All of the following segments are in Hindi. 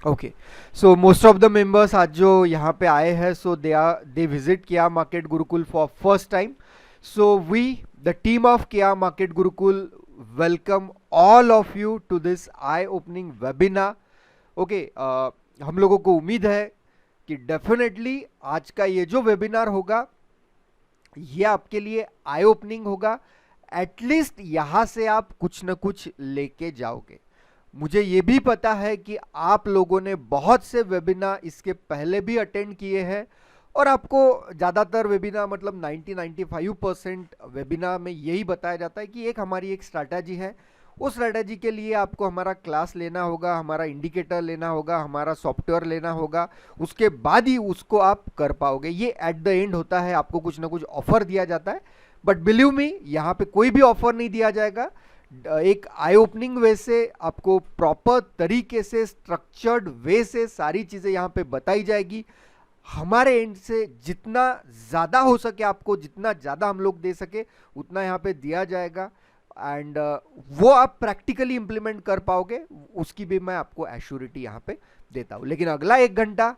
Okay, so most of the members आज जो यहाँ पे आए हैं, सो दे विजिट किया market Gurukul for first time. So we the team of Kiya market Gurukul welcome all of you to this eye opening webinar. Okay, हम लोगों को उम्मीद है कि डेफिनेटली आज का ये जो वेबिनार होगा ये आपके लिए आई ओपनिंग होगा. एटलीस्ट यहां से आप कुछ ना कुछ लेके जाओगे. मुझे ये भी पता है कि आप लोगों ने बहुत से वेबिनार इसके पहले भी अटेंड किए हैं और आपको ज़्यादातर वेबिनार मतलब 90-95% वेबिनार में यही बताया जाता है कि एक हमारी एक स्ट्रैटेजी है. उस स्ट्रैटेजी के लिए आपको हमारा क्लास लेना होगा, हमारा इंडिकेटर लेना होगा, हमारा सॉफ्टवेयर लेना होगा, उसके बाद ही उसको आप कर पाओगे. ये एट द एंड होता है, आपको कुछ ना कुछ ऑफर दिया जाता है. बट बिलीव मी, यहाँ पे कोई भी ऑफर नहीं दिया जाएगा. एक आई ओपनिंग वे से आपको प्रॉपर तरीके से स्ट्रक्चर्ड वे से सारी चीजें यहाँ पे बताई जाएगी. हमारे एंड से जितना ज्यादा हो सके, आपको जितना ज्यादा हम लोग दे सके उतना यहाँ पे दिया जाएगा. एंड वो आप प्रैक्टिकली इंप्लीमेंट कर पाओगे, उसकी भी मैं आपको एश्योरिटी यहाँ पे देता हूँ. लेकिन अगला 1 घंटा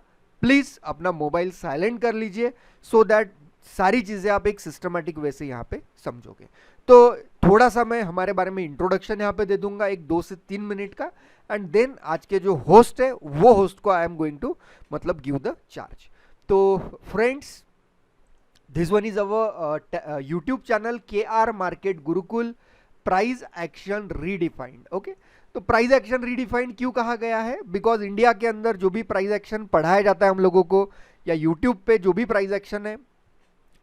प्लीज अपना मोबाइल साइलेंट कर लीजिए, सो दैट सारी चीजें आप एक सिस्टमेटिक वे से यहाँ पे समझोगे. तो थोड़ा सा मैं हमारे बारे में इंट्रोडक्शन यहाँ पे दे दूंगा, एक 2 से 3 मिनट का. एंड देन आज के जो होस्ट है वो होस्ट को आई एम गोइंग टू मतलब गिव द चार्ज. तो friends, this one is our YouTube channel KR market Gurukul price action redefined. Okay, तो प्राइज एक्शन रीडिफाइंड क्यों कहा गया है? बिकॉज इंडिया के अंदर जो भी प्राइज एक्शन पढ़ाया जाता है हम लोगों को, या यूट्यूब पे जो भी प्राइज एक्शन है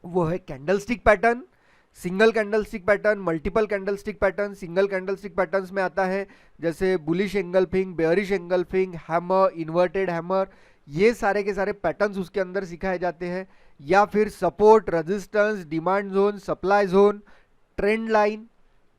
वो है candlestick pattern, single candlestick pattern, multiple candlestick pattern. Single candlestick patterns में आता है जैसे bullish engulfing, bearish engulfing, hammer, inverted hammer, ये सारे के सारे पैटर्न्स उसके अंदर सिखाए जाते हैं. या फिर support, resistance, demand zone, supply zone, trend line,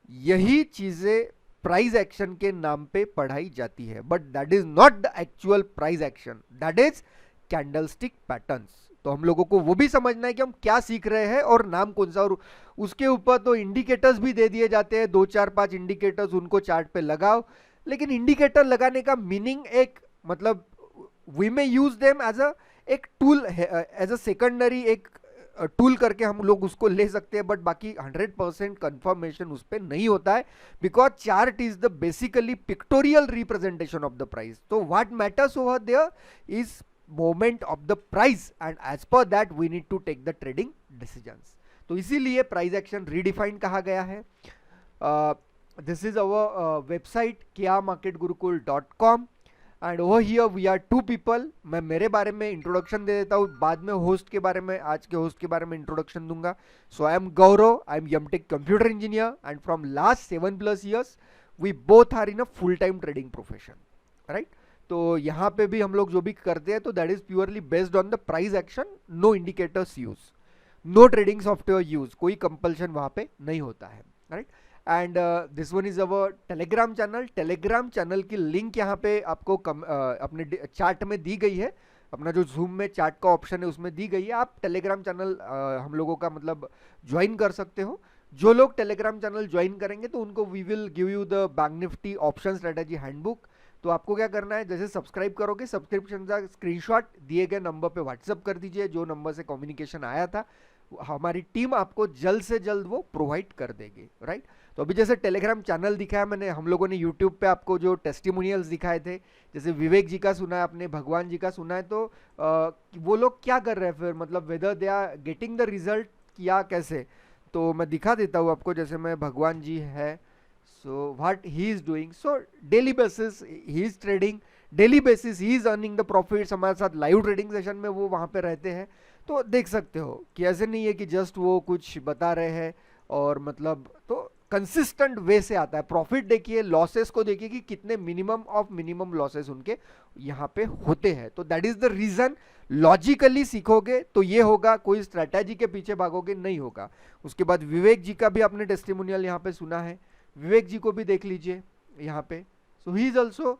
यही चीजें प्राइस एक्शन के नाम पे पढ़ाई जाती है. But that is not the actual price action, that is candlestick patterns. तो हम लोगों को वो भी समझना है कि हम क्या सीख रहे हैं और नाम कौन सा. और उसके ऊपर तो इंडिकेटर्स भी दे दिए जाते हैं, 2 4 5 इंडिकेटर्स, उनको चार्ट पे लगाओ. लेकिन इंडिकेटर लगाने का मीनिंग एक मतलब we may use them as a एक टूल, एज अ सेकेंडरी एक टूल करके हम लोग उसको ले सकते हैं. बट बाकी 100% कंफर्मेशन उस पर नहीं होता है, because chart is the basically pictorial representation of the price. तो what matters over there is moment of the price, and as per that we need to take the trading decisions. तो इसीलिए प्राइस एक्शन रीडिफाइंड कहा गया है. This is our website kiamarketgurukul.com. And over here we are 2 people. मैं मेरे बारे में इंट्रोडक्शन दे देता हूँ, बाद में होस्ट के बारे में, आज के होस्ट के बारे में इंट्रोडक्शन दूंगा. So I am Gaurav, I am MTech computer engineer, and from last 7+ years we both are in a full time trading profession, right. तो यहाँ पे भी हम लोग जो भी करते हैं तो that is purely based on the price action, no indicators use, no trading software use, कोई कंपल्शन वहां पे नहीं होता है, right. And this one is our Telegram channel. Telegram channel की लिंक यहाँ पे आपको अपने चार्ट में दी गई है. अपना जो जूम में चार्ट का ऑप्शन है उसमें दी गई है. आप टेलीग्राम चैनल हम लोगों का मतलब ज्वाइन कर सकते हो. जो लोग टेलीग्राम चैनल ज्वाइन करेंगे तो उनको we will give you the Bank Nifty option strategy handbook. तो आपको क्या करना है, जैसे सब्सक्राइब करोगे, सब्सक्रिप्शन का स्क्रीनशॉट दिए गए नंबर पे व्हाट्सअप कर दीजिए, जो नंबर से कम्युनिकेशन आया था. हमारी टीम आपको जल्द से जल्द वो प्रोवाइड कर देगी, राइट. तो अभी जैसे टेलीग्राम चैनल दिखाया मैंने, हम लोगों ने यूट्यूब पे आपको जो टेस्टिमोनियल्स दिखाए थे, जैसे विवेक जी का सुना है आपने, भगवान जी का सुना है, तो वो लोग क्या कर रहे हैं फिर, मतलब whether they are getting the result या कैसे. तो मैं दिखा देता हूँ आपको. जैसे मैं भगवान जी है, so what he is doing, so daily basis he is trading, daily basis he is earning the profits. हमारे साथ लाइव ट्रेडिंग सेशन में वो वहां पे रहते हैं, तो देख सकते हो कि ऐसे नहीं है कि जस्ट वो कुछ बता रहे हैं और मतलब, तो कंसिस्टेंट वे से आता है. प्रॉफिट देखिए, लॉसेस को देखिए कि कितने मिनिमम ऑफ मिनिमम लॉसेस उनके यहाँ पे होते हैं. तो that is the reason. Logically सीखोगे तो ये होगा, कोई स्ट्रेटेजी के पीछे भागोगे नहीं होगा. उसके बाद विवेक जी का भी आपने टेस्टिमोनियल यहाँ पे सुना है, विवेक जी को भी देख लीजिए यहाँ पे. So he is also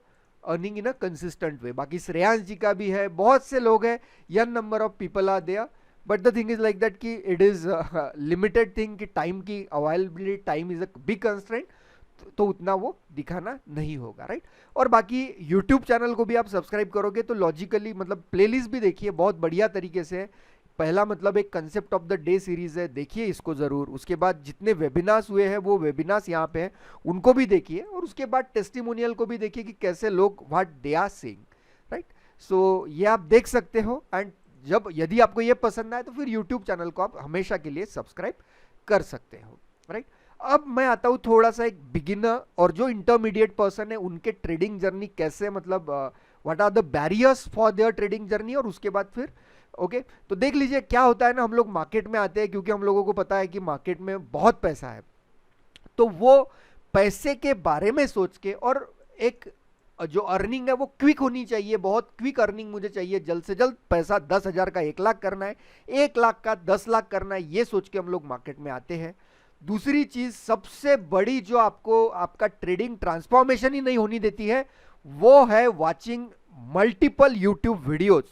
earning in a consistent way. बाकी श्रेयांश जी का भी है, बहुत से लोग हैं, n number of people are there. But the thing is like that कि इट इज लिमिटेड थिंग कि टाइम की availability, time is a big constraint. तो उतना वो दिखाना नहीं होगा, राइट। और बाकी यूट्यूब चैनल को भी आप सब्सक्राइब करोगे तो लॉजिकली मतलब प्लेलिस्ट भी देखिए बहुत बढ़िया तरीके से है। पहला मतलब एक concept of the day series है, देखिए इसको जरूर। उसके बाद जितने वेबिनार्स हुए हैं वो वेबिनार्स यहाँ पे हैं, उनको भी देखिए। और उसके बाद टेस्टिमोनियल को भी देखिए कि कैसे लोग what they are saying, right. So ये आप देख सकते हो। एंड जब यदि आपको ये पसंद आए तो फिर यूट्यूब चैनल को आप हमेशा के लिए सब्सक्राइब कर सकते हो, राइट। अब मैं आता हूँ थोड़ा सा एक बिगिनर और जो इंटरमीडिएट पर्सन है उनके ट्रेडिंग जर्नी कैसे, मतलब what are the barriers for their trading journey. और उसके बाद फिर ओके तो देख लीजिए क्या होता है ना, हम लोग मार्केट में आते हैं क्योंकि हम लोगों को पता है कि मार्केट में बहुत पैसा है। तो वो पैसे के बारे में सोच के, और एक जो अर्निंग है वो क्विक होनी चाहिए, बहुत क्विक अर्निंग मुझे चाहिए, जल्द से जल्द पैसा 10,000 का 1 लाख करना है, 1 लाख का 10 लाख करना है, ये सोच के हम लोग मार्केट में आते हैं। दूसरी चीज सबसे बड़ी जो आपको आपका ट्रेडिंग ट्रांसफॉर्मेशन ही नहीं होनी देती है वो है watching multiple YouTube videos.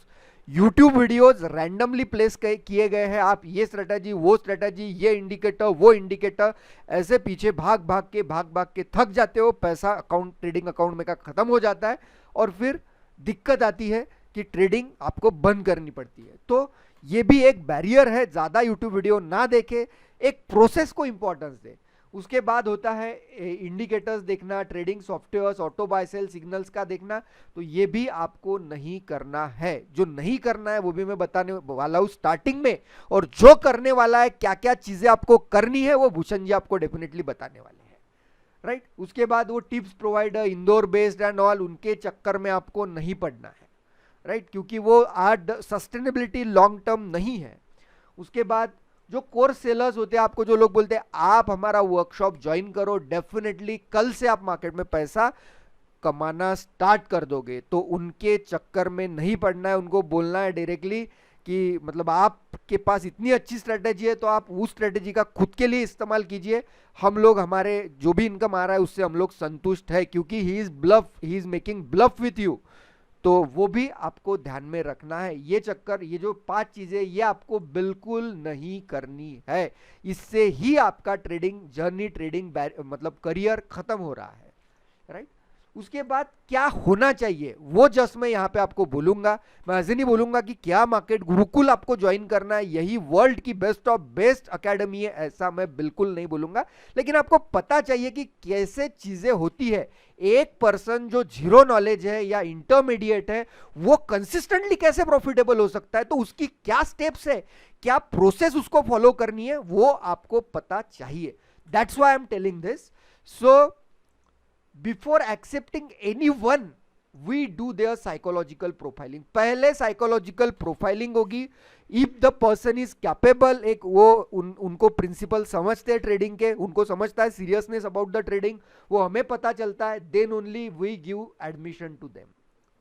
YouTube videos randomly place किए गए हैं, आप ये स्ट्रेटजी वो स्ट्रेटजी ये इंडिकेटर वो इंडिकेटर ऐसे पीछे भाग भाग के थक जाते हो, पैसा अकाउंट ट्रेडिंग अकाउंट में का खत्म हो जाता है और फिर दिक्कत आती है कि ट्रेडिंग आपको बंद करनी पड़ती है। तो ये भी एक बैरियर है, ज्यादा यूट्यूब वीडियो ना देखे, एक प्रोसेस को इंपॉर्टेंस दे। उसके बाद होता है इंडिकेटर्स देखना, trading softwares, auto buy sell signals का देखना, तो ये भी आपको नहीं करना है। जो नहीं करना है वो भी मैं बताने वाला हूं स्टार्टिंग में, और जो करने वाला है क्या क्या चीजें आपको करनी है वो भूषण जी आपको डेफिनेटली बताने वाले हैं, राइट। उसके बाद वो tips provider Indore based and all, उनके चक्कर में आपको नहीं पड़ना है, राइट, क्योंकि वो आज सस्टेनेबिलिटी लॉन्ग टर्म नहीं है। उसके बाद जो कोर्स सेलर्स होते हैं, आपको जो लोग बोलते हैं आप हमारा वर्कशॉप ज्वाइन करो, डेफिनेटली कल से आप मार्केट में पैसा कमाना स्टार्ट कर दोगे, तो उनके चक्कर में नहीं पड़ना है। उनको बोलना है डायरेक्टली कि मतलब आपके पास इतनी अच्छी स्ट्रेटेजी है तो आप उस स्ट्रेटेजी का खुद के लिए इस्तेमाल कीजिए, हम लोग हमारे जो भी इनकम आ रहा है उससे हम लोग संतुष्ट है, क्योंकि he is making bluff with you. तो वो भी आपको ध्यान में रखना है। ये चक्कर, ये जो 5 चीजें, ये आपको बिल्कुल नहीं करनी है। इससे ही आपका ट्रेडिंग जर्नी, ट्रेडिंग मतलब करियर खत्म हो रहा है, राइट। उसके बाद क्या होना चाहिए वो जस्ट मैं यहाँ पे आपको बोलूंगा। मैं ऐसे नहीं बोलूंगा कि क्या मार्केट गुरुकुल आपको ज्वाइन करना है, यही वर्ल्ड की बेस्ट ऑफ बेस्ट एकेडमी है, ऐसा मैं बिल्कुल नहीं बोलूंगा। लेकिन आपको पता चाहिए कि कैसे चीजें होती है। एक पर्सन जो जीरो नॉलेज है या इंटरमीडिएट है वो कंसिस्टेंटली कैसे प्रॉफिटेबल हो सकता है, तो उसकी क्या स्टेप्स है, क्या प्रोसेस उसको फॉलो करनी है, वो आपको पता चाहिए। That's why I am telling this. So before accepting anyone we do their psychological profiling. पहले साइकोलॉजिकल प्रोफाइलिंग होगी, if the person is capable, एक वो उनको प्रिंसिपल समझते हैं ट्रेडिंग के, उनको समझता है सीरियसनेस अबाउट द ट्रेडिंग, वो हमें पता चलता है, then only we give admission to them.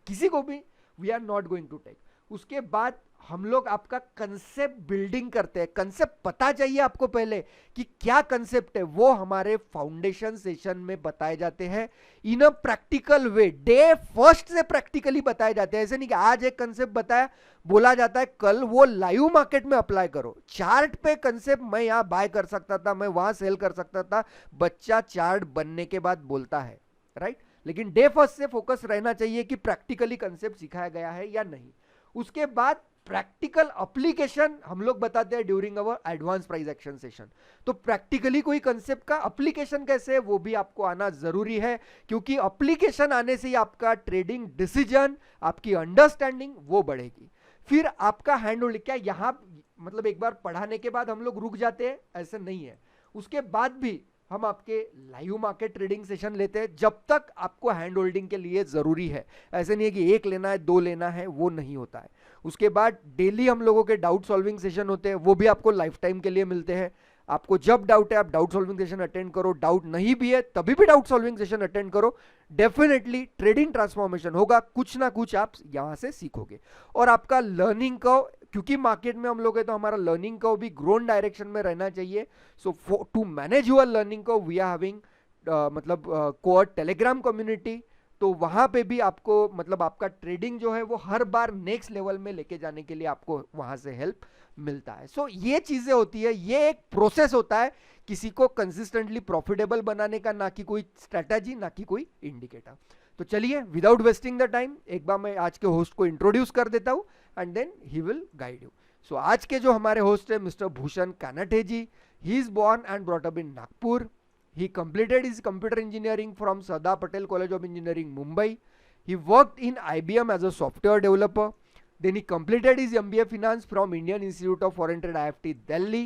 किसी को भी we are not going to take. उसके बाद हम लोग आपका कंसेप्ट बिल्डिंग करते हैं। कंसेप्ट पता चाहिए आपको पहले कि क्या कंसेप्ट है, वो हमारे फाउंडेशन सेशन में बताए जाते हैं in a practical way. Day first से प्रैक्टिकली बताए जाते हैं। ऐसे नहीं कि आज एक कंसेप्ट बताया, बोला जाता है कल वो लाइव मार्केट में अप्लाई करो। चार्ट पे कंसेप्ट मैं यहां बाय कर सकता था, मैं वहां सेल कर सकता था, बच्चा चार्ट बनने के बाद बोलता है, राइट। लेकिन डे फर्स्ट से फोकस रहना चाहिए कि प्रैक्टिकली कंसेप्ट सिखाया गया है या नहीं। उसके बाद प्रैक्टिकल एप्लीकेशन हम लोग बताते हैं ड्यूरिंग अवर एडवांस प्राइस एक्शन सेशन। तो प्रैक्टिकली कोई कंसेप्ट का एप्लीकेशन कैसे है वो भी आपको आना जरूरी है, क्योंकि एप्लीकेशन आने से ही आपका ट्रेडिंग डिसीजन, आपकी अंडरस्टैंडिंग वो बढ़ेगी। फिर आपका हैंड होल्डिंग, क्या यहां मतलब एक बार पढ़ाने के बाद हम लोग रुक जाते हैं, ऐसा नहीं है। उसके बाद भी हम आपके लाइव मार्केट ट्रेडिंग सेशन लेते हैं जब तक आपको हैंड होल्डिंग के लिए जरूरी है। ऐसे नहीं है कि 1 लेना है 2 लेना है, वो नहीं होता है। उसके बाद डेली हम लोगों के डाउट सॉल्विंग सेशन होते हैं, वो भी आपको लाइफ टाइम के लिए मिलते हैं। आपको जब डाउट है आप डाउट सॉल्विंग सेशन अटेंड करो, डाउट नहीं भी है तभी भी डाउट सॉल्विंग सेशन अटेंड करो। डेफिनेटली ट्रेडिंग ट्रांसफॉर्मेशन होगा, कुछ ना कुछ आप यहां से सीखोगे। और आपका लर्निंग कर्व, क्योंकि मार्केट में हम लोग हैं तो हमारा लर्निंग कर्व भी ग्रोन डायरेक्शन में रहना चाहिए। So to manage your learning curve we are having मतलब कोर टेलीग्राम कम्युनिटी, तो वहां पे भी आपको मतलब आपका ट्रेडिंग जो है वो हर बार नेक्स्ट लेवल में लेके जाने के लिए आपको वहां से हेल्प मिलता है। सो ये चीजें होती है, ये एक प्रोसेस होता है किसी को कंसिस्टेंटली प्रॉफिटेबल बनाने का, ना कि कोई स्ट्रेटजी, ना कि कोई इंडिकेटर। तो चलिए विदाउट वेस्टिंग द टाइम एक बार मैं आज के होस्ट को इंट्रोड्यूस कर देता हूं and then he will guide you. So आज के जो हमारे होस्ट है mister Bhushan Kanate ji. He is born and brought up in Nagpur. He completed his computer engineering from Sardar Patel College of Engineering, Mumbai. He worked in IBM as a software developer. Then he completed his MBA Finance from Indian Institute of Foreign Trade, IFT, Delhi.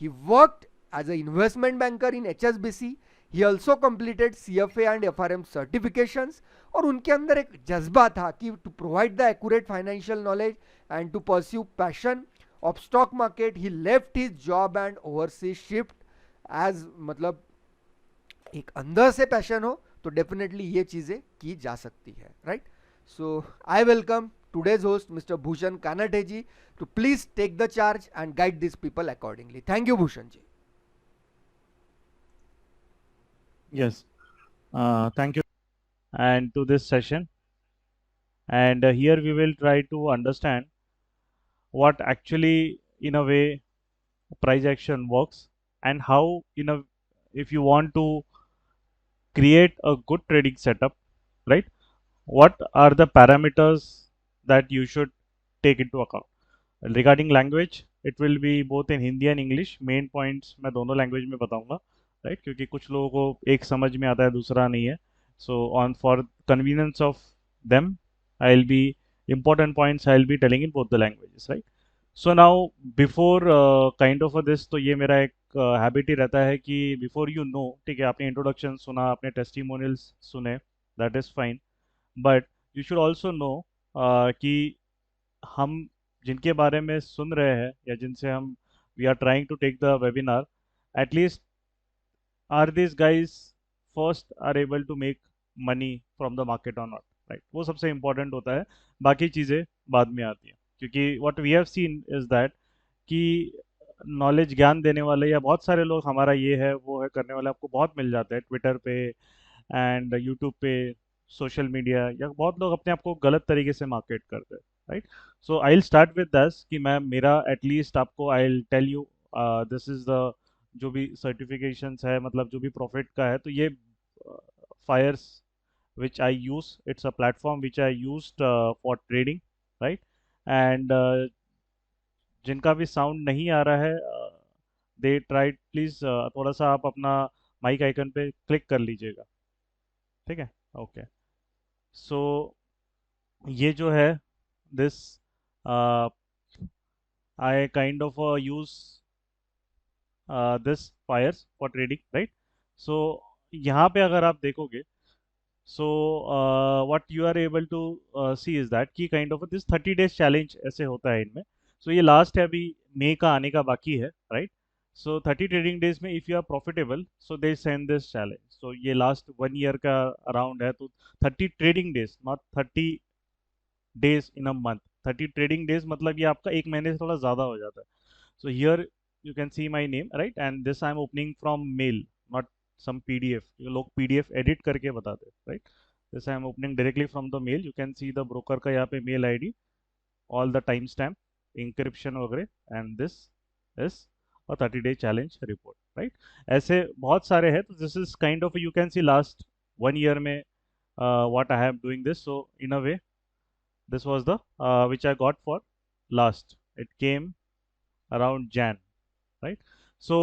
He worked as an investment banker in HSBC. He also completed CFA and FRM certifications. और उनके अंदर एक जज्बा था कि to provide the accurate financial knowledge and to pursue passion of stock market. He left his job and overseas shift as मतलब एक अंदर से पैशन हो तो डेफिनेटली ये चीजें की जा सकती है, right. So I welcome today's host mister Bhushan Kanate ji to please take the charge and guide this people accordingly. Thank you Bhushan ji. Yes, thank you. And to this session, and here we will try to understand what actually, in a way, price action works, and how, if you want to create a good trading setup, right? What are the parameters that you should take into account? Regarding language, it will be both in Hindi and English. Main points मैं दोनों language में बताऊंगा, right? क्योंकि कुछ लोगों को एक समझ में आता है, दूसरा नहीं है. So on for convenience of them, I'll be important points I'll be telling in both the languages, right? So now before kind of this, तो ये मेरा एक हैबिट ही रहता है कि before you know, ठीक है, आपने इंट्रोडक्शन सुना, आपने टेस्टिमोनियल्स सुने, that is fine, but you should also know कि हम जिनके बारे में सुन रहे हैं या जिनसे हम we are trying to take the webinar, at least are this guys first are able to make money from the market और नॉट, राइट? वो सबसे इंपॉर्टेंट होता है, बाकी चीज़ें बाद में आती हैं, क्योंकि what we have seen is that कि नॉलेज ज्ञान देने वाले या बहुत सारे लोग हमारा ये है वो है करने वाले आपको बहुत मिल जाते हैं ट्विटर पे एंड यूट्यूब पे, सोशल मीडिया, या बहुत लोग अपने आप को गलत तरीके से मार्केट करते हैं, right? So I will start with this कि मैं मेरा एटलीस्ट आपको I will tell you this is the जो भी सर्टिफिकेशंस है, मतलब जो भी प्रॉफिट का है, तो ये Fyers which I use, it's a platform which I used for trading, right? And जिनका भी साउंड नहीं आ रहा है, दे ट्राई प्लीज थोड़ा सा आप अपना माइक आइकन पे क्लिक कर लीजिएगा, ठीक है? ओके, सो ये जो है this I kind of use this fires for trading, right? So यहाँ पे अगर आप देखोगे, so what you are able to see is that कि kind of this 30 days challenge ऐसे होता है इनमें. So ये लास्ट है, अभी मई का आने का बाकी है, राइट? सो 30 ट्रेडिंग डेज में if you are profitable so they send this challenge. So ये लास्ट 1 ईयर का अराउंड है, तो 30 trading days, not 30 days in a month. 30 trading days मतलब ये आपका एक महीने से थोड़ा ज़्यादा हो जाता है. So here you can see my name, right? And this I'm opening from mail, not some PDF. ये लोग PDF edit करके बताते हैं, right? This I am opening directly from the mail. You can see the broker का यहाँ पे mail ID, all the timestamp, encryption वगैरह, and this is a 30-day challenge report, right? ऐसे बहुत सारे हैं, तो this is kind of you can see last 1 year में what I am doing this. So in a way, this was the which I got for last. It came around Jan, right? So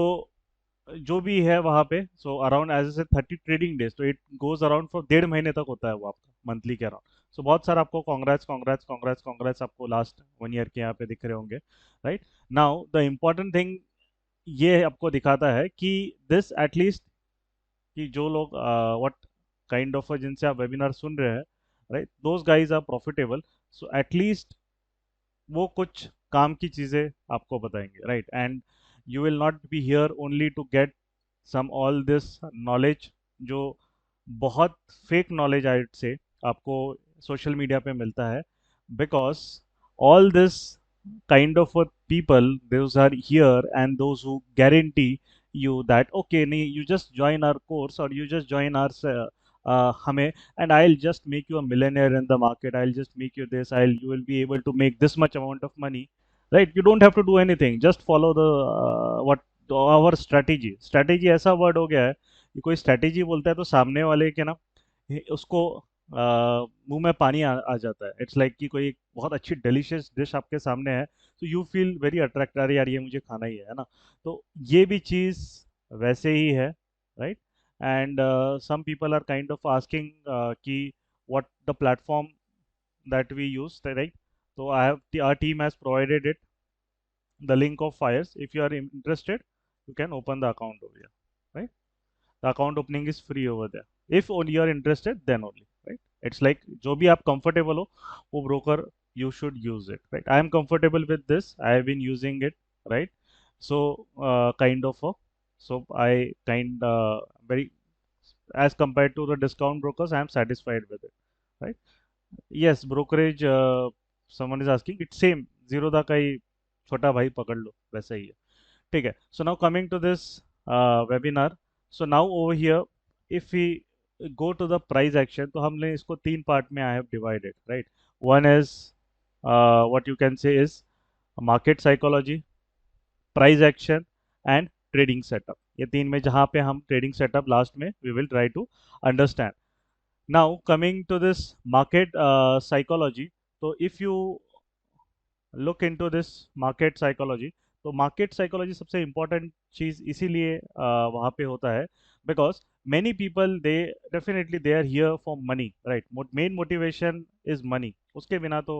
जो भी है वहाँ पे, so around as a 30 trading days, तो इट गोज अराउंड फॉर 1.5 महीने तक होता है वो आपका मंथली के अराउंड. सो बहुत सारा आपको कॉन्ग्रेट्स कॉन्ग्रेट्स कॉन्ग्रेट्स कॉन्ग्रेट्स आपको लास्ट 1 ईयर के यहाँ पे दिख रहे होंगे, right? Now the important thing ये आपको दिखाता है कि दिस एटलीस्ट कि जो लोग व्हाट काइंड ऑफ जिनसे आप वेबिनार सुन रहे हैं, right, those guys are profitable. So at least वो कुछ काम की चीज़ें आपको बताएंगे, right? And you will not be here only to get some all this knowledge, जो बहुत फेक नॉलेज आई से आपको सोशल मीडिया पे मिलता है, because all this kind of people, those are here and those who guarantee you that okay, you just join our course or you just join हमें, and I'll just make you a millionaire in the market, I'll just make you this, you will be able to make this much amount of money, right? You don't have to do anything, just follow the what our strategy ऐसा वर्ड हो गया है कि कोई स्ट्रेटेजी बोलता है तो सामने वाले के ना उसको मुंह में पानी आ जाता है। इट्स लाइक कि कोई एक बहुत अच्छी डिलीशियस डिश आपके सामने है, तो यू फील वेरी अट्रैक्ट, अरे यार ये मुझे खाना ही है ना। तो ये भी चीज़ वैसे ही है, right? And some people are kind of asking कि what the platform that we use, right? So our team has provided it, the link of Fires. If you are interested, you can open the account over here, right? The account opening is free over there. If only you are interested, then only, right? It's like जो भी आप comfortable हो वो broker you should use it, right? I am comfortable with this, I have been using it, right? So kind of a, so I kind very, as compared to the discount brokers, I am satisfied with it, right? Yes, brokerage, someone is asking, it's same, zero का ही छोटा भाई पकड़ लो वैसा ही है, ठीक है। So now coming to this webinar, so now over here if we go to the price action, तो हमने इसको तीन पार्ट में I have divided, right? One is what you can say is market psychology, price action and trading setup. ये तीन में जहां पे हम ट्रेडिंग सेटअप लास्ट में we will try to understand. Now coming to this market psychology, तो if you look into this market psychology, तो मार्केट साइकोलॉजी सबसे इंपॉर्टेंट चीज इसीलिए वहाँ पे होता है because many people they definitely they are here for money, right? Main motivation is money, उसके बिना तो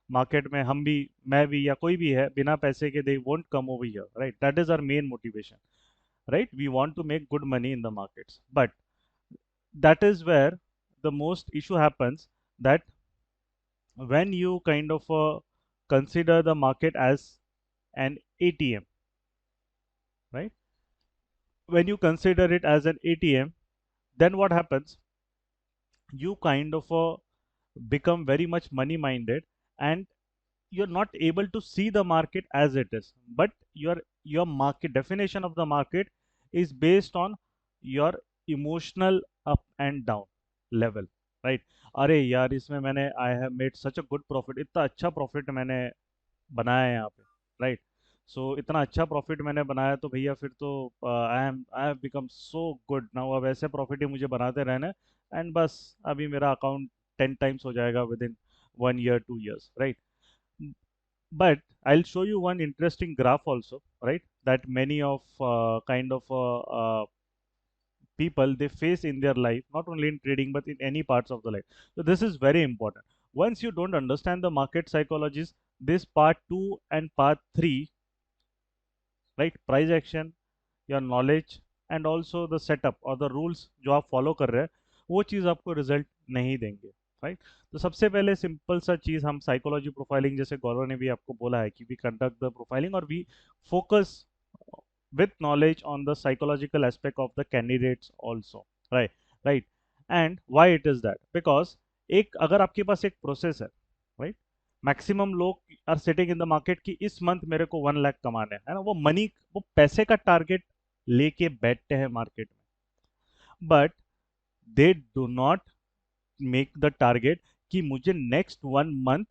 मार्केट में हम भी, मैं भी या कोई भी है बिना पैसे के they won't come over here, right? That is our main motivation, right? We want to make good money in the markets, but that is where the most issue happens, that when you kind of consider the market as an ATM, right? When you consider it as an ATM, then what happens? You kind of become very much money minded, and you're not able to see the market as it is, but your market definition of the market is based on your emotional up and down level, right? अरे यार इसमें मैंने I have made such a good profit, इतना अच्छा प्रॉफिट मैंने बनाया है यहाँ पे, राइट? सो इतना अच्छा प्रॉफिट मैंने बनाया तो भैया फिर तो I have become so good now, अब ऐसे प्रॉफिट ही मुझे बनाते रहना है एंड बस अभी मेरा अकाउंट 10 टाइम्स हो जाएगा with in 1 year 2 years, right? But I'll show you one interesting graph also, right? That many of kind of people they face in their life, not only in trading but in any parts of the life. So this is very important. Once you don't understand the market psychologies, this part 2 and part 3, right? Price action, your knowledge and also the setup or the rules जो आप follow कर रहे हैं वो चीज़ आपको result नहीं देंगे, राइट? तो सबसे पहले सिंपल सा चीज़, हम साइकोलॉजी प्रोफाइलिंग, जैसे गौरव ने भी आपको बोला है कि वी कंडक्ट द प्रोफाइलिंग और we focus with knowledge on the psychological aspect of the candidates also, right? Right? And why it is that? Because एक अगर आपके पास एक प्रोसेस है, राइट? मैक्सिमम लोग are sitting in the market कि इस मंथ मेरे को 1 लाख कमाने है ना, वो मनी, वो पैसे का टारगेट लेके बैठते हैं मार्केट में, but they do not make the target कि मुझे नेक्स्ट 1 मंथ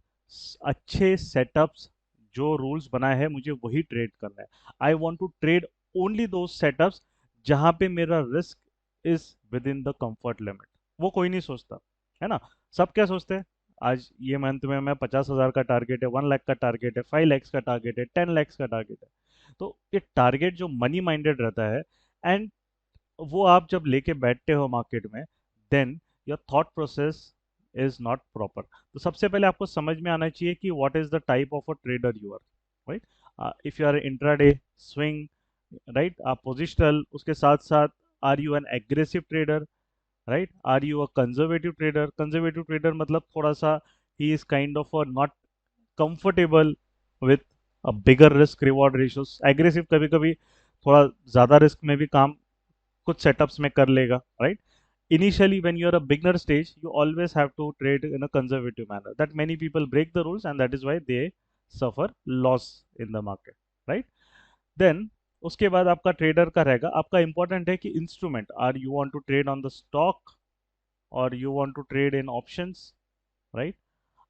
अच्छे सेटअप्स, जो रूल्स बनाए हैं मुझे वही ट्रेड करना है। I want to trade only those setups जहां पे मेरा risk is within the comfort limit. वो कोई नहीं सोचता है ना। सब क्या सोचते हैं, आज ये मंथ में मैं 50,000 का टारगेट है, 1 लाख का टारगेट है, 5 lakhs का टारगेट है, 10 lakhs का टारगेट है। तो ये टारगेट जो मनी माइंडेड रहता है, एंड वो आप जब लेके बैठते हो मार्केट में, then your thought process is not proper. तो सबसे पहले आपको समझ में आना चाहिए कि what is the type of a trader you are, right? If you are intraday, swing, right, आप पोजिशनल, उसके साथ साथ are you an aggressive trader, right? Are you a conservative trader? Conservative trader मतलब थोड़ा सा ही is kind of not comfortable with a bigger risk reward ratios. Aggressive कभी कभी थोड़ा ज़्यादा रिस्क में भी काम कुछ सेटअप्स में कर लेगा, right? Initially when you're a beginner stage, you always have to trade in a conservative manner, that many people break the rules and that is why they suffer loss in the market, right? Then उसके बाद आपका ट्रेडर का रहेगा, आपका इंपॉर्टेंट है कि instrument, are you want to trade on the stock, or you want to trade in options, right?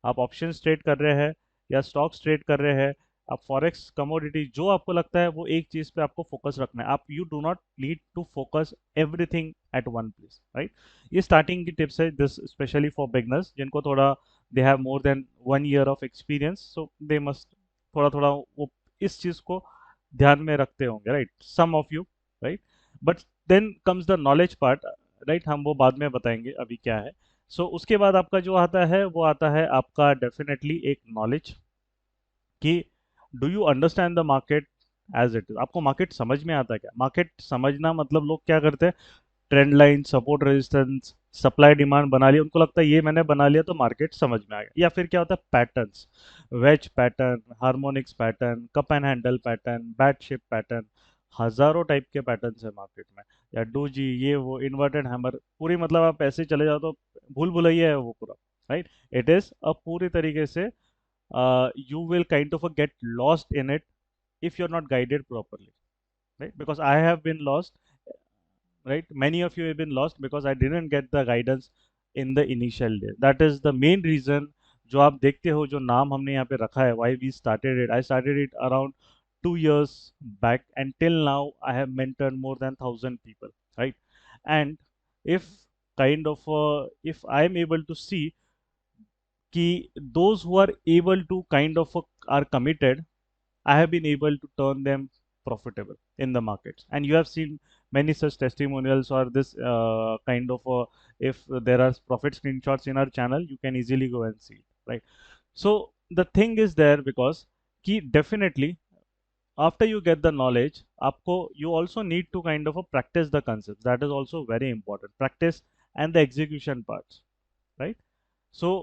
आप ऑप्शंस ट्रेड कर रहे हैं या स्टॉक्स ट्रेड कर रहे हैं, आप फॉरेक्स, कमोडिटी, जो आपको लगता है वो एक चीज पे आपको फोकस रखना है। आप you do not need to focus everything at one place, right? ये स्टार्टिंग की टिप्स है, दिस स्पेशली फॉर बिगनर्स जिनको थोड़ा they have more than 1 year of experience, so they must थोड़ा थोड़ा वो इस चीज को ध्यान में रखते होंगे, right? Some of you, right? But then comes the knowledge part, right? हम वो बाद में बताएंगे अभी क्या है। उसके बाद आपका जो आता है वो आता है आपका डेफिनेटली एक नॉलेज कि do you understand the market as it is. आपको मार्केट समझ में आता है क्या? मार्केट समझना मतलब लोग क्या करते हैं, trend line, support, resistance, supply demand बना लिया, उनको लगता है ये मैंने बना लिया तो मार्केट समझ में आ गया। या फिर क्या होता है, patterns, wedge pattern, harmonics pattern, cup and handle pattern, bat shape pattern, हजारों टाइप के पैटर्न्स है मार्केट में, या डूजी, ये वो, इन्वर्टेड हैमर, पूरी मतलब आप ऐसे चले जाओ तो भूल भुलैया है वो पूरा, राइट? इट इज अ पूरी तरीके से you will kind of get lost in it if you're not guided properly, right? Because I have been lost, right? Many of you have been lost because I didn't get the guidance in the initial day. That is the main reason जो आप देखते हो, जो नाम हमने यहाँ पे रखा है, why we started it. I started it around 2 years back, and till now I have mentored more than 1,000 people, right? And if kind of if I am able to see कि those who are able to kind of are committed, I have been able to turn them profitable in the markets. And you have seen many such testimonials or this kind of if there are profit screenshots in our channel, you can easily go and see it, right? So the thing is there because key definitely after you get the knowledge, आपको you also need to kind of practice the concepts. That is also very important. Practice and the execution parts, right? So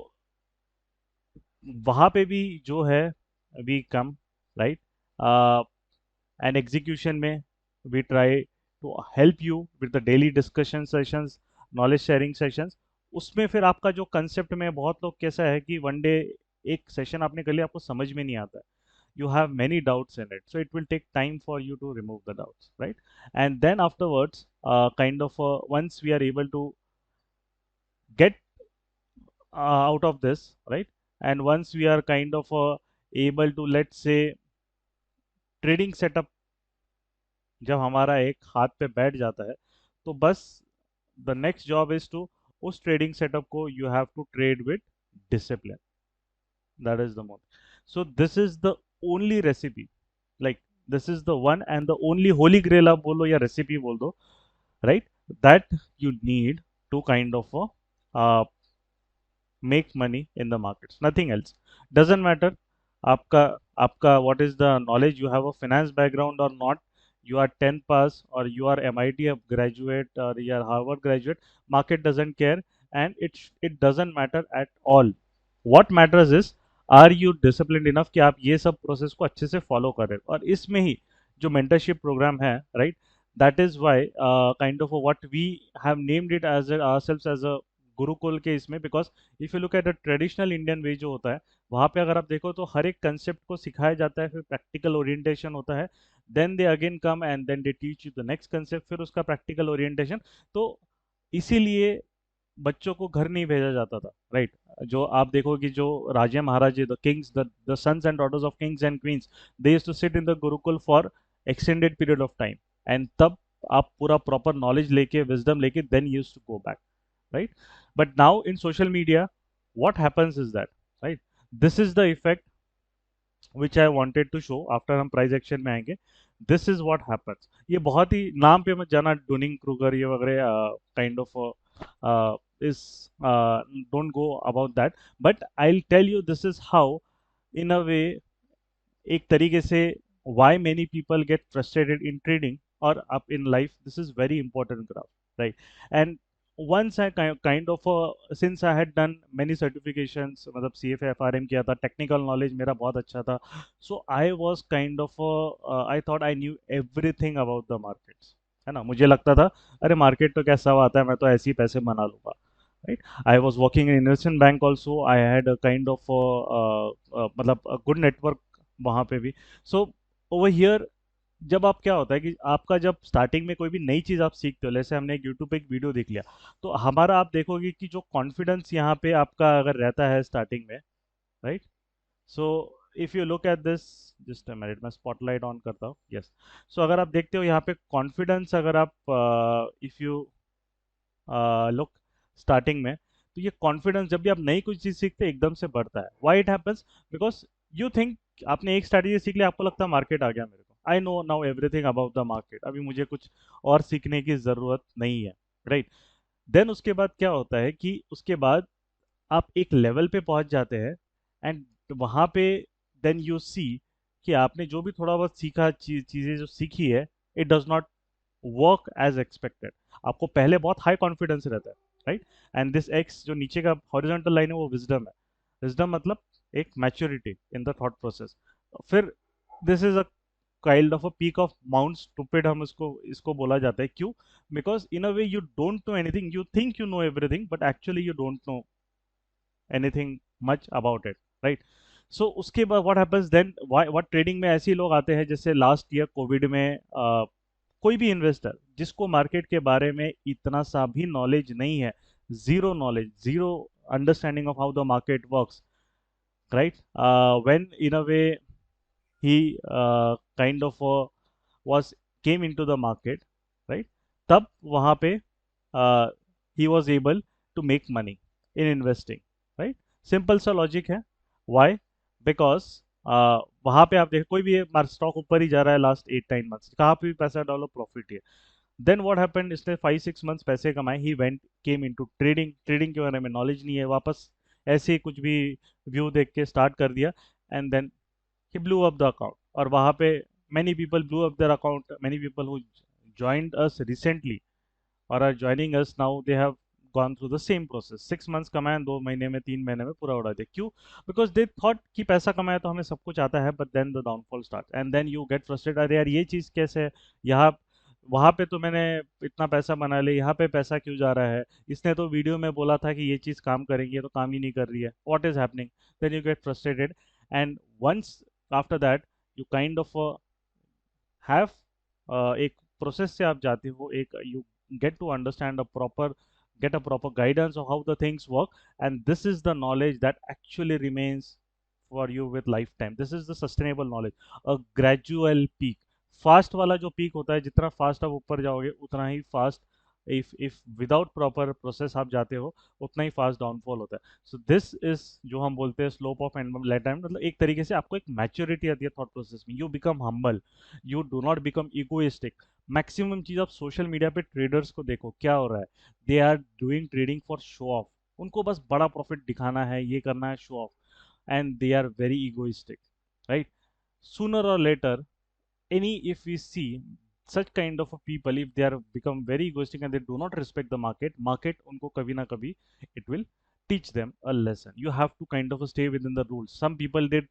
वहाँ पे भी जो है we come, right? And execution में we try to help you with the daily discussion sessions, knowledge sharing sessions. उसमें फिर आपका जो कंसेप्ट में बहुत लोग कैसा है कि वन डे एक सेशन आपने कर लिया, आपको समझ में नहीं आता है, you have many doubts in it, so it will take time for you to remove the doubts, right? And then afterwards kind of once we are able to get out of this, right? And once we are kind of able to, let's say, trading setup जब हमारा एक हाथ पे बैठ जाता है, तो बस the next job is to उस ट्रेडिंग सेटअप को you have to trade with discipline, that is the mode. So this is the only recipe, like this is the one and the only holy grail आप बोलो या रेसिपी बोल दो, right? That you need to kind of make money in the markets, nothing else. Doesn't matter आपका आपका what is the knowledge, you have a finance background or not, you are 10 pass or you are MIT graduate or you are Harvard graduate, market doesn't care, and it doesn't matter at all. What matters is are you disciplined enough कि आप ये सब प्रोसेस को अच्छे से फॉलो कर रहे हो। और इसमें ही जो मेंटरशिप प्रोग्राम है, right, that is why kind of what we have named it as ourselves as a gurukul के इसमें, because if you look at the traditional Indian way जो होता है, वहाँ पे अगर आप देखो तो हर एक कंसेप्ट को सिखाया जाता है, फिर प्रैक्टिकल ओरिएंटेशन होता है, then they again come and then they teach you the next concept, फिर उसका प्रैक्टिकल ओरिएंटेशन। तो इसीलिए बच्चों को घर नहीं भेजा जाता था, राइट? जो आप देखो कि जो राजे महाराजे, the kings, the sons and daughters of kings and queens, they used to sit in the gurukul for extended period of time, and तब आप पूरा प्रॉपर नॉलेज लेके, विजडम लेके then used to go back, right? But now in social media, what happens is that, right, this is the effect which I wanted to show after हम price action में आएंगे। this is what happens। ये बहुत ही नाम पे मत जाना, डुनिंग क्रूगर ये वगैरह kind of is don't go about that, but I'll tell you this is how in a way एक तरीके से why many people get frustrated in trading or up in life, this is very important graph, right? And once I kind of since I had done many certifications, मतलब CFA FRM किया था, technical knowledge मेरा बहुत अच्छा था, so I was kind of I thought I knew everything about the markets, है ना? मुझे लगता था अरे मार्केट तो कैसा आता है, मैं तो ऐसे ही पैसे बना लूंगा, right? I was working in investment bank also, I had a kind of मतलब a good network वहाँ पे भी। So over here जब आप क्या होता है कि आपका जब स्टार्टिंग में कोई भी नई चीज़ आप सीखते हो, जैसे हमने एक यूट्यूब पे एक वीडियो देख लिया, तो हमारा आप देखोगे कि जो कॉन्फिडेंस यहाँ पे आपका अगर रहता है स्टार्टिंग में, right? So if you look at this, just a minute, मैं स्पॉटलाइट ऑन करता हूँ, यस। सो अगर आप देखते हो यहाँ पे कॉन्फिडेंस, अगर आप इफ़ यू लुक स्टार्टिंग में, तो ये कॉन्फिडेंस जब भी आप नई कुछ चीज़ सीखते हैं एकदम से बढ़ता है। Why it happens? Because you think, आपने एक स्ट्रैटेजी सीख लिया, आपको लगता है मार्केट आ गया मेरे को, I know now everything about the market, अभी मुझे कुछ और सीखने की ज़रूरत नहीं है, राइट? देन उसके बाद क्या होता है कि उसके बाद आप एक लेवल पे पहुंच जाते हैं, एंड वहां पे देन यू सी कि आपने जो भी थोड़ा बहुत सीखा, चीज़ें जो सीखी है, it does not work as expected. आपको पहले बहुत हाई कॉन्फिडेंस रहता है, राइट? एंड दिस एक्स जो नीचे का हॉरिजॉन्टल लाइन है वो विजडम है। विजडम मतलब एक maturity in the thought process. फिर this is a kind of a peak of mount stupid, हम इसको इसको बोला जाता है। क्यों? Because in a way you don't know anything, you think you know everything, but actually you don't know anything much about it, right? So उसके बाद what happens then, what trading में ऐसे ही लोग आते हैं, जैसे लास्ट ईयर कोविड में कोई भी इन्वेस्टर जिसको मार्केट के बारे में इतना सा भी नॉलेज नहीं है, zero knowledge, zero understanding of how the market works, right? When in a way he kind of was came into the market, right? तब वहाँ पे he was able to make money in investing, right? Simple सा लॉजिक है। why? बिकॉज वहाँ पे आप देखो, कोई भी स्टॉक ऊपर ही जा रहा है लास्ट 8-9 मंथ्स, कहाँ पे भी पैसा डालो प्रॉफिट ही है। देन व्हाट हैपेंड, इसने 5-6 मंथ्स पैसे कमाए, he went came into trading. Trading के बारे में नॉलेज नहीं है, वापस ऐसे ही कुछ भी व्यू देख के स्टार्ट कर दिया, and then he blew up the account। और वहाँ पे many people blew up their account, many people who joined us recently or are joining us now, they have gone through the same process। 6 months कमाए, 2 महीने में, 3 महीने में पूरा उड़ा दिया। क्यों? बिकॉज दे थॉट कि पैसा कमाया तो हमें सब कुछ आता है, but then the downfall start, and then you get frustrated, अरे यार ये चीज़ कैसे है, यहाँ वहाँ पे तो मैंने इतना पैसा बना लिया, यहाँ पे पैसा क्यों जा रहा है, इसने तो वीडियो में बोला था कि ये चीज़ काम करेंगी, ये तो काम ही नहीं कर रही है, what is happening? Then you get frustrated, and once after that you kind of have एक प्रोसेस से आप जाते हो, एक you get to understand a proper, get a proper guidance of how the things work, and this is the knowledge that actually remains for you with lifetime। this is the sustainable knowledge, a gradual peak। Fast वाला जो पीक होता है, जितना फास्ट आप ऊपर जाओगे उतना ही fast, if without proper process आप जाते हो, उतना ही फास्ट डाउनफॉल होता है। सो दिस इज जो हम बोलते हैं स्लोप ऑफ लाइफ टाइम, मतलब एक तरीके से आपको एक मैच्योरिटी आती है थॉट प्रोसेस में, you become humble, you do not become egoistic. Maximum चीज आप सोशल मीडिया पे ट्रेडर्स को देखो क्या हो रहा है, they are doing trading for show off, उनको बस बड़ा प्रॉफिट दिखाना है, ये करना है, show off, and they are very egoistic, right? Sooner or later, any if we see such kind of a people, if they are become very egoistic and they do not respect the market unko kabhi na kabhi it will teach them a lesson। you have to kind of stay within the rules। some people they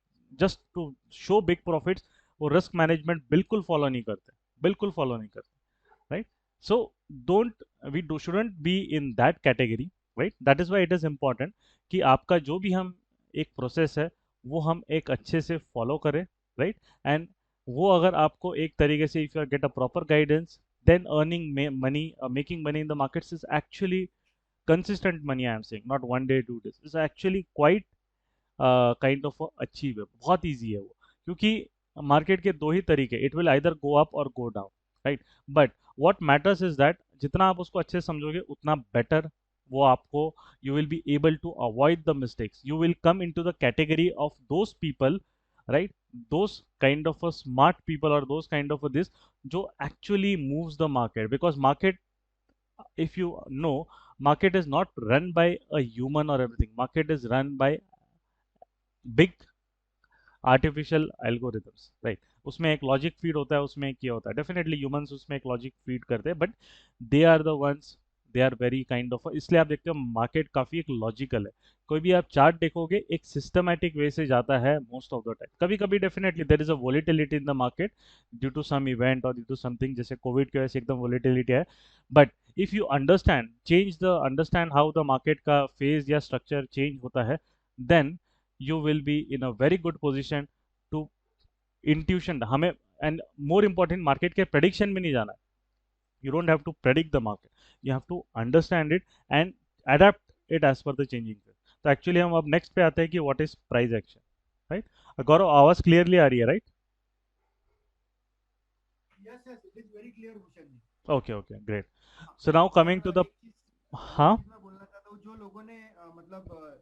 just to show big profits, वो risk management बिल्कुल follow नहीं करते, बिल्कुल follow नहीं करते, right? So don't, we do shouldn't be in that category, right? that is why it is important कि आपका जो भी हम एक प्रोसेस है वो हम एक अच्छे से फॉलो करें, राइट? एंड वो अगर आपको एक तरीके से, if you get a proper guidance, then earning money, making money in the markets is actually consistent money, I am saying, not 1 day 2 days, it's actually quite kind of achieve है, बहुत ईजी है वो। क्योंकि मार्केट के दो ही तरीके, it will either go up or go down, right? But what matters is that जितना आप उसको अच्छे से समझोगे उतना बेटर वो आपको, you will be able to avoid the mistakes, you will come into the category of those people, right? those kind of a smart people, or those kind of a this जो actually moves the market, because market, if you know, market is not run by a human or everything, market is run by big artificial algorithms, right? उसमें एक लॉजिक फीड होता है, उसमें किया होता है, डेफिनेटली ह्यूमंस उसमें एक लॉजिक फीड करते हैं, but they are the ones, they are very kind of, इसलिए आप देखते हो मार्केट काफी एक लॉजिकल है। कोई भी आप चार्ट देखोगे एक सिस्टमैटिक वे से जाता है मोस्ट ऑफ द टाइम। कभी कभी definitely there is a volatility in the market due to some event और ड्यू टू समथिंग, जैसे कोविड की वजह से एकदम वोलेटिलिटी है, but if you understand change the understand how the market का फेज या स्ट्रक्चर चेंज होता है, देन you will be in a very good position to intuition। हमें एंड मोर इम्पोर्टेंट मार्केट के प्रेडिक्शन में नहीं जाना है. You don't have to predict the market. You have to understand it and adapt it as per the changing trend. तो एक्चुअली हम अब नेक्स्ट पे आते हैं कि what is price action. Right Gaurav, आवाज क्लियरली आ रही है? Right. Yes, yes, it is very clear, Bhushan ji. Okay okay great. So now coming to the. हाँ. मैं बोलना चाहता हूँ, जो लोगों ने मतलब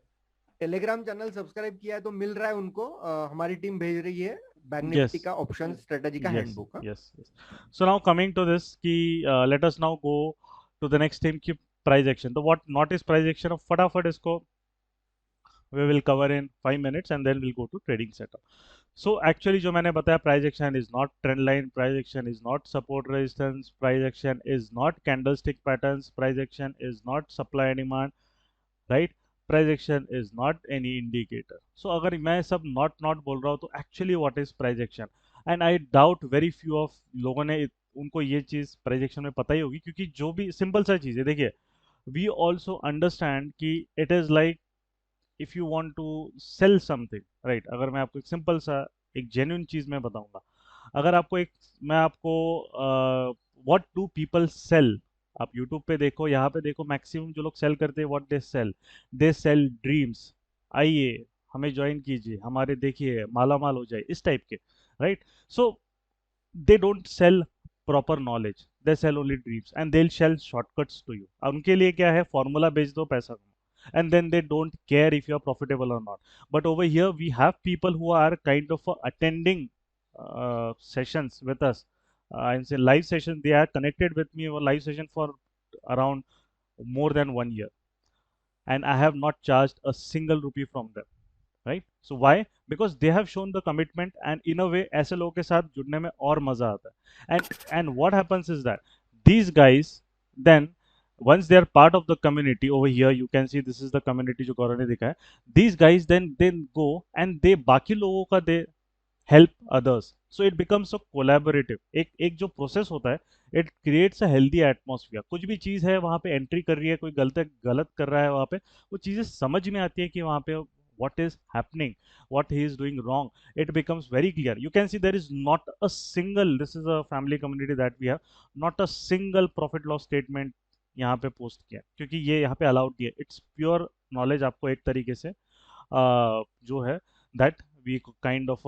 टेलीग्राम चैनल सब्सक्राइब किया है तो मिल रहा है उनको, हमारी टीम भेज रही है बैंक निफ्टी Yes. का ऑप्शन स्ट्रेटजी का Yes. Handbook. Yes. Yes. So now coming to this, कि let us now go to the next thing कि price action. तो what not is price action? अब फटाफट इसको we will cover in 5 minutes and then we'll go to trading setup. So actually जो मैंने बताया, price action is not trend line, price action is not support resistance, price action is not candlestick patterns, price action is not supply and demand, right? Price action is not any indicator. So अगर मैं सब not बोल रहा हूँ तो actually what is price action? And I doubt very few of लोगों ने उनको ये चीज़ price action में पता ही होगी, क्योंकि जो भी सिंपल सा चीज़ है, देखिए, we also understand कि it is like if you want to sell something, right? अगर मैं आपको एक सिंपल सा एक जेन्युइन चीज़ मैं बताऊंगा, अगर आपको एक, मैं आपको व्हाट डू पीपल सेल, आप यूट्यूब पे देखो, यहाँ पे देखो, मैक्सिमम जो लोग सेल करते हैं, व्हाट दे सेल ड्रीम्स. आइए हमें ज्वाइन कीजिए, हमारे देखिए माला माल हो जाए, इस टाइप के. Right. So they don't sell proper knowledge, they sell only dreams and they sell shortcuts to you. उनके लिए क्या है, फॉर्मूला बेच दो, पैसा कमाओ, and then they don't care if you are profitable or not. But over here we have people who are kind of attending sessions with us. I'm saying live sessions. They are connected with me over live session for around more than 1 year, and I have not charged a single rupee from them. Right? So why? Because they have shown the commitment, and in a way ऐसे लोगों के साथ जुड़ने में और मजा आता है. And what happens is that these guys then, once they are part of the community, over here you can see this is the community जो गौरव ने दिखा है. These guys then go and they बाकी लोगों का they help others. So it becomes a collaborative. एक जो प्रोसेस होता है, it creates a healthy atmosphere. कुछ भी चीज़ है वहाँ पे एंट्री कर रही है, कोई गलत गलत कर रहा है वहाँ पे, वो चीज़ें समझ में आती है कि वहाँ पे what is happening, what he is doing wrong. It becomes very clear. You can see there is not a single, this is a family community that we have, not a single profit loss statement यहाँ पे पोस्ट किया, क्योंकि ये यहाँ पे अलाउड नहीं है. इट्स प्योर नॉलेज आपको एक तरीके से जो है that we kind of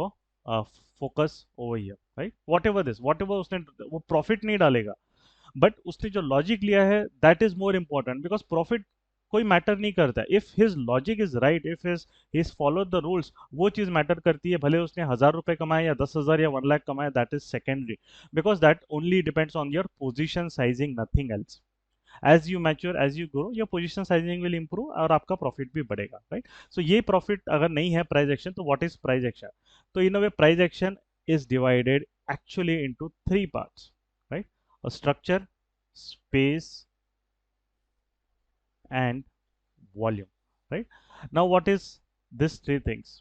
focus over here. Right. Whatever उसने, वो प्रॉफिट नहीं डालेगा, बट उसने जो लॉजिक लिया है that is more important, because profit कोई मैटर नहीं करता. If his logic is right, if his follow the rules, वो चीज मैटर करती है. भले उसने 1,000 रुपए कमाए या 10,000 या 1 लाख कमाए, that is secondary, because that only depends on your position sizing, nothing else. As you mature, as you grow, your position sizing will improve और आपका प्रॉफिट भी बढ़ेगा. राइट. सो ये प्रॉफिट अगर नहीं है प्राइस एक्शन, तो व्हाट इज प्राइस एक्शन? तो in a way price action is divided actually into three parts, right? A structure, space, and volume. Right. Now what is this three things?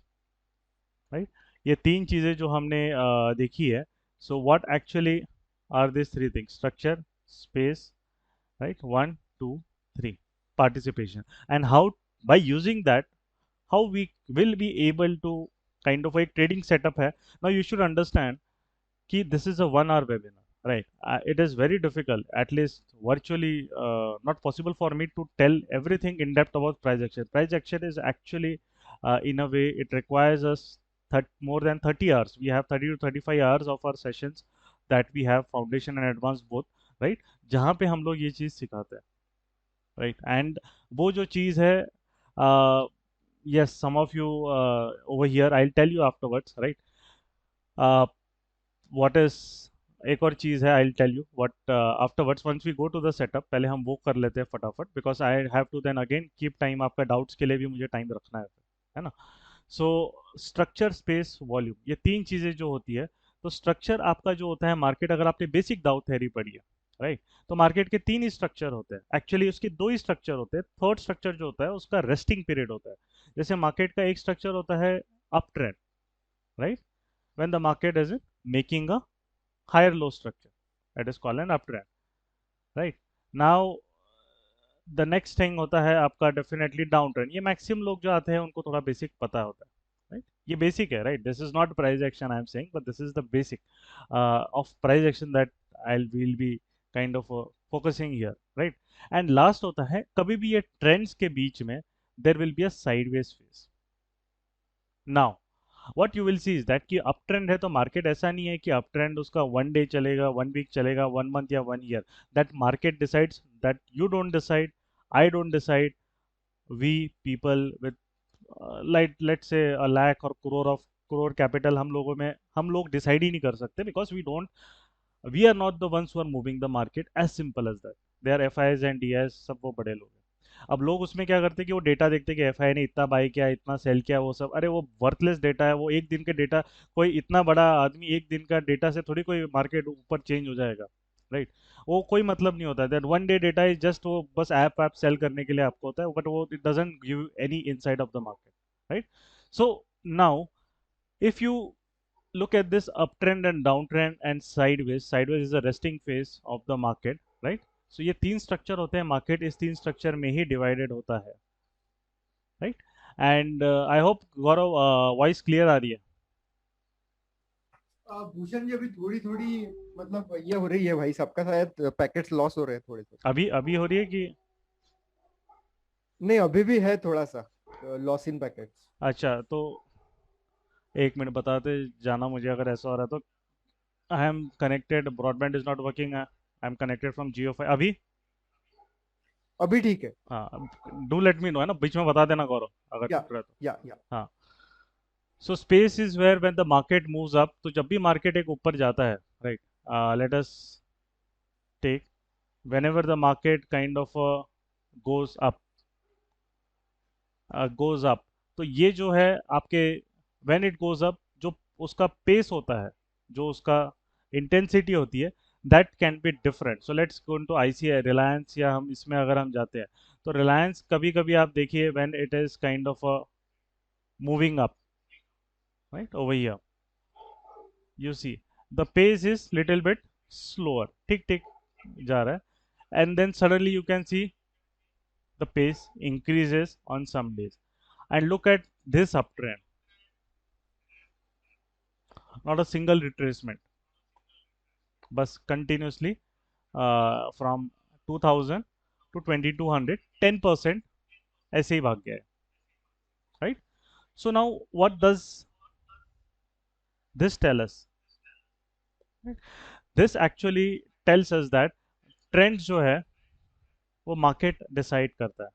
Right. ये तीन चीजें जो हमने देखी है. So what actually are these three things? Structure, space, right? One, two, three. Participation. And how, by using that, how we will be able to kind of a trading setup है. Now you should understand कि this is a 1 hour webinar, right? It is very difficult, at least virtually not possible for me to tell everything in depth about price action. Price action is actually, in a way, it requires us more than 30 hours. We have 30 to 35 hours of our sessions that we have foundation and advanced both, right? जहाँ पे हम लोग ये चीज़ सिखाते हैं, right? And वो जो चीज़ है, yes, some of you over here, I'll tell you afterwards, right? Uh, what is, एक और चीज़ है, I tell you what afterwards once we go to the setup. पहले हम वो कर लेते हैं फटाफट, because I have to then again keep time. आपका डाउट्स के लिए भी मुझे टाइम रखना है ना. सो स्ट्रक्चर, स्पेस, वॉल्यूम, ये तीन चीज़ें जो होती है. तो स्ट्रक्चर आपका जो होता है, मार्केट, अगर आपने बेसिक दाउ थ्योरी पढ़ी है, राइट, तो मार्केट के तीन ही स्ट्रक्चर होते हैं. एक्चुअली उसके दो ही स्ट्रक्चर होते हैं. थर्ड स्ट्रक्चर जो होता है उसका रेस्टिंग पीरियड होता है. जैसे मार्केट का एक स्ट्रक्चर होता है up trend, right, when the market is making a higher low structure, that is called an uptrend. Right. Now the next thing होता है आपका डेफिनेटली डाउन ट्रेंड. ये मैक्सिमम लोग जो आते हैं उनको थोड़ा बेसिक पता होता है, राइट. ये बेसिक है, right? This is not price action I am saying, but this is the basic of price action that I will be kind of focusing here, right? And last होता है, कभी भी ये ट्रेंड्स के बीच में there will be a sideways phase. Now what you will see is that कि अप ट्रेंड है तो मार्केट ऐसा नहीं है कि अप ट्रेंड उसका 1 डे चलेगा, 1 वीक चलेगा, 1 मंथ या 1 year. That market decides, that you don't decide, I don't decide, we people with like let's say a lakh और करोड़ कैपिटल, हम लोग डिसाइड ही नहीं कर सकते, because we are not the ones who are moving the market, as simple as that. They are FIIs and DIIs, सब वो बड़े लोग हैं। अब लोग उसमें क्या करते हैं कि वो डेटा देखते हैं कि एफ आई ने इतना बाई किया, इतना सेल किया, वो सब, अरे वो वर्थलेस डेटा है, वो एक दिन के डेटा, कोई इतना बड़ा आदमी एक दिन का डेटा से थोड़ी कोई मार्केट ऊपर चेंज हो जाएगा, राइट? वो कोई मतलब नहीं होता है, that 1 day data is just, वो बस ऐप सेल करने के लिए आपको होता है, बट वो it doesn't give any insight of the market, right? So now, if you look at this uptrend and downtrend and sideways is a resting phase of the market, right? So ये तीन स्ट्रक्चर होते हैं, मार्केट इस तीन स्ट्रक्चर में ही डिवाइडेड होता है, right? And I hope Gaurav voice clear आ रही है। भूषण जी अभी थोड़ी थोड़ी मतलब ये हो रही है भाई, सबका शायद पैकेट्स लॉस हो रहे हैं थोड़े थोड़े। अभी अभी हो रही है कि नहीं, अभी भी है थोड़ा सा लॉस इन पैकेट्स। अच्छा, तो एक मिनट बताते जाना मुझे अगर ऐसा हो रहा है तो। I am connected, broadband is not working, I am connected from Jio five अभी। अभी ठीक है। हाँ, डू लेट मी नो, है ना, बीच में बता देना गौरव अगर या टूट रहा है तो। या हाँ, so space is where when the market moves up, तो जब भी मार्केट एक ऊपर जाता है, right, let us take whenever the market kind of goes up, goes up, तो ये जो है आपके when it goes up, जो उसका पेस होता है, जो उसका इंटेंसिटी होती है, that can be different. So let's go into ICI, Reliance, या हम इसमें अगर हम जाते हैं तो रिलायंस कभी कभी आप देखिए when it is kind of moving up, right, over here you see the pace is little bit slower, ठीक ठीक जा रहा है, and then suddenly you can see the pace increases on some days. And look at this uptrend, not a single retracement, but continuously from 2000 to 2200, 10% ऐसे ही भाग गया है, right? So now what does this tell us? This actually tells us that trend जो है वो market decide करता है,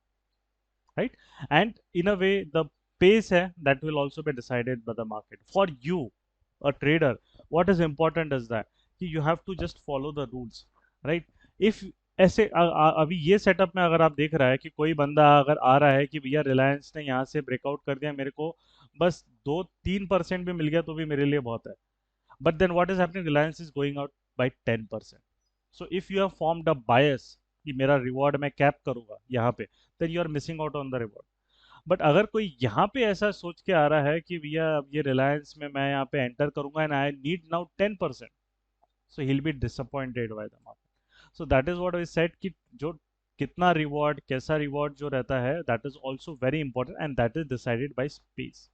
right? And in a way the pace hai, that will also be decided by the market. For you, a trader, what is important is that you have to just follow the rules, right? If ऐसे अभी ये सेटअप में अगर आप देख रहा है कि कोई बंदा अगर आ रहा है कि भैया रिलायंस ने यहाँ से ब्रेकआउट कर दिया, मेरे को बस 2-3% भी मिल गया तो भी मेरे लिए बहुत है, but then what is happening, Reliance is going out by 10%। So if you have formed a bias कि मेरा रिवॉर्ड मैं कैप करूंगा यहाँ पे, then you are missing out on the reward. But अगर कोई यहाँ पे ऐसा सोच के आ रहा है कि भैया अब ये रिलायंस में मैं यहाँ पे एंटर करूंगा and I need now 10%, so he will be disappointed by the market. So that is what I said कि जो कितना रिवॉर्ड, कैसा रिवॉर्ड जो रहता है, that is also very important and that is decided by space,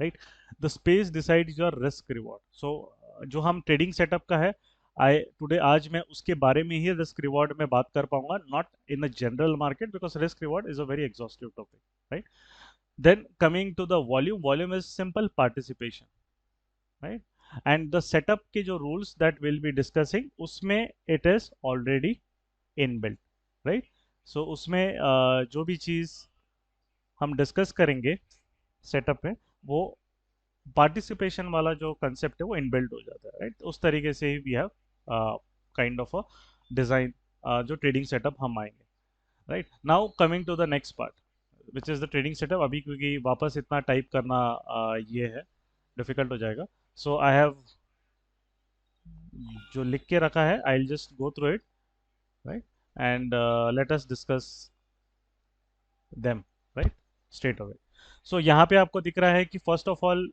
right? The space decides your risk reward. So जो हम ट्रेडिंग सेटअप का है, आई टुडे आज मैं उसके बारे में ही रिस्क रिवॉर्ड में बात कर पाऊंगा, not in a general market, because risk reward is a very exhaustive topic, right? Then coming to the volume, volume is simple participation, right? And the setup के जो rules that will be discussing, उसमें it is already inbuilt, right? So उसमें जो भी चीज हम डिस्कस करेंगे सेटअप में, वो पार्टिसिपेशन वाला जो कंसेप्ट है वो इनबिल्ट हो जाता है, राइट? उस तरीके से ही we have kind of a design जो ट्रेडिंग सेटअप हम आएंगे, right? Now coming to the next part which is the trading setup. अभी क्योंकि वापस इतना टाइप करना ये है, डिफिकल्ट हो जाएगा, सो आई हैव जो लिख के रखा है, I will just go through it, right? And let us discuss them, right, straight away. So यहाँ पे आपको दिख रहा है कि first of all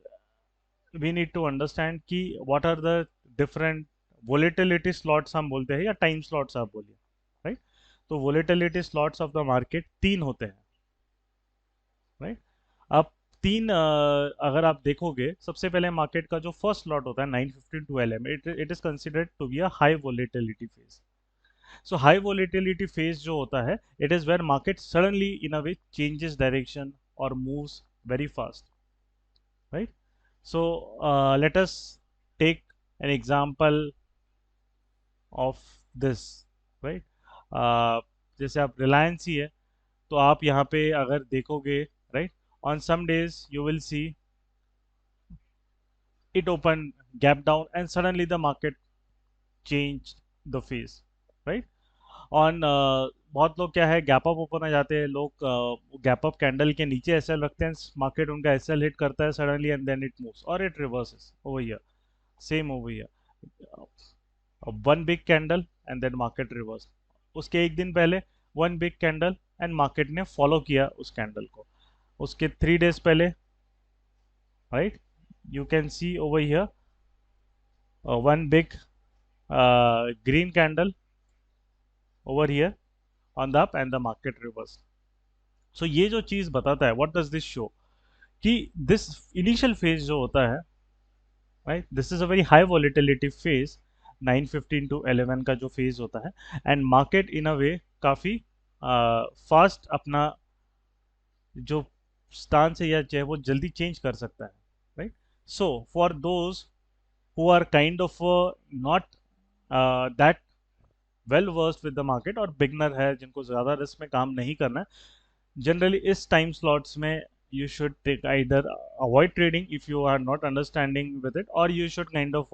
we need to understand कि what are the different volatility slots हम बोलते हैं, या टाइम स्लॉट्स आप बोलिए, राइट? तो volatility slots of the market तीन होते हैं, राइट? अब अगर आप देखोगे, सबसे पहले मार्केट का जो फर्स्ट लॉट होता है 9:15 to LM, it is considered to be a high volatility phase. So high volatility phase जो होता है, it is where market suddenly in a way changes direction or moves very fast, right? So let us take an example of this, right? uh, जैसे आप रिलायंस ही है, तो आप यहाँ पे अगर देखोगे, right, on some days you will see it open gap down and suddenly the market changed the phase, right? On बहुत लोग क्या है, गैप अप ओपन आ जाते हैं, लोग गैप अप कैंडल के नीचे एसएल रखते हैं, मार्केट उनका एसएल हिट करता है suddenly and then it moves और it reverses over here, same over here, one big candle and then market reverse. उसके एक दिन पहले one big candle and market ने फॉलो किया उस कैंडल को. उसके 3 days पहले, right, you can see over here one big green candle over here on the up and the market reverse. So ये जो चीज बताता है, what does this show, कि this initial phase जो होता है, right, this is a very high volatility phase, 9:15 to 11 का जो phase होता है, and market in a way काफी फास्ट अपना जो स्टांस है या चाहे वो जल्दी चेंज कर सकता है, right. So for those who are kind of not that well versed with the market और बिगनर है, जिनको ज़्यादा रिस्क में काम नहीं करना है, जनरली इस टाइम स्लॉट्स में you should take either avoid trading if you are not understanding with it, or you should kind of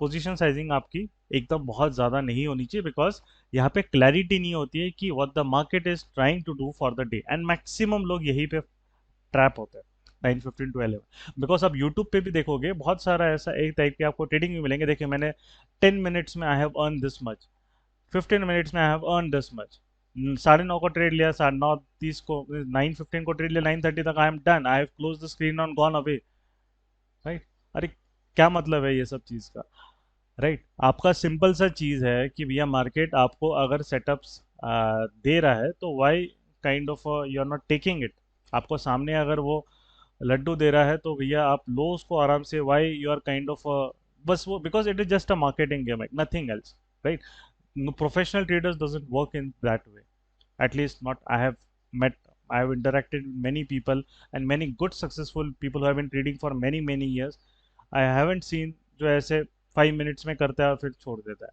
position sizing आपकी एकदम बहुत ज़्यादा नहीं होनी चाहिए, बिकॉज यहाँ पे क्लैरिटी नहीं होती है कि what the market is trying to do for the day, and maximum लोग यहीं पे ट्रैप होते हैं 9:15 टू 11. बिकॉज आप यूट्यूब पे भी देखोगे बहुत सारा ऐसा एक टाइप के आपको ट्रेडिंग भी मिलेंगे. देखिए मैंने 10 minutes में I have earn this much, 15 minutes में I have earn this much, 9:30 को ट्रेड लिया, 9:30 को, 9:15 को ट्रेड लिया, 9:30 तक I am done, I have close the screen on gone away, right. अरे क्या मतलब है ये सब चीज़ का, राइट. आपका सिंपल सा चीज़ है कि भैया मार्केट आपको अगर सेटअप्स दे रहा है तो why kind of you are not taking it. आपको सामने अगर वो लड्डू दे रहा है तो भैया आप लो उसको आराम से, why you are kind of बस वो, because it is just a marketing game, nothing else, right. No, professional traders doesn't work in that way, at least not I have met, I have interacted with many people and many good successful people who have been trading for many years. I haven't seen जो ऐसे 5 minutes में करता है और फिर छोड़ देता है.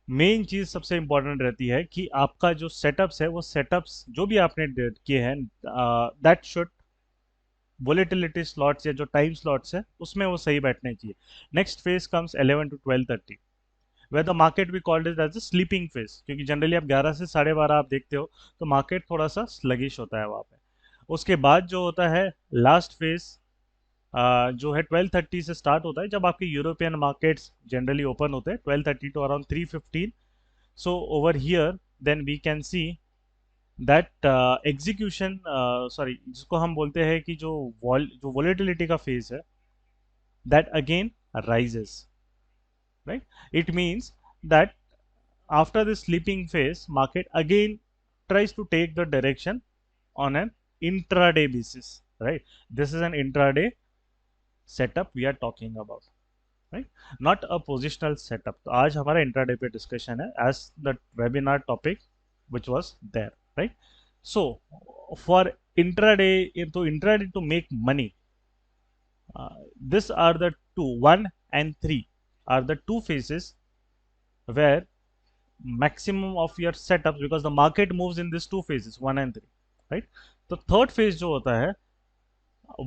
मेन चीज सबसे इंपॉर्टेंट रहती है कि आपका जो सेटअप्स है, वो सेटअप्स जो भी आपने किए हैं, दैट शुड वोलेटिलिटी स्लॉट्स या जो टाइम स्लॉट्स है उसमें वो सही बैठने चाहिए. Next phase comes 11 to 12:30, where the market we called it as a sleeping phase, क्योंकि जनरली आप 11 से 12:30 आप देखते हो तो मार्केट थोड़ा सा स्लगिश होता है वहाँ पे. उसके बाद जो होता है लास्ट फेज, जो है 12:30 से स्टार्ट होता है, जब आपके यूरोपियन मार्केट्स जनरली ओपन होते हैं 12:30 to around 3:15. So over here then we can see that execution, sorry, जिसको हम बोलते हैं कि जो वोलेटिलिटी का फेज है, that again rises, right. It means that after the sleeping phase, market again tries to take the direction on an intraday basis, right. This is an intraday setup we are talking about, right, not a positional setup. तो आज हमारा intraday पे discussion है as the webinar topic which was there, right. So for intraday, to make money, these are the two, 1 and 3 are the two phases where maximum of your setups, because the market moves in these two phases, 1 and 3, right. तो थर्ड फेज जो होता है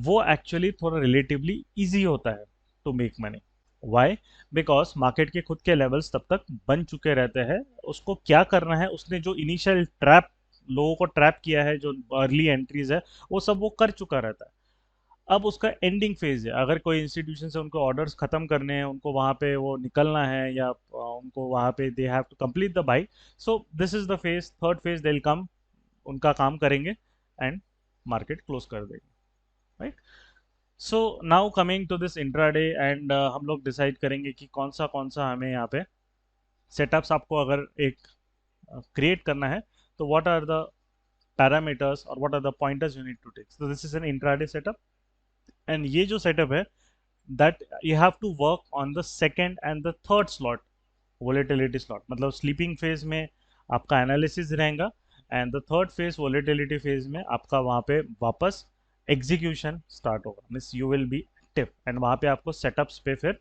वो एक्चुअली थोड़ा रिलेटिवली इजी होता है to make money. Why? Because market के खुद के लेवल्स तब तक बन चुके रहते हैं. उसको क्या करना है, उसने जो इनिशियल ट्रैप लोगों को ट्रैप किया है, जो अर्ली एंट्रीज है, वो सब वो कर चुका रहता है. अब उसका एंडिंग फेज है, अगर कोई इंस्टीट्यूशन से उनको ऑर्डर्स खत्म करने हैं, उनको वहां पे वो निकलना है, या उनको वहां पे they have to complete the buy. So this is the phase, third phase, they will come, उनका काम करेंगे एंड मार्केट क्लोज कर देंगे, right. So now coming to this intraday, and हम लोग डिसाइड करेंगे कि कौन सा हमें यहाँ पे सेटअप्स आपको अगर एक क्रिएट करना है, तो what are the parameters or what are the pointers you need to take. So this is an intraday setup, and ये जो setup है, that you have to work on the second and the third slot, volatility slot. मतलब sleeping phase में आपका analysis रहेगा, and the third phase volatility phase में आपका वहाँ पे वापस execution start होगा, means you will be active, and वहाँ पे आपको setups पे फिर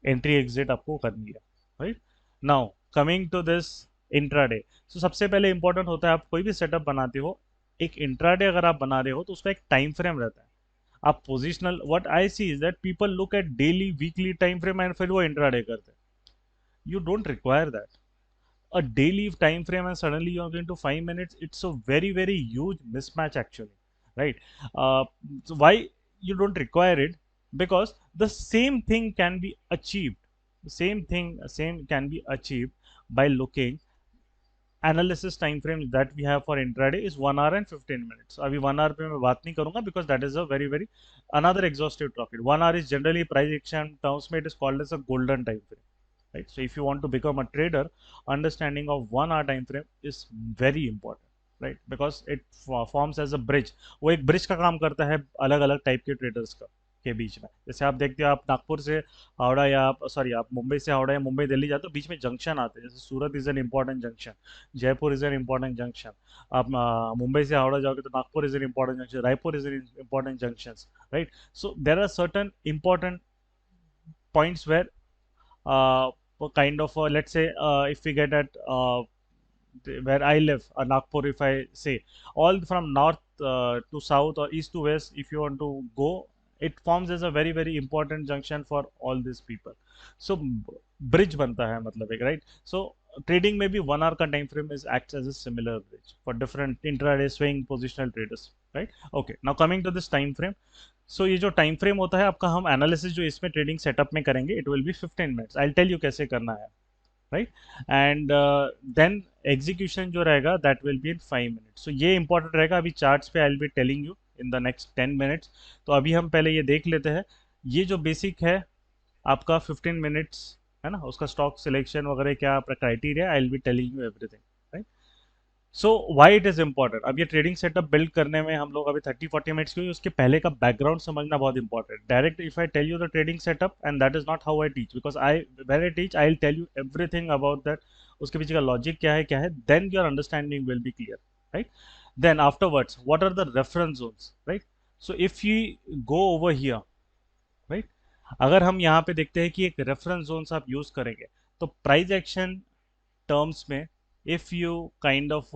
एंट्री एग्जिट आपको करनी है, right. Now coming to this intraday. So सबसे पहले इंपॉर्टेंट होता है, आप कोई भी सेटअप बनाते हो, एक इंट्राडे अगर आप बना रहे हो तो उसका एक टाइम फ्रेम रहता है। आप positional, what I see is that people look at daily weekly time frame and फिर वो इंट्राडे करते हैं। You don't require that a daily time frame and suddenly you're going to 5 minutes. It's a very huge mismatch actually, right? So why you don't require it? Because the same thing can be achieved, the same can be achieved by looking analysis time frame that we have for intraday is 1 hour and 15 minutes. अभी 1 hour पे मैं बात नहीं करूंगा because that is a very another exhaustive topic. 1 hour is generally price action terms में it is called as a golden time frame, right? So if you want to become a trader, understanding of 1 hour time frame is very important, right? Because it forms as a bridge. वो एक bridge का काम करता है अलग अलग टाइप के ट्रेडर्स का के बीच में। जैसे आप देखते हो, आप नागपुर से हावड़ा या आप सॉरी आप मुंबई से हावड़ा या मुंबई दिल्ली जाते हो, बीच में जंक्शन आते हैं, जैसे Surat is an important junction, Jaipur is an important junction. आप मुंबई से हावड़ा जाओगे तो Nagpur is an important junction, Raipur is an important junction, right? So there are certain important points where kind of let's say if we get at where I live, Nagpur, if I say, all from north to south or east to west, if you want to go, it forms as a very important junction for all these people. So bridge banta hai matlab ek, right? So trading में भी 1 hour का time frame is acts as a similar bridge for different intraday swing positional traders, right? Okay, now coming to this time frame. सो ये जो टाइम फ्रेम होता है आपका, हम एनालिसिस जो इसमें ट्रेडिंग सेटअप में करेंगे, it will be 15 minutes. I tell you कैसे करना है, राइट? एंड देन एग्जीक्यूशन जो रहेगा that will be in 5 minutes. So ये इंपॉर्टेंट रहेगा। अभी चार्ट्स पे I will be telling you in the next 10 minutes. तो अभी हम पहले ये देख लेते हैं, ये जो बेसिक है आपका 15 मिनट्स है ना, उसका स्टॉक सिलेक्शन वगैरह क्या criteria, I will be telling you everything, right? So why it is important, अब ये ट्रेडिंग सेटअप बिल्ड करने में हम लोग अभी 30-40 मिनट्स क्यों, उसके पहले का बैकग्राउंड समझना बहुत important. Direct if I tell you the trading setup and that is not how I teach, because I when I teach I will tell you everything about that, उसके पीछे का लॉजिक क्या है, then your understanding will be clear, right? Then afterwards what are the reference zones, right? So if you go over here, right, अगर हम यहाँ पे देखते हैं कि एक रेफरेंस जोन्स आप यूज करेंगे, तो प्राइस एक्शन terms में if you kind of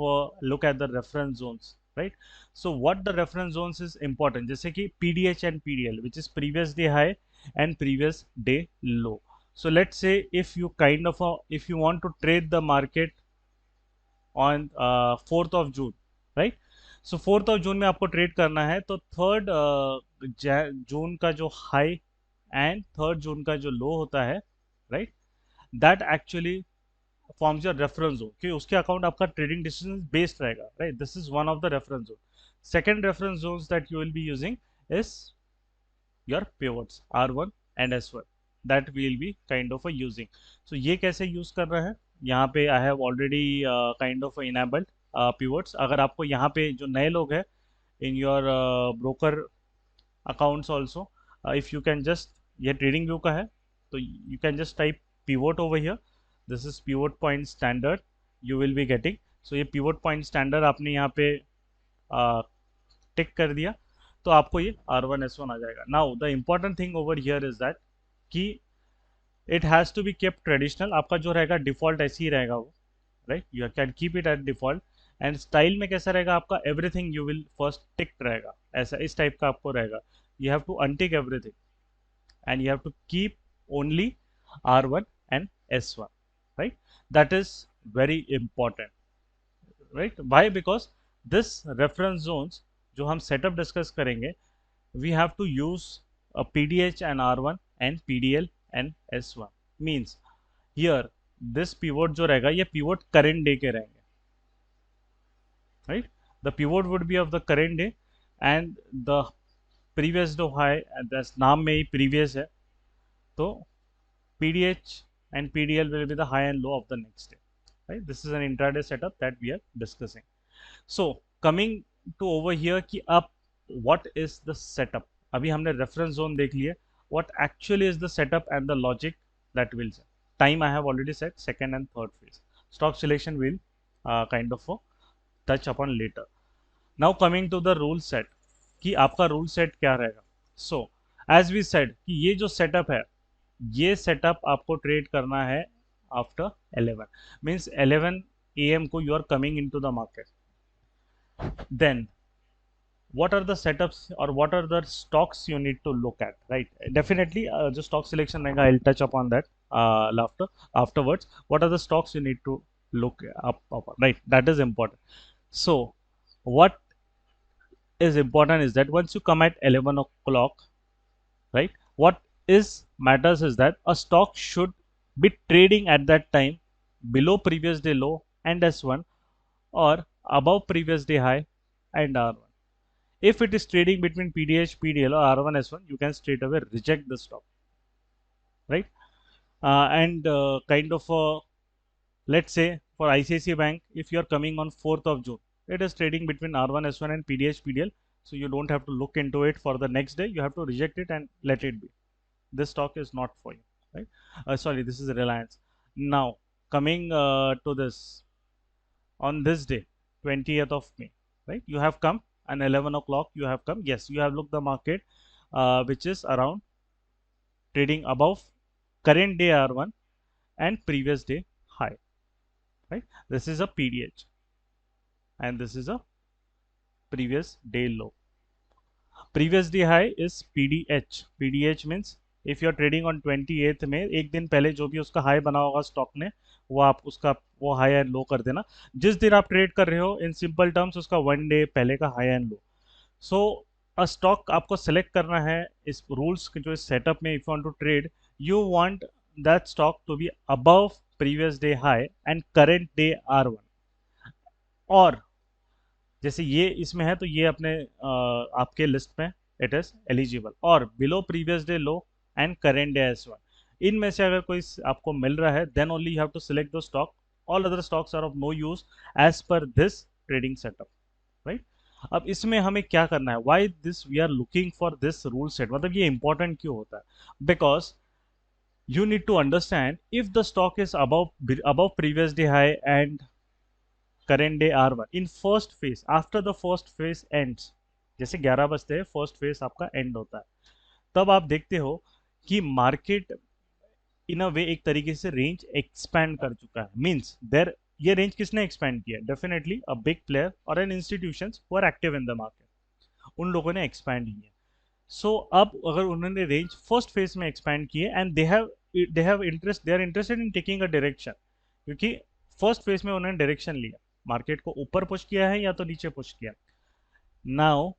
look at the reference zones, right? So what the reference zones is important, जैसे कि PDH and PDL, which is previous day high and previous day low. So let's say if you kind of if you want to trade the market on 4th of June, right? So 4th of June में आपको ट्रेड करना है, तो 3rd जून का जो हाई एंड 3rd जून का जो लो होता है, right, that actually forms your reference zone, कि उसके अकाउंट आपका ट्रेडिंग डिसीजन बेस्ड रहेगा, right? This is one of the reference zone. Second reference zones that you will be using is your pivots R1 and S1 that we will be kind of using. So ये कैसे यूज कर रहे हैं, यहाँ पे I have already kind of enabled pivots. अगर आपको यहाँ पे जो नए लोग हैं in your broker accounts also, if you can just, ये ट्रेडिंग व्यू का है, तो you can just type pivot over here. This is pivot point standard you will be getting. So ये pivot point standard आपने यहाँ पे टिक कर दिया तो आपको ये R1 S1 आ जाएगा। Now the important thing over here is that कि it has to be kept traditional, आपका जो रहेगा डिफॉल्ट ऐसे ही रहेगा वो, right? You can keep it at default. And style में कैसा रहेगा आपका, everything you will first tick रहेगा, ऐसा इस टाइप का आपको रहेगा। You have to untick everything and you have to keep only R1 and S1, right? That is very important, right? Why? Because this reference zones जो हम setup discuss करेंगे, we have to use a PDH and R1 and PDL and S1 means here this pivot जो रहेगा ये pivot current day के रहेंगे, right? The pivot would be of the current day and the previous low high, नाम में ही previous है, तो PDH and PDL will be the high and low of the next day, right? This is an intraday setup that we are discussing. So coming to over here कि अब व्हाट इज द सेटअप. अभी हमने रेफरेंस जोन देख लिया. What actually is the setup and the logic that will say. Time I have already set, second and third phase. Stock selection will kind of touch upon later. Now coming to the rule set कि आपका रूल सेट क्या रहेगा. सो एज वी सेड कि ये जो सेटअप है, ये सेटअप आपको ट्रेड करना है आफ्टर 11, मीन्स 11 AM को you are coming into the market. Then what are the setups or what are the stocks you need to look at, right? Definitely जो stock selection रहेगा, I'll touch upon that afterwards. What are the stocks you need to look up, right? That is important. So what is important is that once you come at 11 o'clock, right, what is matters is that a stock should be trading at that time below previous day low and S1, or above previous day high and R1. If it is trading between PDH, PDL or R1, S1, you can straight away reject the stock, right? And kind of let's say for ICICI Bank, if you are coming on 4th of June, it is trading between R1, S1 and PDH, PDL. So you don't have to look into it for the next day. You have to reject it and let it be. This stock is not for you, right? Sorry, this is Reliance. Now coming to this, on this day, 20th of May, right? You have come and 11 o'clock you have come. Yes, you have looked the market which is around trading above current day R1 and previous day high, right? This is a PDH and this is a previous day low. Previous day high is PDH. PDH means if you are trading on 28th में, एक दिन पहले जो भी उसका हाई बना होगा स्टॉक ने, वो आप उसका वो हाई एंड लो कर देना. जिस दिन आप ट्रेड कर रहे हो, इन सिंपल टर्म्स उसका 1 डे पहले का high and low. So a stock आपको सेलेक्ट करना है इस रूल्स के जो इस सेटअप में. If you want to trade, you want that stock to be above previous day high and current day R1. और जैसे ये इसमें है तो ये अपने आपके लिस्ट में इट इज एलिजिबल. और below previous day low and current day S1, इनमें से अगर कोई आपको मिल रहा है, then only you have to select the stock. All other stocks are off no use as per this trading setup, right? अब इसमें हमें क्या करना है, why this we are looking for this rule set, मतलब ये इंपॉर्टेंट क्यों होता है? Because you need to understand if the stock is above previous day high and current day R1 in first phase, after the first phase ends, जैसे 11 बजते हैं फर्स्ट फेज आपका एंड होता है, तब आप देखते हो कि मार्केट इन अ वे एक तरीके से रेंज एक्सपैंड कर चुका है. मींस देयर ये रेंज किसने एक्सपैंड किया? डेफिनेटली अ बिग प्लेयर और an institutions who are active in the market, उन लोगों ने एक्सपैंड किया. सो अब अगर उन्होंने रेंज फर्स्ट फेज में एक्सपैंड किए and they have interest, they are interested in taking a direction, क्योंकि फर्स्ट फेज में उन्होंने डायरेक्शन लिया, मार्केट को ऊपर पुश किया है या तो नीचे पुश किया. नाउ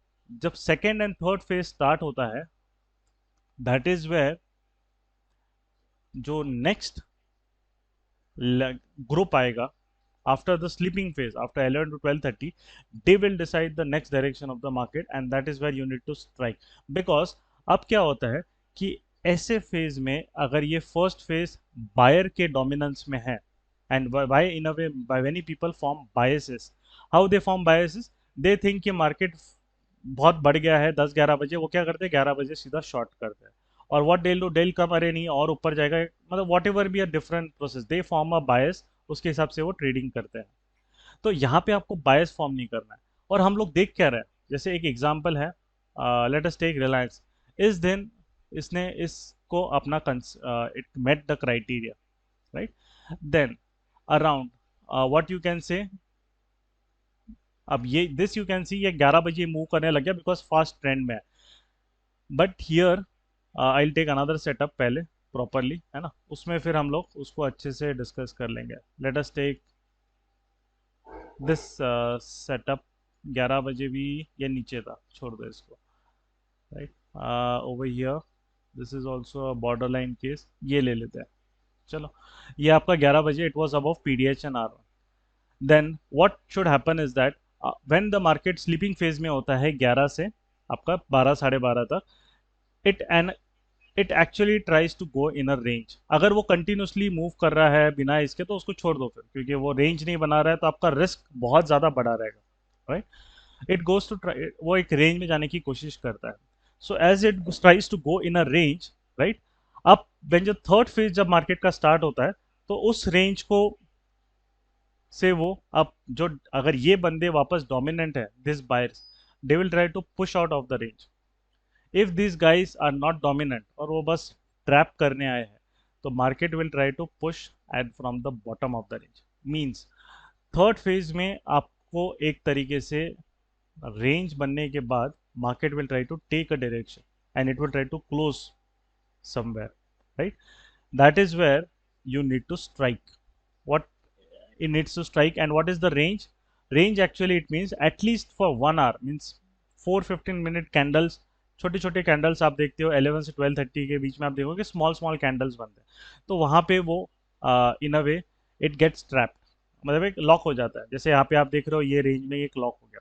जब second and third phase start होता है, दैट इज वेयर जो नेक्स्ट ग्रुप आएगा after the sleeping phase, after 11 to 12:30, they will decide the next direction of the market and that is where you need to strike. Because अब क्या होता है कि ऐसे फेज में अगर ये फर्स्ट फेज बायर के डोमिनेंस में है, and by in a way by many people form biases. How they form biases? They think कि मार्केट बहुत बढ़ गया है 10-11 बजे, वो क्या करते हैं 11 बजे सीधा शॉर्ट करते हैं. और what they'll do, they'll come, अरे नहीं और ऊपर जाएगा, मतलब whatever be a different process, they form a bias, उसके हिसाब से वो ट्रेडिंग करते हैं. तो यहाँ पे आपको बायस फॉर्म नहीं करना है. और हम लोग देख क्या रहे हैं, जैसे एक एग्जांपल है, लेट अस टेक रिलायंस. इस दिन इसने इसको अपना it met the criteria, right? Then around what you can say, अब ये दिस यू कैन सी ये 11 बजे मूव करने लग गया बिकॉज फास्ट ट्रेंड में है. But here I will take another setup पहले प्रॉपरली, है ना, उसमें फिर हम लोग उसको अच्छे से डिस्कस कर लेंगे. Let us take this setup. 11 बजे भी ये नीचे था, छोड़ दो इसको, right? Over here this is also border line case, ये ले लेते हैं. चलो, ये आपका 11 बजे it was above PDH and R1. Then what should happen is that when the market sleeping phase में होता है 11 से आपका 12 साढ़े 12 तक, it actually tries to go in a range. अगर वो कंटिन्यूसली मूव कर रहा है बिना इसके तो उसको छोड़ दो फिर, क्योंकि वो रेंज नहीं बना रहा है तो आपका रिस्क बहुत ज़्यादा बढ़ा रहेगा, right? It goes to try, वो एक रेंज में जाने की कोशिश करता है. So as it tries to go in a range, right, अब व्हेन जो थर्ड फेज जब मार्केट का स्टार्ट होता है, तो उस रेंज को से वो अब जो, अगर ये बंदे वापस डोमिनेंट है, this buyers, they will try to push out of the range. If this guys are not dominant और वो बस ट्रैप करने आए हैं, तो market will try to push and from the bottom of the range. Means third phase में आपको एक तरीके से रेंज बनने के बाद market will try to take a direction and it will try to close somewhere, right? That is where you need to strike. What it needs to strike, and what is the range? Range actually it means at least for 1 hour, means 4 15 minute candles. छोटे छोटे कैंडल्स आप देखते हो 11 से 12:30 के बीच में, आप देखोगे स्मॉल स्मॉल कैंडल्स बनते हैं, तो वहाँ पे वो इन a way it gets trapped, मतलब एक लॉक हो जाता है. जैसे यहाँ पे आप देख रहे हो ये रेंज में एक लॉक हो गया.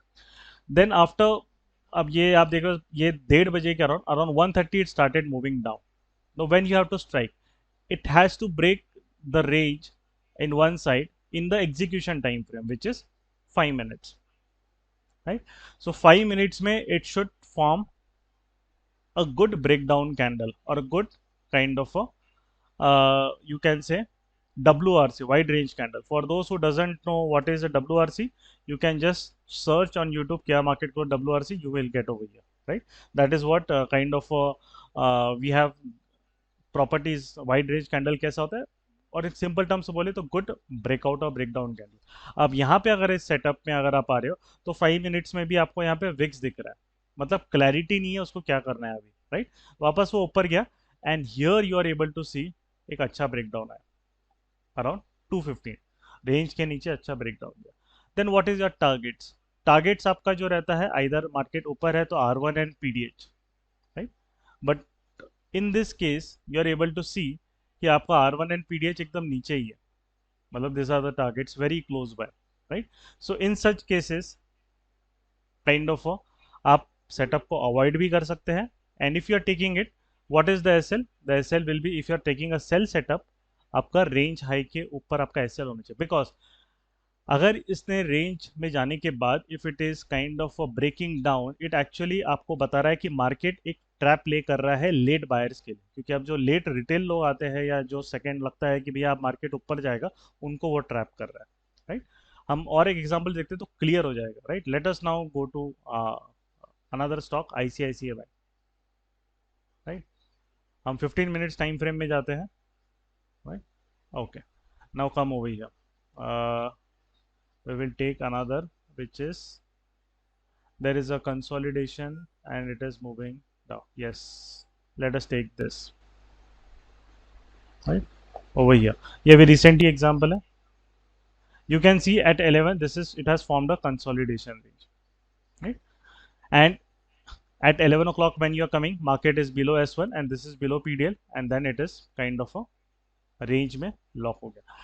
देन आफ्टर, अब ये आप देख रहे हो ये 1:30 बजे के around around 1:30 it started moving down. Now, when you have to strike, it has to break the range in one side in the execution time frame, which is 5 minutes, right? So 5 minutes may it should form a good breakdown candle or a good kind of a you can say WRC, wide range candle. For those who doesn't know what is a WRC, you can just search on YouTube Kia Market Code WRC, you will get over here, right? That is what kind of we have properties. Wide range candle कैसा होता है, और एक सिंपल टर्म से बोले तो गुड ब्रेकआउट और ब्रेकडाउन कैंडल. अब यहाँ पे अगर इस सेटअप में अगर आप आ रहे हो, तो 5 मिनट्स में भी आपको यहाँ पे विक्स दिख रहा है, मतलब क्लैरिटी नहीं है उसको क्या करना है अभी, राइट? वापस वो ऊपर गया and here you are able to see एक अच्छा ब्रेकडाउन आया अराउंड 215, रेंज के नीचे अच्छा ब्रेकडाउन गया. Then what is your targets? Targets आपका जो रहता है, आइदर मार्केट ऊपर है तो R1 and PDH, right? But in this case you are able to see कि आपका R1 एंड PDH एकदम नीचे ही है, मतलब this are the targets very close by, right? So in such cases kind of आप सेटअप को अवॉइड भी कर सकते हैं. And if you are taking it, what is the SL? The SL will be, if you are taking a sell setup, आपका रेंज हाई के ऊपर आपका एसएल होना चाहिए. बिकॉज अगर इसने रेंज में जाने के बाद if it is kind of breaking down, it actually आपको बता रहा है कि मार्केट एक ट्रैप प्ले कर रहा है लेट बायर्स के लिए, क्योंकि अब जो लेट रिटेल लोग आते हैं या जो सेकंड लगता है कि भैया आप मार्केट ऊपर जाएगा, उनको वो ट्रैप कर रहा है, राइट? हम और एक एग्जांपल देखते हैं तो क्लियर हो जाएगा, right? Let us now go to another stock ICICI bank, right? हम 15 मिनट्स टाइम फ्रेम में जाते हैं, right? Okay, now come over here. We will take another, which is there is a consolidation and it is moving down. Yes, let us take this, right, over here. ये भी recent ही example है. You can see at 11 this is, it has formed a consolidation range, right? And at 11 o'clock when you are coming, market is below S1 and this is below PDL, and then it is kind of a range में लॉक हो गया.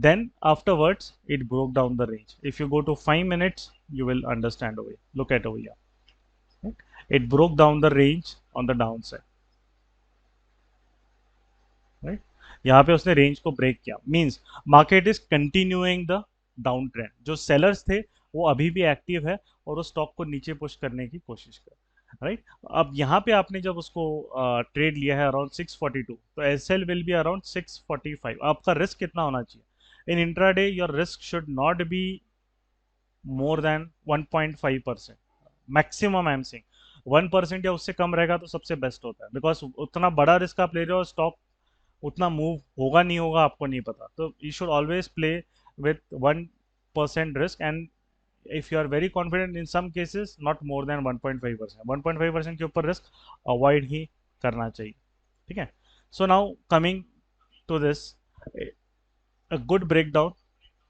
Then afterwards it broke down the range. If you go to 5 minutes you will understand over here. Look at over here, right? It broke down the range on the downside, right? यहाँ पे उसने रेंज को ब्रेक किया, means market is continuing the down trend. जो सेलर्स थे वो अभी भी एक्टिव है और वो स्टॉक को नीचे पुश करने की कोशिश कर, राइट? अब यहाँ पे आपने जब उसको ट्रेड लिया है अराउंड 642, तो एसएल विल बी अराउंड 645. आपका रिस्क कितना होना चाहिए in intraday? Your risk should not be more than 1.5%, maximum I am saying. 1% या उससे कम रहेगा तो सबसे बेस्ट होता है, बिकॉज उतना बड़ा रिस्क आप ले रहे हो, स्टॉक उतना मूव होगा नहीं होगा आपको नहीं पता. तो you should always play with 1% risk, and if you are very confident in some cases not more than 1.5%. 1.5% के ऊपर रिस्क अवॉइड ही करना चाहिए, ठीक है? So now coming to this, a good breakdown,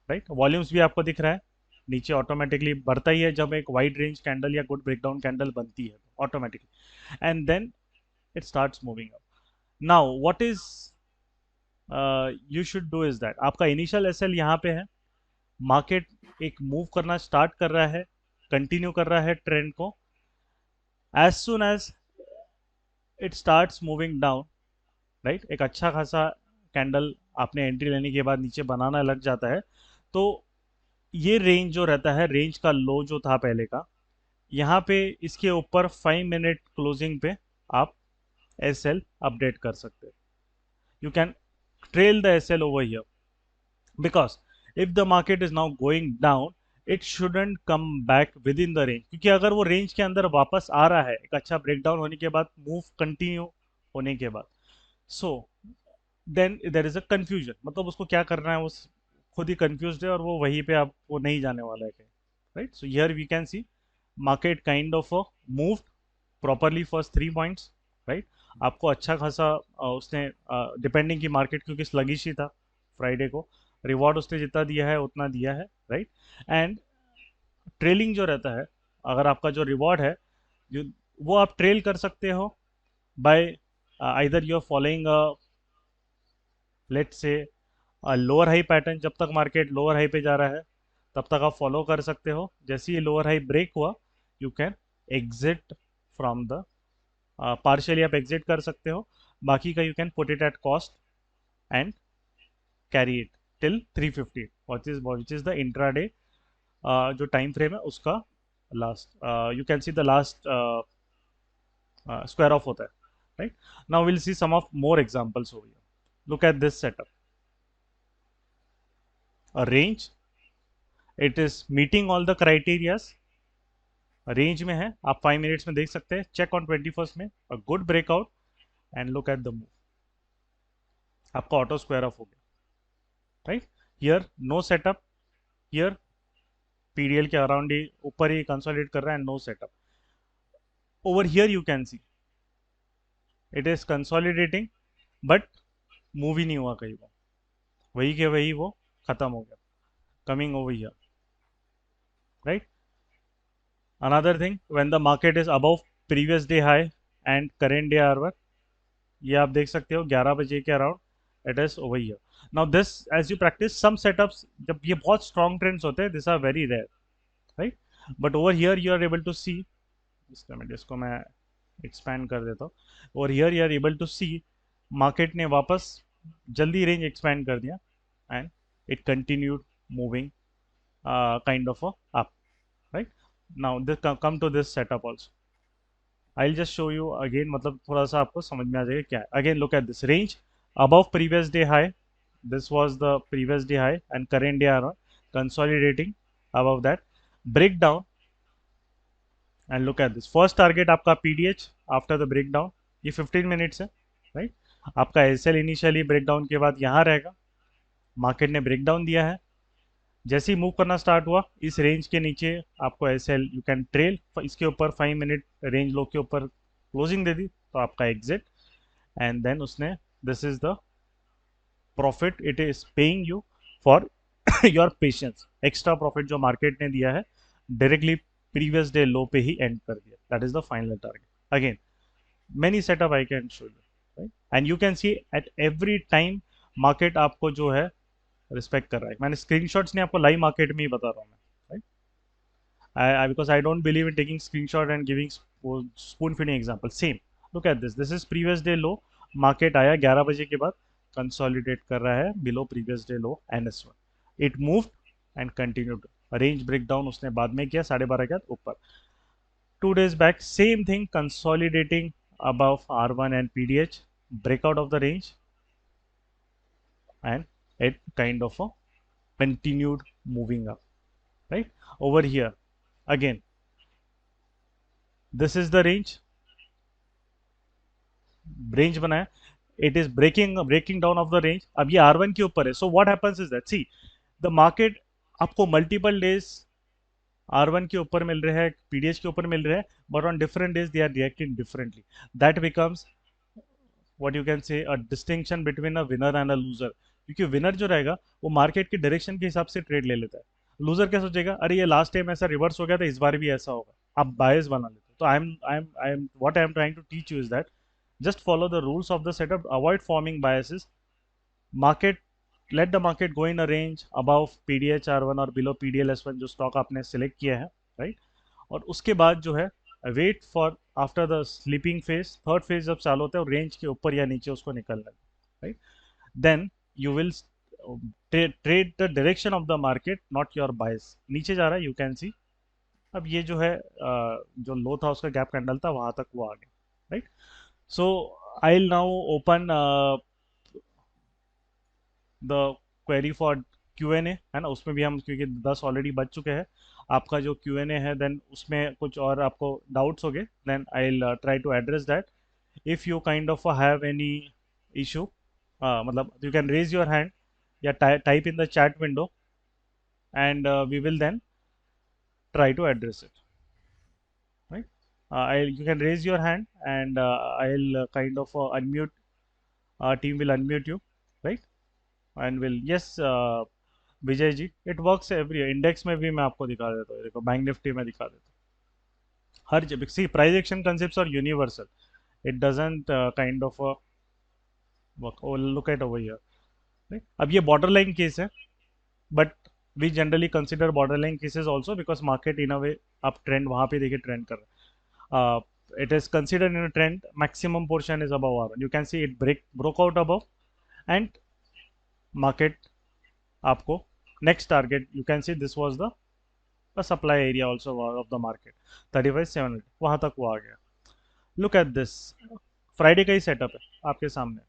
right? Volumes भी आपको दिख रहा है नीचे ऑटोमेटिकली बढ़ता ही है जब एक वाइड रेंज कैंडल या गुड ब्रेकडाउन कैंडल बनती है automatically, and then it starts moving up. Now what is you should do is that, आपका इनिशियल एसएल यहाँ पे है, मार्केट एक मूव करना स्टार्ट कर रहा है, कंटिन्यू कर रहा है ट्रेंड को. As soon as it starts moving down, right, एक अच्छा खासा कैंडल आपने एंट्री लेने के बाद नीचे बनाना लग जाता है, तो ये रेंज जो रहता है, रेंज का लो जो था पहले का, यहाँ पे इसके ऊपर 5 मिनट क्लोजिंग पे आप एस एल अपडेट कर सकते हैं. You can trail the SL over here because if the market is now going down, it shouldn't come back within the range. क्योंकि अगर वो रेंज के अंदर वापस आ रहा है एक अच्छा ब्रेकडाउन होने के बाद, मूव कंटिन्यू होने के बाद, so then there is a confusion. मतलब उसको क्या करना है, वो खुद ही कंफ्यूज है और वो वहीं पे आप वो नहीं जाने वाला है कहीं. Right, so here we can see market kind of move properly first 3 points. Right, आपको अच्छा खासा उसने डिपेंडिंग की मार्केट क्योंकि स्लगिश ही था फ्राइडे को, रिवॉर्ड उसने जितना दिया है उतना दिया है. राइट, एंड ट्रेलिंग जो रहता है, अगर आपका जो रिवॉर्ड है जो वो आप ट्रेल कर सकते हो by either you are following let's say lower high pattern. जब तक मार्केट लोअर हाई पे जा रहा है तब तक आप फॉलो कर सकते हो. जैसे ही लोअर हाई ब्रेक हुआ you can exit from the partially आप एग्जिट कर सकते हो. बाकी का you can put it at cost and carry it till 350 which is the intraday जो टाइम फ्रेम है उसका last. You can see the last square off होता है. Right, now will see some of more examples over here. Look at this setup. A range, it is meeting all the criterias. Range में है, आप 5 मिनट्स में देख सकते हैं. चेक ऑन 21st में a good breakout and look at the move. आपका ऑटो स्क्वायर ऑफ हो गया. Right, here no setup, here PDL के अराउंड ही ऊपर ही कंसोलिडेट कर रहा है and no setup. Over here you can see it is consolidating but move ही नहीं हुआ कहीं. वो वही के वही वो खत्म हो गया. Coming over here. Right, another thing when the market is above previous day high and current day hour, ये आप देख सकते हो 11 बजे के around it is over here. Now this as you practice some setups, जब ये बहुत स्ट्रॉन्ग ट्रेंड्स होते हैं this are very rare. Right, but over here you are able to see, इसको मैं एक्सपैंड कर देता हूँ. और here you are able to see market ने वापस जल्दी रेंज एक्सपैंड कर दिया and it continued moving kind of up. Right, now this come to this setup also. I'll just show you again, मतलब थोड़ा सा आपको समझ में आ जाएगा क्या है. Again look at this range above previous day high. This was the previous day high and current day are consolidating above that. Breakdown and look at this. First target आपका PDH after the breakdown. ये 15 मिनट्स है. राइट, आपका SL इनिशियली ब्रेकडाउन के बाद यहाँ रहेगा. मार्केट ने ब्रेकडाउन दिया है, जैसे ही मूव करना स्टार्ट हुआ इस रेंज के नीचे आपको एसएल यू कैन ट्रेल. इसके ऊपर 5 मिनट रेंज लो के ऊपर क्लोजिंग दे दी तो आपका एग्जिट एंड देन उसने this is the profit. It is paying you for your patience. Extra profit जो मार्केट ने दिया है डायरेक्टली प्रीवियस डे लो पे ही एंड कर दिया. That is the final target. Again many setup I can show you and you can C at every time market आपको जो है रिस्पेक्ट कर रहा है. मैंने स्क्रीनशॉट्स नहीं, आपको लाइव मार्केट में ही बता रहा हूँ मैं. Right, because I don't believe in taking screenshot and giving spoon feeding example. Same look at this. This is previous day low. Market आया 11 बजे के बाद, कंसोलिडेट कर रहा है below previous day low NS1. It moved and continued. Range breakdown उसने बाद में किया 12:30 के बाद ऊपर. 2 days back same thing, consolidating above R1 and PDH, breakout of the range and it kind of continued moving up. Right, over here again this is the range बनाया. it is breaking down of the range. अब ये R1 के ऊपर है. so what happens is that see the market आपको multiple days R1 के ऊपर मिल रहे हैं, PDH के ऊपर मिल रहे हैं, but on different days they are reacting differently. that becomes what you can say a distinction between a winner and a loser. क्योंकि विनर जो रहेगा वो मार्केट के डायरेक्शन के हिसाब से ट्रेड ले लेता है. लूजर क्या सोचेगा, अरे ये लास्ट टाइम ऐसा रिवर्स हो गया था, इस बार भी ऐसा होगा. आप बायस बना लेते हो. तो I am what I am trying to teach you is that just follow the rules of the setup, avoid forming biases. Market, let the market go in a range above PDH R1 और below PDL S1 जो स्टॉक आपने सिलेक्ट किया है. राइट, और उसके बाद जो है wait for after the sleeping phase. Third phase जब चालू होता है रेंज के ऊपर या नीचे उसको निकलना है. Right, then you will trade the direction of the market, not your bias. नीचे जा रहा है, यू कैन सी अब ये जो है जो लो था उसका गैप कैंडल था वहां तक वो आ गया, right. So I will now open the query for Q&A, है ना, उसमें भी हम, क्योंकि 10 ऑलरेडी बज चुके हैं, आपका जो Q&A है देन उसमें कुछ और आपको डाउट्स हो गए, then I will try to address that. If you kind of have any issue, मतलब you can raise your hand या type in the chat window, and we will then try to address it, right? You can raise your hand, and I'll kind of unmute. Team will unmute you, right? And will, yes, Vijay ji, it works every index में भी मैं आपको दिखा देता हूँ, देखो बैंक निफ्टी में दिखा देता हूँ हर जगह। See, price action concepts are universal, it doesn't kind of work. Look at over here. अब ये बॉर्डर लाइन केस है, but we generally consider border line cases also because market in a way, आप ट्रेंड वहां पे देखिए ट्रेंड कर रहे हैं। It is considered in a trend, maximum portion is above R1. You can see it broke out above, and market आपको next target, you can see this was the supply area also of the market, 35,700 वहां तक वो आ गया। Look at this, फ्राइडे का ही सेटअप है आपके सामने,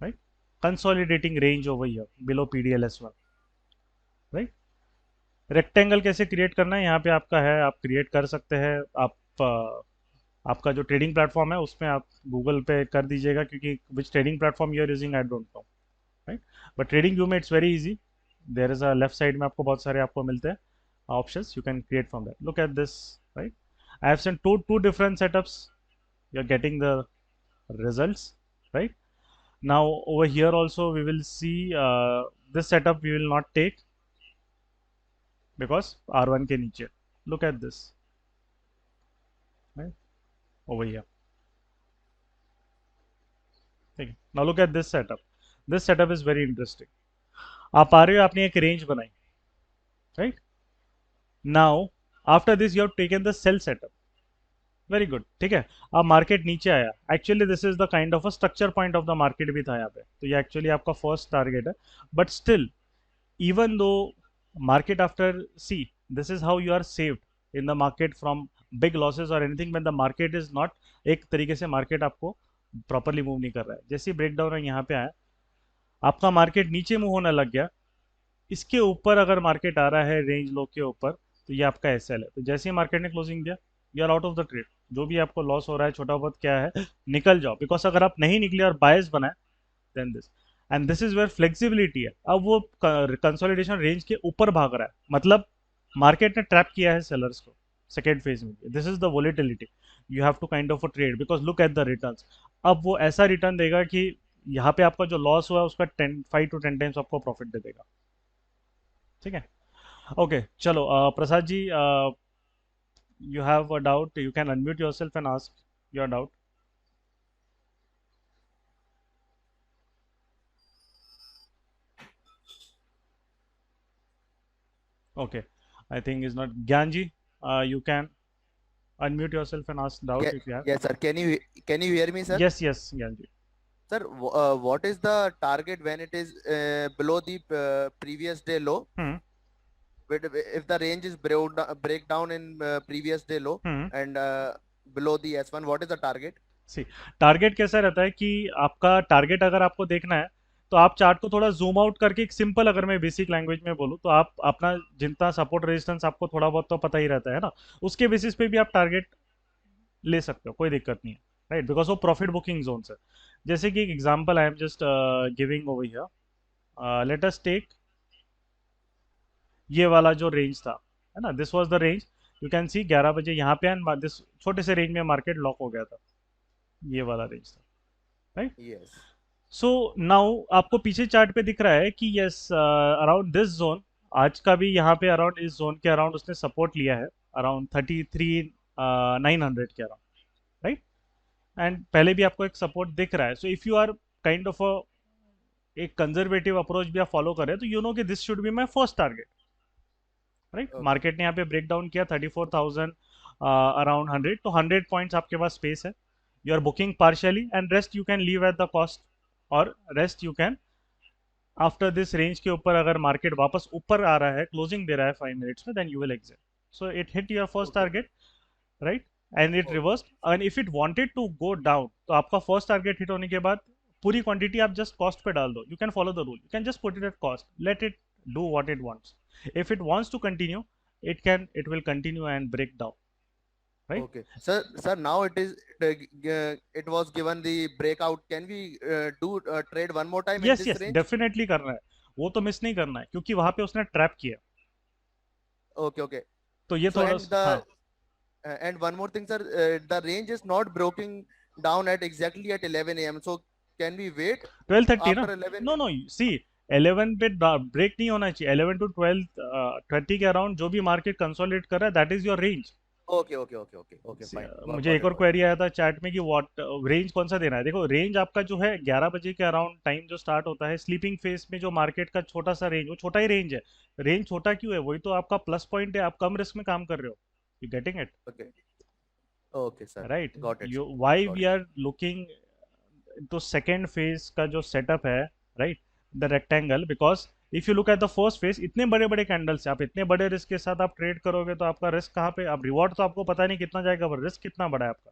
right. Consolidating range over here below PDLS1, right. Rectangle कैसे क्रिएट करना है यहाँ पे आपका है, आप क्रिएट कर सकते हैं। आप आपका जो ट्रेडिंग प्लेटफॉर्म है उसमें आप गूगल पे कर दीजिएगा, क्योंकि which trading platform you are using I don't know, right. But TradingView में it's very easy, there is a left side में आपको बहुत सारे आपको मिलते हैं options, you can create from that. Look at this, right? I have sent two different setups, you're getting the results, right? Now over here also we will see this setup we will not take because R1 के नीचे, look at this, right? Over here, ठीक है। Now look at this setup is very interesting। आप आ रहे हो, आपने एक रेंज बनाई, right? Now after this you have taken the sell setup, very good, ठीक है। अब मार्केट नीचे आया, actually this is the kind of a structure point of the market भी था यहाँ पे, तो ये एक्चुअली आपका फर्स्ट टारगेट है। But still, even though market after, see, this is how you are saved in the market from big losses or anything when the market is not, एक तरीके से मार्केट आपको प्रॉपरली मूव नहीं कर रहा है। जैसे ब्रेक डाउन है यहाँ पे आया, आपका मार्केट नीचे मूव होने लग गया, इसके ऊपर अगर मार्केट आ रहा है रेंज लो के ऊपर, तो ये आपका SL है। तो जैसे ही मार्केट ने क्लोजिंग दिया, you are out of the trade. जो भी आपको लॉस हो रहा है छोटा बहुत क्या है, निकल जाओ, बिकॉज अगर आप नहीं निकले और बायस बनाए, then this, and this is where flexibility है। अब वो कंसोलिडेशन रेंज के ऊपर भाग रहा है, मतलब मार्केट ने ट्रैप किया है सेलर्स को सेकेंड फेज में। This is the volatility, you have to kind of a trade, because look at the returns. अब वो ऐसा रिटर्न देगा कि यहाँ पे आपका जो लॉस हुआ है उसका 5 to 10 टाइम्स आपको प्रॉफिट दे देगा, ठीक है। ओके, चलो Prasad ji, you have a doubt, you can unmute yourself and ask your doubt. Okay, I think is not Gyanji. You can unmute yourself and ask doubt if you have. Yes, sir. Can you hear me, sir? Yes, yes, Gyanji. Sir, what is the target when it is below the previous day low? If the range is break down in previous day low and below the S1, what is the target? See, target कैसा रहता है कि आपका टारगेट अगर आपको देखना है तो आप चार्ट को थोड़ा जूम आउट करके, एक सिंपल अगर मैं बेसिक लैंग्वेज में बोलूँ तो आप अपना जितना सपोर्ट रेजिस्टेंस आपको थोड़ा बहुत तो पता ही रहता है ना, उसके बेसिस पे भी आप टारगेट ले सकते हो, कोई दिक्कत नहीं है, राइट। बिकॉज वो प्रॉफिट बुकिंग जोन है। जैसे कि एक example I am just giving over here, let us take ये वाला जो रेंज था, है ना, this was the range. You can see 11 बजे यहाँ पे एंड दिस छोटे से रेंज में मार्केट लॉक हो गया था, ये वाला रेंज था, राइट। Yes. सो नाउ आपको पीछे चार्ट पे दिख रहा है कि यस, अराउंड दिस जोन, आज का भी यहाँ पे अराउंड इस जोन के अराउंड उसने सपोर्ट लिया है, अराउंड 33,900 के अराउंड, राइट। एंड पहले भी आपको एक सपोर्ट दिख रहा है। So if you are kind of एक कंजर्वेटिव अप्रोच भी आप फॉलो करें तो यू नो कि this should be my first target, right. Okay. Market ने यहाँ पे ब्रेक डाउन किया 34,000 अराउंड 100, तो 100 पॉइंट्स आपके पास स्पेस है। You are booking partially and rest you can leave at the cost, और rest you can after this range के ऊपर अगर मार्केट वापस ऊपर आ रहा है, क्लोजिंग दे रहा है 5 मिनट्स में, then you will exit, so it hit your first Okay. target, right? And it Okay. reversed, and if it wanted to go down, तो आपका first target hit होने के बाद पूरी quantity आप just cost पे डाल दो. You can follow the rule, you can just put it at cost, let it do what it wants. If it wants to continue, it will continue and break down, right? Okay. Sir, now it was given the breakout. Can we do trade one more time in Yes, this yes, range? definitely करना है, वो तो मिस नहीं करना है क्योंकि वहां पे उसने ट्रैप किया. Okay, okay. तो ये So थोड़ा and हाँ. and one more thing, sir. The range is not broken down at exactly at 11 a.m. So can we wait 12:30 ना. after 11 नो नो, सी 11 पे ब्रेक नहीं होना चाहिए. 11 टू 12:30 के अराउंड जो भी मार्केट कंसोलिडेट कर रहा है, that is your range. Okay, okay, okay, okay, okay, fine. मुझे Got एक it, और got it. क्वेरी आया था चैट में कि व्हाट रेंज कौन सा देना है. देखो, रेंज आपका जो है 11 बजे के अराउंड टाइम जो स्टार्ट होता है स्लीपिंग फेज में, जो मार्केट का छोटा सा रेंज, वो छोटा ही रेंज है. रेंज छोटा क्यों है? वही तो आपका प्लस पॉइंट है, आप कम रिस्क में काम कर रहे हो. You getting it? Okay, okay, sir. Right. Got it, you sir. Why Got we it. Are looking तो सेकेंड फेज का जो सेटअप है, right, the rectangle, because if you look at the first phase, इतने बड़े बड़े कैंडल्स से आप इतने बड़े रिस्क के साथ आप ट्रेड करोगे तो आपका रिस्क कहाँ पे? आप रिवॉर्ड तो आपको पता नहीं कितना जाएगा, पर रिस्क कितना बड़ा है आपका,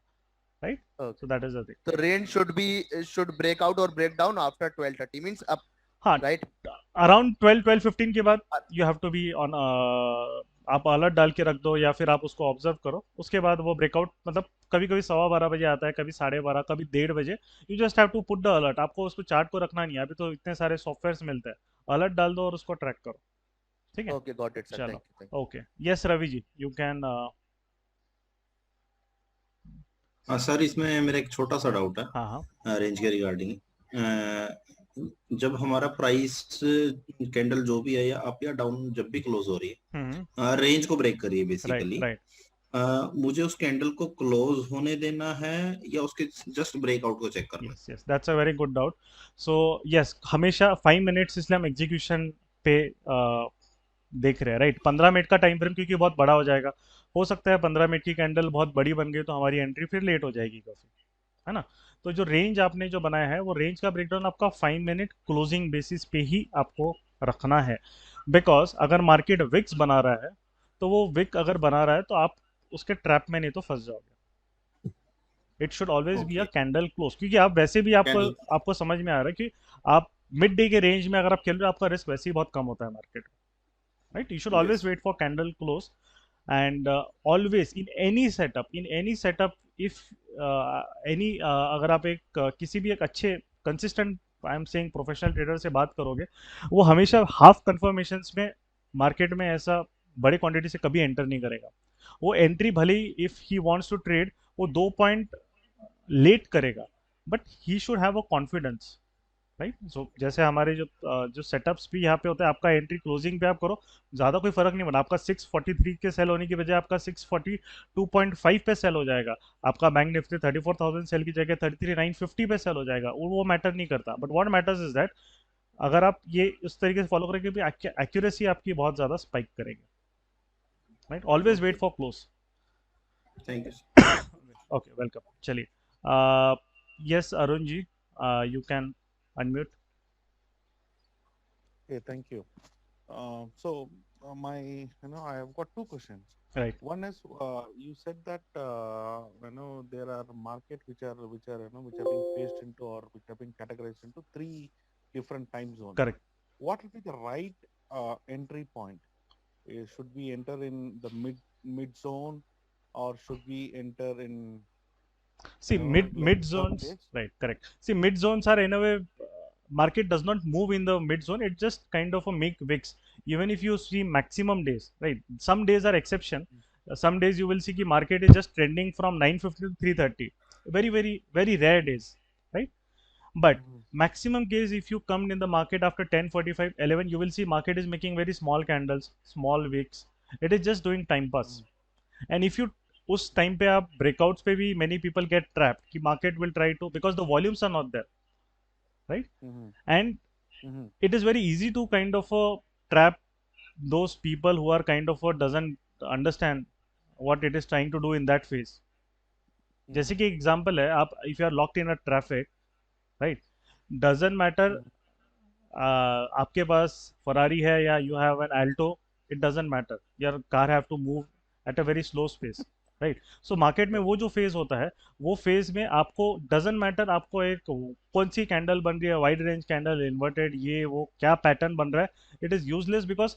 right? Okay. So that is the thing. The range should break out or break down after 12:30 means up, हाँ, right? अराउंड 12-12:15 के बाद you have to be on. आप अलर्ट डाल के रख दो या फिर आप उसको ऑब्जर्व करो. उसके बाद वो ब्रेकआउट, मतलब कभी कभी 12:15 बजे आता है, कभी 12:30, कभी 1:30 बजे. You just have to put the alert. आपको उसको चार्ट को रखना नहीं है, अभी तो इतने सारे सॉफ्टवेयर्स मिलते हैं. अलर्ट डाल दो और उसको ट्रैक करो. ठीक है, Okay, got it, sir. चलो. Thank you. Thank you. Okay, yes Ravi ji, you can. हाँ सर, इसमें मेरा एक छोटा सा डाउट है हाँ हाँ. रेंज के रिगार्डिंग. जब हमारा प्राइस कैंडल जो भी है या अप या डाउन जब भी क्लोज हो रही है, रेंज को ब्रेक करिए राइट बेसिकली, राइट. मुझे उस कैंडल को क्लोज होने देना है या उसके जस्ट ब्रेकआउट को चेक करना है? Yes yes, that's a very good doubt. So yes, हमेशा 5 मिनट्स इसलिए हम एग्जीक्यूशन पे देख रहे हैं, राइट. 15 मिनट का टाइम फ्रेम क्योंकि बहुत बड़ा हो जाएगा. हो सकता है 15 मिनट की कैंडल बहुत बड़ी बन गई तो हमारी एंट्री फिर लेट हो जाएगी काफ़ी, है ना. तो जो रेंज आपने जो बनाया है, वो रेंज का ब्रेकडाउन आपका 5 मिनट क्लोजिंग बेसिस पे ही आपको रखना है. बिकॉज अगर मार्केट विक्स बना रहा है, तो वो विक अगर बना रहा है तो आप उसके ट्रैप में नहीं तो फंस जाओगे. It should always be a okay. Candle close, क्योंकि आप वैसे भी कैंडल. आपको समझ में आ रहा है कि आप मिड डे के रेंज में अगर आप खेल रहे हो, आपका रिस्क वैसे ही बहुत कम होता है मार्केट में, right? You should always yes. wait for candle close, and always in any setup, if अगर आप एक किसी भी एक अच्छे consistent, I am saying professional trader से बात करोगे, वो हमेशा हाफ कंफर्मेशंस में मार्केट में ऐसा बड़े क्वांटिटी से कभी एंटर नहीं करेगा. वो एंट्री भले ही if he wants to trade, वो 2 पॉइंट लेट करेगा, but he should have a confidence, right. So जैसे हमारे जो सेटअप्स भी यहाँ पे होता है, आपका एंट्री क्लोजिंग पे आप करो, ज़्यादा कोई फर्क नहीं पड़ा. आपका 643 के सेल होने की बजाय आपका 642.5 पे सेल हो जाएगा. आपका बैंक निफ्टी 34,000 सेल की जगह 33,950 पे सेल हो जाएगा. वो मैटर नहीं करता. But what matters is that अगर आप ये उस तरीके से फॉलो करेंगे, भी एक्यूरेसी आपकी बहुत ज़्यादा स्पाइक करेगी, right. Always wait okay. For close. Thank you. Okay, welcome. चलिए, yes Arun ji, you can unmute. Okay, thank you. I have got two questions. Right. One is, you said that there are market which are which have been placed into or which have been categorized into 3 different time zones. Correct. What will be the right entry point? Should we enter in the mid zone, or should we enter in? See, mid zones, right? Correct. See, mid zones are in a way, market does not move in the mid zone. It just kind of a make wicks. Even if you see maximum days, right? Some days are exception. Some days you will see कि market is just trending from 950 to 330. Very, very, very rare days, right? But maximum case, if you come in the market after 10:45, 11, you will see market is making very small candles, small wicks. It is just doing time pass. And if you उस टाइम पे आप ब्रेकआउट्स पे भी many people get trapped कि market will try to, because the volumes are not there, right? And it is very easy to kind of trap those people who are kind of doesn't understand what it is trying to do in that phase. जैसे कि एग्जांपल है, आप if you are locked in a traffic, right, doesn't matter आपके पास Ferrari है या you have an Alto, it doesn't matter, your car have to move at a very slow space, right. So market में वो जो फेज होता है, वो फेज में आपको डजेंट मैटर आपको एक कौन सी कैंडल बन रही है, वाइड रेंज कैंडल, इन्वर्टेड, ये वो क्या पैटर्न बन रहा है, it is useless because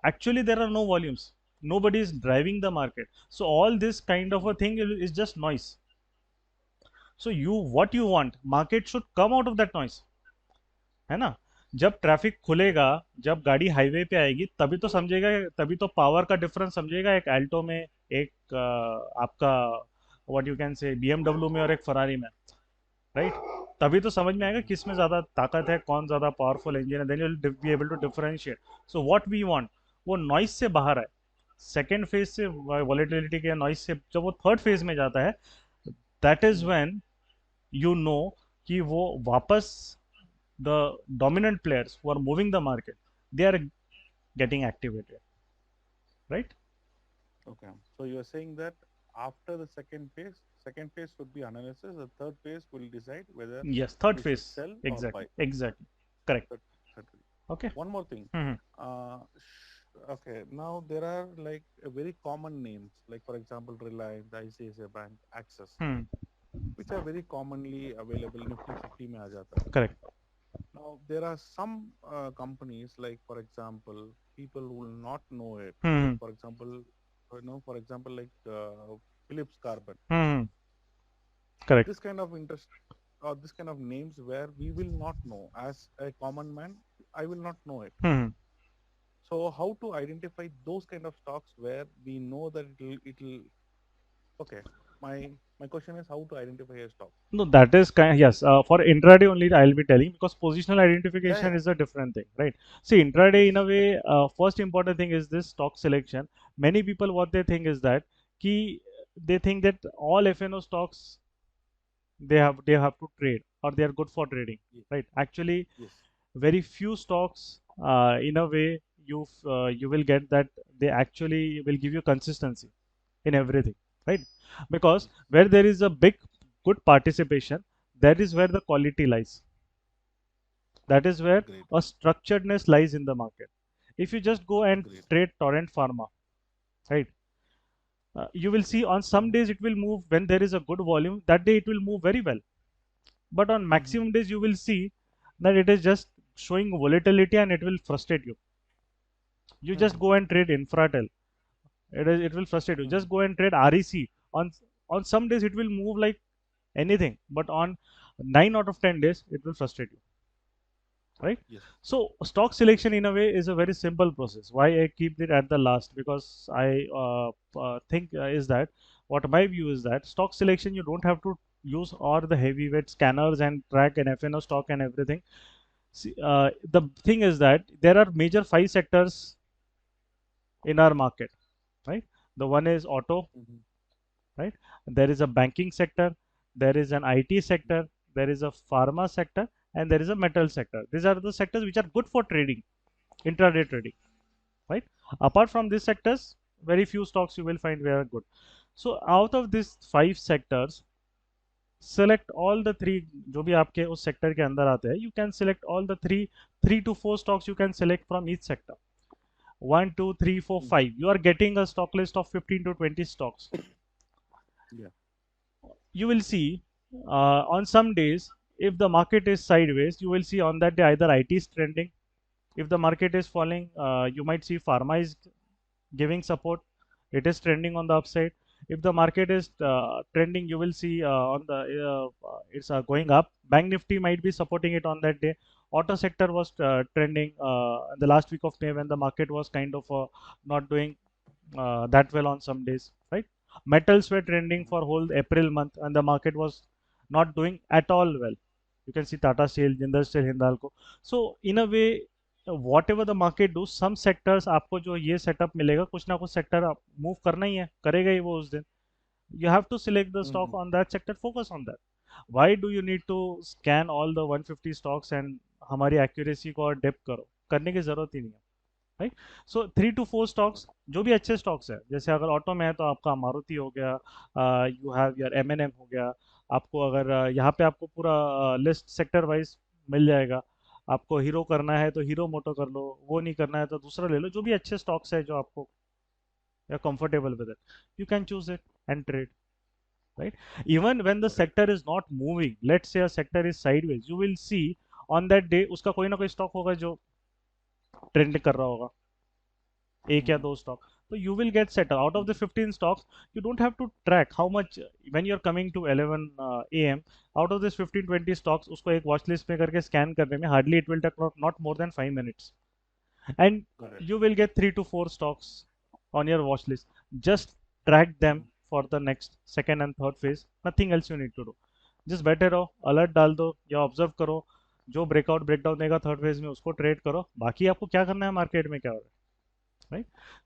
actually there are no volumes, nobody is driving the market, so all this kind of a thing is just noise. So you, what you want, market should come out of that noise, है ना। जब ट्रैफिक खुलेगा, जब गाड़ी हाईवे पे आएगी, तभी तो समझेगा, तभी तो पावर का डिफरेंस समझेगा, एक अल्टो में, एक आपका व्हाट यू कैन से BMW में और एक फरारी में, राइट। तभी तो समझ में आएगा किस में ज़्यादा ताकत है, कौन ज़्यादा पावरफुल इंजन है, then you will be able to differentiate. So what we want, वो नॉइस से बाहर है, सेकेंड फेज से, वॉलेटिलिटी के नॉइस से जब वो थर्ड फेज में जाता है, that is when you know कि वो वापस the dominant players who are moving the market, they are getting activated, right? Okay. So you are saying that after the second phase would be analysis. The third phase will decide whether Yes, third we should phase, sell or exactly, buy. exactly, correct. Third phase. Okay. One more thing. Okay. Now there are like very common names, like for example, Reliance, ICICI Bank, Axis, which are very commonly available. Nifty 50 में आ जाता है. Correct. Now there are some companies, like for example, people will not know it. Hmm. Like, for example, for example, like Philips Carbon. Correct. This kind of interest or this kind of names where we will not know, as a common man, I will not know it. So how to identify those kind of stocks where we know that it'll okay. My question is how to identify a stock. No, that is kind, yes, for intraday only I'll be telling, because positional identification Yeah. is a different thing, right? See, intraday in a way, first important thing is this stock selection. Many people, what they think is that they think that all FNO stocks they have to trade, or they are good for trading, right? Actually, Yes. very few stocks in a way you will get that they actually will give you consistency in everything, right? Because where there is a big good participation, that is where the quality lies, that is where Agreed. a structuredness lies in the market. If you just go and Agreed. trade Torrent Pharma, right, you will see on some days it will move, when there is a good volume, that day it will move very well, but on maximum days you will see that it is just showing volatility and it will frustrate you. You just go and trade Infratel, it will frustrate you. Just go and trade REC. On some days it will move like anything, but on 9 out of 10 days it will frustrate you, right? Yes. So stock selection in a way is a very simple process. Why I keep it at the last, because I think is that what my view is that stock selection, you don't have to use all the heavyweight scanners and track an FNO stock and everything. See, the thing is that there are major 5 sectors in our market, right? The one is auto, right? There is a banking sector, there is an IT sector, there is a pharma sector, and there is a metal sector. These are the sectors which are good for trading, intraday trading, right? Apart from these sectors, very few stocks you will find were good. So out of these 5 sectors, select all the 3 जो भी आपके उस sector के अंदर आते हैं, you can select all the 3 to 4 stocks you can select from each sector. 1, 2, 3, 4, 5. You are getting a stock list of 15 to 20 stocks. Yeah. You will see on some days, if the market is sideways, you will see on that day either IT is trending. If the market is falling, you might see pharma is giving support. It is trending on the upside. If the market is trending, you will see on the it's going up. Bank Nifty might be supporting it on that day. Auto sector was trending the last week of May, when the market was kind of not doing that well on some days, right? Metals were trending for whole April month, and the market was not doing at all well. You can see Tata Steel, Jindal Steel, Hindalco. So in a way, whatever the market do, some sectors आपको जो ये setup मिलेगा, कुछ ना कुछ sector आप move करना ही है, करेगा ही वो उस दिन. You have to select the stock on that sector, focus on that. Why do you need to scan all the 150 stocks and हमारी accuracy को और depth करो? करने की जरूरत ही नहीं है. राइट. सो 3 to 4 स्टॉक्स, जो भी अच्छे स्टॉक्स है, जैसे अगर ऑटो में है तो आपका मारुति हो गया, यू हैव योर M&M हो गया. आपको अगर यहाँ पे आपको पूरा लिस्ट सेक्टर वाइज मिल जाएगा. आपको हीरो करना है तो हीरो मोटो कर लो, वो नहीं करना है तो दूसरा ले लो. जो भी अच्छे स्टॉक्स है जो आपको you're comfortable with it, you can choose it and trade, right? Even when the sector is not moving, let's say a sector is sideways, you will see on that day उसका कोई ना कोई स्टॉक होगा जो ट्रेंड कर रहा होगा, एक या दो स्टॉक, तो you will get set out of the 15 stocks. You don't have to track how much when you're coming to 11 am, out of this 15-20 stocks उसको एक watch list में करके स्कैन करने में hardly it will take not more than 5 minutes, and you will get 3 to 4 stocks on your watch list. Just track them for the next second and third phase, nothing else you need to do. just बैठे रहो, अलर्ट डाल दो या ऑब्जर्व करो, जो ब्रेकआउट ब्रेकडाउन देगा थर्ड फेज में उसको ट्रेड करो, बाकी आपको क्या करना है मार्केट में क्या हो रहा है, right?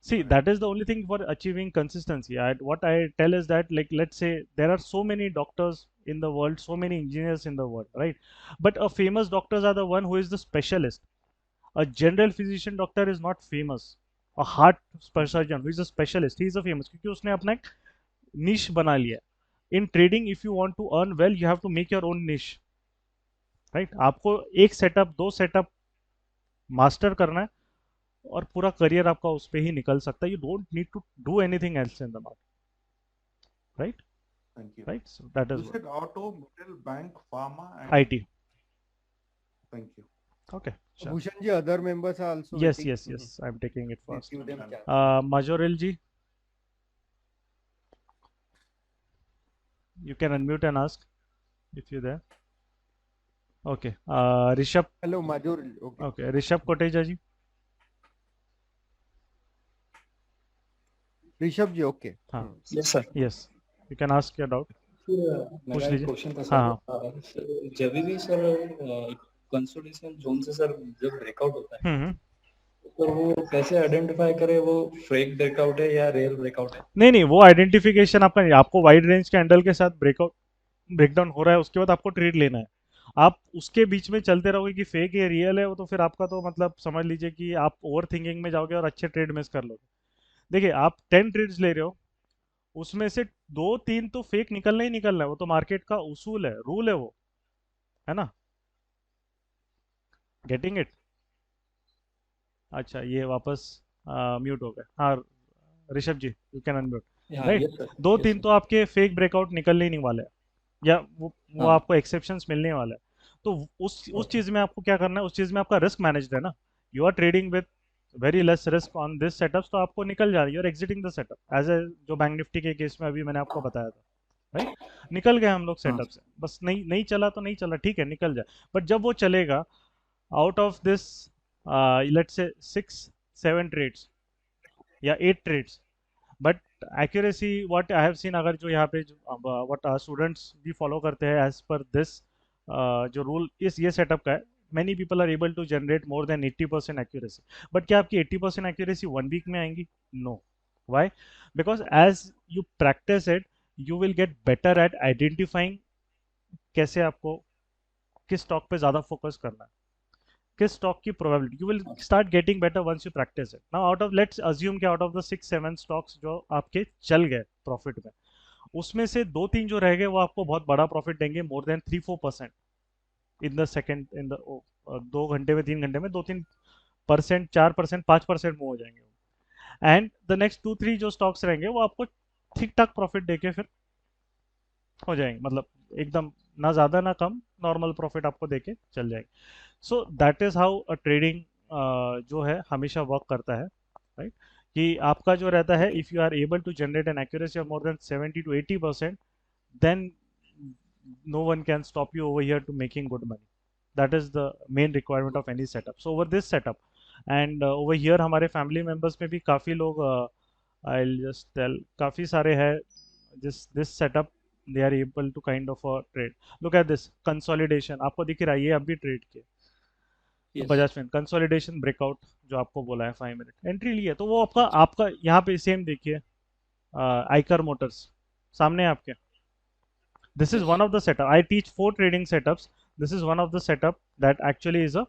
See, that is the only thing for achieving consistency. What I tell is that, like, let's say there are so many doctors in the world, so many engineers in the world, right? But a famous doctors are the one who is the specialist. A general physician doctor is not famous. A heart surgeon who is a specialist, he is a famous क्योंकि उसने अपना एक niche बना लिया. In trading, if you want to earn well, you have to make your own niche, right? आपको एक सेटअप, दो सेटअप मास्टर करना है और पूरा करियर आपका उस पे ही निकल सकता है. You don't need to do anything else in the market, right? Thank you. Right, so that You इज said auto, metal, bank, pharma, and IT. thank you. Okay, Bhushan ji, other members are also yes, waiting. yes, I am taking it Please first. give them chance. Majorel ji, you can unmute and ask if you're there. Okay, Rishabh. Hello, Major. Okay. Okay, Rishabh Koteja ji. Rishabh ji, okay. हाँ. Yes sir. Yes, you can ask your doubt. मेरा पूछ एक लीजिए. क्वेश्चन था हाँ, सर. जब भी सर कंसोलिडेशन जोन से सर जब ब्रेकआउट होता है तो वो कैसे आइडेंटिफाई करे वो फेक ब्रेकआउट है या रियल ब्रेकआउट है? नहीं नहीं, वो आइडेंटिफिकेशन आपका नहीं, आपको वाइड रेंज कैंडल के साथ ब्रेकआउट ब्रेकडाउन हो रहा है, उसके बाद आपको ट्रेड लेना है. आप उसके बीच में चलते रहोगे कि फेक है रियल है, वो तो फिर आपका तो मतलब समझ लीजिए कि आप ओवर थिंकिंग में जाओगे और अच्छे ट्रेड मिस कर लोगे. देखिए, आप 10 ट्रेड्स ले रहे हो, उसमें से 2-3 तो फेक निकलना ही निकलना है, वो तो मार्केट का उसूल है, रूल है वो, है ना? Getting it? अच्छा, ये वापस म्यूट हो गए. हाँ ऋषभ जी, यू कैन अनम्यूट. राइट, 2-3 तो आपके फेक ब्रेकआउट निकलने ही नहीं वाले हैं, या वो हाँ. आपको एक्सेप्शंस मिलने वाले हैं. तो उस चीज में आपको क्या करना है, उस चीज में आपका रिस्क मैनेज्ड है ना. You are trading with very less risk on this setups, तो आपको निकल जा रही है और exiting the setup as a, जो बैंक निफ्टी के केस में अभी मैंने आपको बताया था, राइट? निकल गए हम लोग सेटअप से, बस नहीं चला तो नहीं चला, ठीक है, निकल जाए. बट जब वो चलेगा, out of this let's say 6-7 trades या 8 trades, but accuracy what I have seen, अगर जो यहाँ पे व्हाट स्टूडेंट्स भी फॉलो करते हैं एज पर दिस जो रूल इस ये सेटअप का है, many people are able to generate more than 80% accuracy. but क्या आपकी 80% accuracy 1 week में आएंगी? No. Why? Because as you practice it, you will get better at identifying कैसे आपको किस स्टॉक पे ज़्यादा फोकस करना है, किस स्टॉक की probability. You will start getting better once you practice it. Now out of, let's assume कि आउट ऑफ द 6-7 स्टॉक्स जो आपके चल गए प्रॉफिट में, उसमें से 2-3 जो रह गए वो आपको बहुत बड़ा प्रॉफिट देंगे, more than 3-4% in the second, in the 2 घंटे में 3 घंटे में 2-3%, 4%, 5% मूव हो जाएंगे. एंड द नेक्स्ट 2-3 जो स्टॉक्स रहेंगे वो आपको ठीक ठाक प्रॉफिट देके फिर हो जाएंगे, मतलब एकदम ना ज़्यादा ना कम, नॉर्मल प्रॉफिट आपको देके चल जाएंगे. So that is how a trading जो है हमेशा वर्क करता है, राइट? कि आपका जो रहता है, if you are able to generate an accuracy of more than 70-80%, then no one can stop you over here to making good money. That is the main requirement of any setup. So over this setup and over here हमारे family members में भी काफ़ी लोग I'll just tell, काफ़ी सारे हैं this setup they are able to kind of trade. Look at this consolidation, आपको दिख रहा है ये अभी ट्रेड किए बजाज फिन, कंसोलिडेशन ब्रेकआउट जो आपको बोला है 5 मिनट एंट्री लिया, तो वो आपका यहाँ पे सेम देखिए, आइकर मोटर्स सामने आपके. This is one of the setup. I teach 4 trading setups. This is one of the setup that actually is a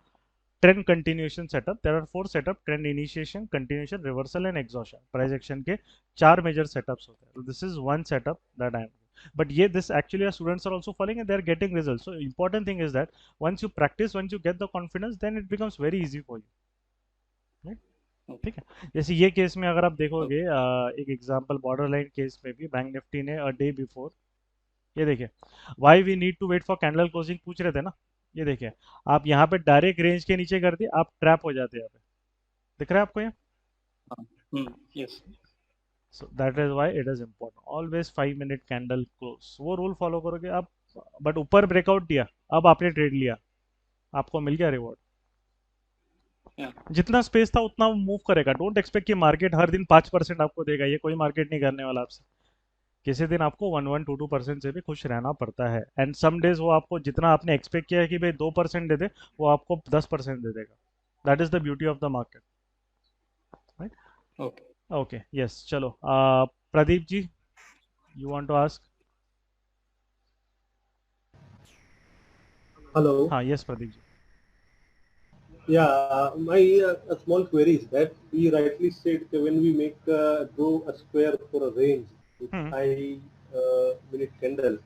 trend continuation setup. There are 4 setup: trend initiation, continuation, reversal and exhaustion. Price action के 4 major setups होते हैं. So this is one setup that I am. But yeah, this actually our students are also following and they are getting results. So important thing is that once you practice, once you get the confidence, then it becomes very easy for you. Right? ठीक है। जैसे ये केस में अगर आप देखोगे एक एग्जांपल बॉर्डर लाइन केस में भी बैंक निफ्टी ने अ डे बिफोर, ये देखिए why we need to wait for candle closing पूछ रहे थे ना, ये देखिए आप यहाँ पे डायरेक्ट रेंज के नीचे कर दिए, आप ट्रैप हो जाते हैं यहाँ पे, दिख रहा है आपको यहाँ? Yes so that is why it is important always 5 minute candle close, वो रूल फॉलो करोगे आप। बट ऊपर ब्रेकआउट दिया, अब आपने ट्रेड लिया, आपको मिल गया रिवॉर्ड। जितना स्पेस था उतना मूव करेगा, डोंट एक्सपेक्ट कि मार्केट हर दिन 5% आपको देगा, ये कोई मार्केट नहीं करने वाला आपसे। किसी दिन आपको 1-1, 2-2% से भी खुश रहना पड़ता है, एंड सम डेज वो आपको जितना आपने एक्सपेक्ट किया है कि भाई 2% दे दे, वो आपको 10% दे देगा। That is the beauty of the market, right? Okay okay, yes, चलो Pradeep ji, you want to ask? Hello. हाँ, yes Pradeep ji. Yeah, my a small query is that we rightly said that when we make draw a square for a range with high minute candle,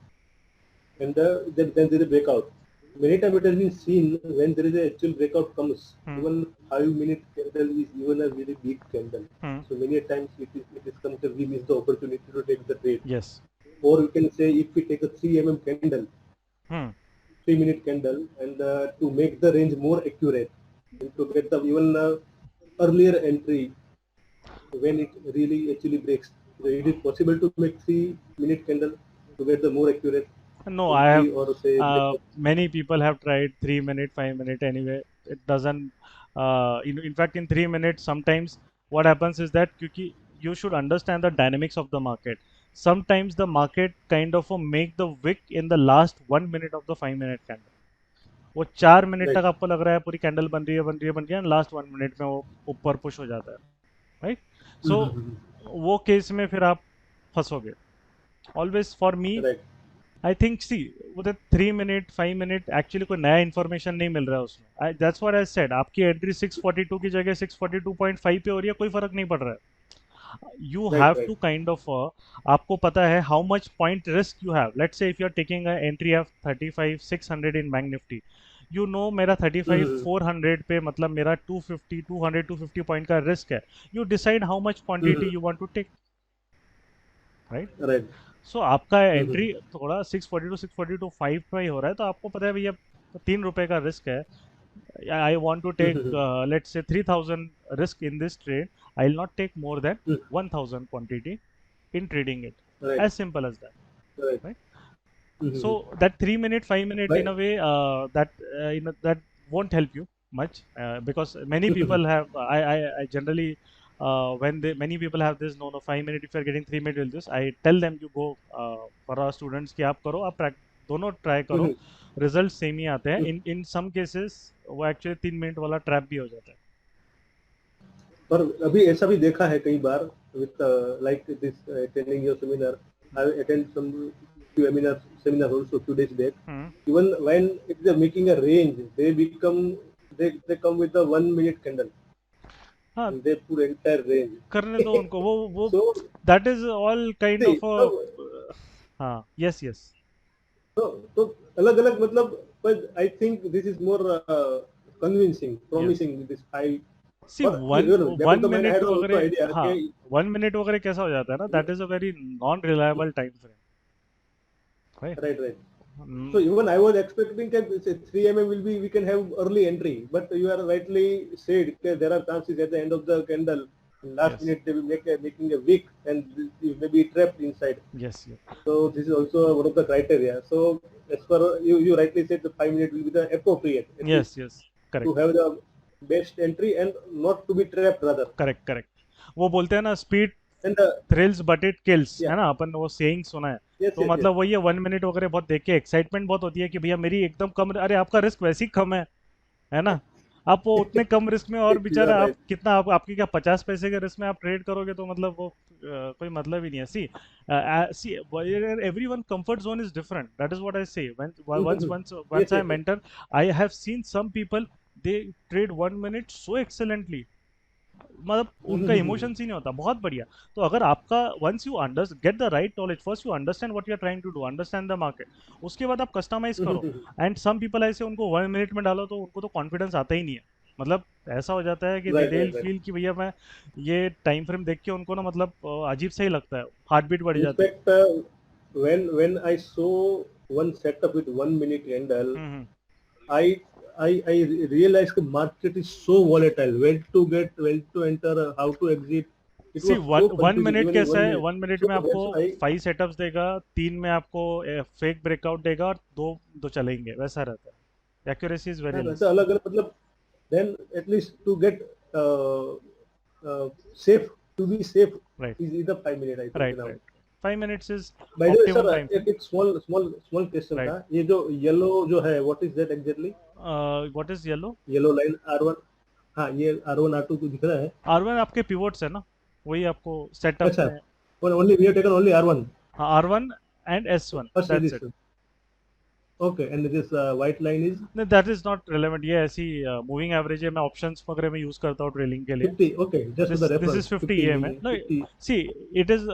and then there is a breakout. Many times it has been seen when there is a actual breakout comes, even 5 minute candle is even a very big candle. So many times it is comes that we miss the opportunity to take the trade. Yes. Or you can say if we take a 3 candle, 3 minute candle, and to make the range more accurate, and to get the even earlier entry when it really actually breaks. So it is possible to make 3 minute candle to get the more accurate No, I have entry, or say many people have tried 3 minute, 5 minute. Anyway, it doesn't. In fact, in 3 minutes, sometimes what happens is that क्योंकि you should understand the dynamics of the market. Sometimes the market kind of make the wick in the last 1 minute of the 5 minute candle. वो 4 मिनट Right. तक आपको लग रहा है पूरी कैंडल बन रही है बन रही है बन रही है, लास्ट 1 मिनट में वो ऊपर पुश हो जाता है, राइट? सो वो केस में फिर आप फंसोगे। Always for me right. I think see वो 3 मिनट 5 मिनट एक्चुअली कोई नया इन्फॉर्मेशन नहीं मिल रहा है उसमें। दैट्स व्हाट आई सेड, आपकी एंट्री 642 की जगह 642.5 पे हो रही है, कोई फर्क नहीं पड़ रहा है। you Right, have right. to kind of आपको पता है how much point risk you have. Let's say if you are taking an entry of 35,600 in Bank Nifty, you know मेरा 35,400 पे मतलब मेरा 250 200 250 पॉइंट का रिस्क है। You decide how much quantity you want to take, right? Right. So आपका एंट्री थोड़ा 642 642 5 पे हो रहा है, तो आपको पता है भैया 3 रुपए का रिस्क है। I want to take let's say 3,000 risk in this trade. I'll not take more than 1,000 quantity in trading it. Right. As simple as that. Right. So that 3 minute 5 minute Right. in a way that won't help you much because many people have I generally when many people have this no 5 minute, if you are getting 3 minute will this, I tell them you go for our students कि आप करो, आप दोनों ट्राई करो, रिजल्ट सेम ही आते हैं। इन सम केसेस वो एक्चुअली 3 मिनट वाला ट्रैप भी हो जाता है। पर अभी ऐसा भी देखा है कई बार with like this attending your seminar. I attend some few seminar also few days back. Even when if they are making a range, they come with a 1 minute candle. हाँ, and they put entire range. करने दो उनको, वो So that is all kind see, of हाँ, yes yes तो अलग अलग मतलब, but I think this is more convincing, promising this high. See, But, one you know, one I minute had also वगैरह, idea हाँ, कि 1 minute वगैरह कैसा हो जाता है ना, that is a very non-reliable time frame, right? right. So even I was expecting that 3 will be, we can have early entry, but you are rightly said that there are chances at the end of the candle, last minute they will making a wick and you may be trapped inside. Yes. So this is also one of the criteria. So as per you rightly said, the 5 minute will be the appropriate. Yes, correct. To have the best entry and not to be trapped rather. Correct. वो बोलते हैं ना, speed And thrills but it kills, Yeah. है ना, अपन वो सेइंग सुना है। yes, तो yes, मतलब वही है, 1 मिनट वगैरह बहुत देख के एक्साइटमेंट बहुत होती है कि भैया मेरी एकदम कम, अरे आपका रिस्क वैसे ही कम है ना, आप वो उतने कम रिस्क में और बेचारा आप right. कितना आपकी क्या 50 पैसे के रिस्क में आप ट्रेड करोगे, तो मतलब वो कोई मतलब ही नहीं है। See everyone comfort zone is different, that is what आई से। once I mentor, I have seen some people, they trade 1 minute so excellently, मतलब उनका इमोशंस ही नहीं होता, बहुत बढ़िया। तो अगर आपका once you get the right knowledge, first you understand what you are trying to do, understand the market, उसके बाद आप कस्टमाइज करो। एंड सम पीपल ऐसे, उनको 1 मिनट में डालो तो उनको तो कॉन्फिडेंस आता ही नहीं है, मतलब ऐसा हो जाता है कि Right, दे right, right. फील कि भैया मैं ये टाइम फ्रेम देख के उनको ना मतलब अजीब सा ही लगता है, हार्ट बीट बढ़ In जाती है। fact, when I saw one setup with 1 minute candle, hmm I I realized the market is so volatile. When to get, when to enter, how to exit. It सी was one so one confusing minute even in कैसा one है, minute. 1 मिनट So में आपको that's why 5 सेटअप्स देगा, 3 में आपको फेक ब्रेकआउट देगा और दो चलेंगे, वैसा रहता है। एक्यूरेसी इज वेरी हाँ लेस। वैसा अलग अलग मतलब then at least to get safe, to be safe right is either 5 minute I think right now. Right 5 minutes is By the way sir, optimum time frame. एक small question राइट। था, ये जो येलो जो है what is that exactly? What is yellow? Yellow line R1, हाँ ये R1 R2 को दिख रहा है। R1 आपके पिवोट्स है ना, वही आपको सेटअप अच्छा, में। only we have taken only R1. हाँ, R1 and S1, First that's it. resistance. Okay, and this white line is नहीं, दैट इज नॉट रिलेवेंट, ये ऐसी मूविंग एवरेज है, मैं ऑप्शंस वगैरह में यूज करता हूँ ट्रेलिंग के लिए। 50. Okay, just for the this reference. Is 50 50 EM है। No, 50. see, it is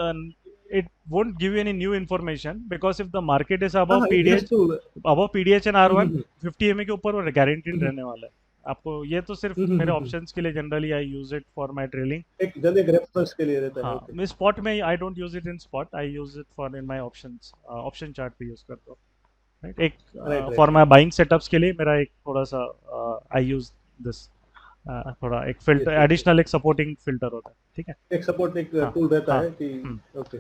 it won't give you any new information because if the market is हाँ above हाँ, just PDH, to and R1, hmm 50 EM के ऊपर वो गारंटीड हम्म रहने वाला है आपको। ये तो सिर्फ हम्म मेरे हम्म, हम्म। ऑप्शंस के लिए generally I use it for my trailing. एक रेफरेंस के लिए रहता है। हाँ, ओके, मैं स्पॉट में I don't use it in spot, I use it for in my options, option chart पे यूज करता हूँ। राइट, एक right right for right. My buying setups के लिए मेरा एक थोड़ा सा आई यूज दिस, थोड़ा एक filter, yes yes yes. Additional एक सपोर्टिंग फिल्टर होता है, ठीक है। एक सपोर्ट एक हाँ टूल रहता हाँ। है कि हम्म, ओके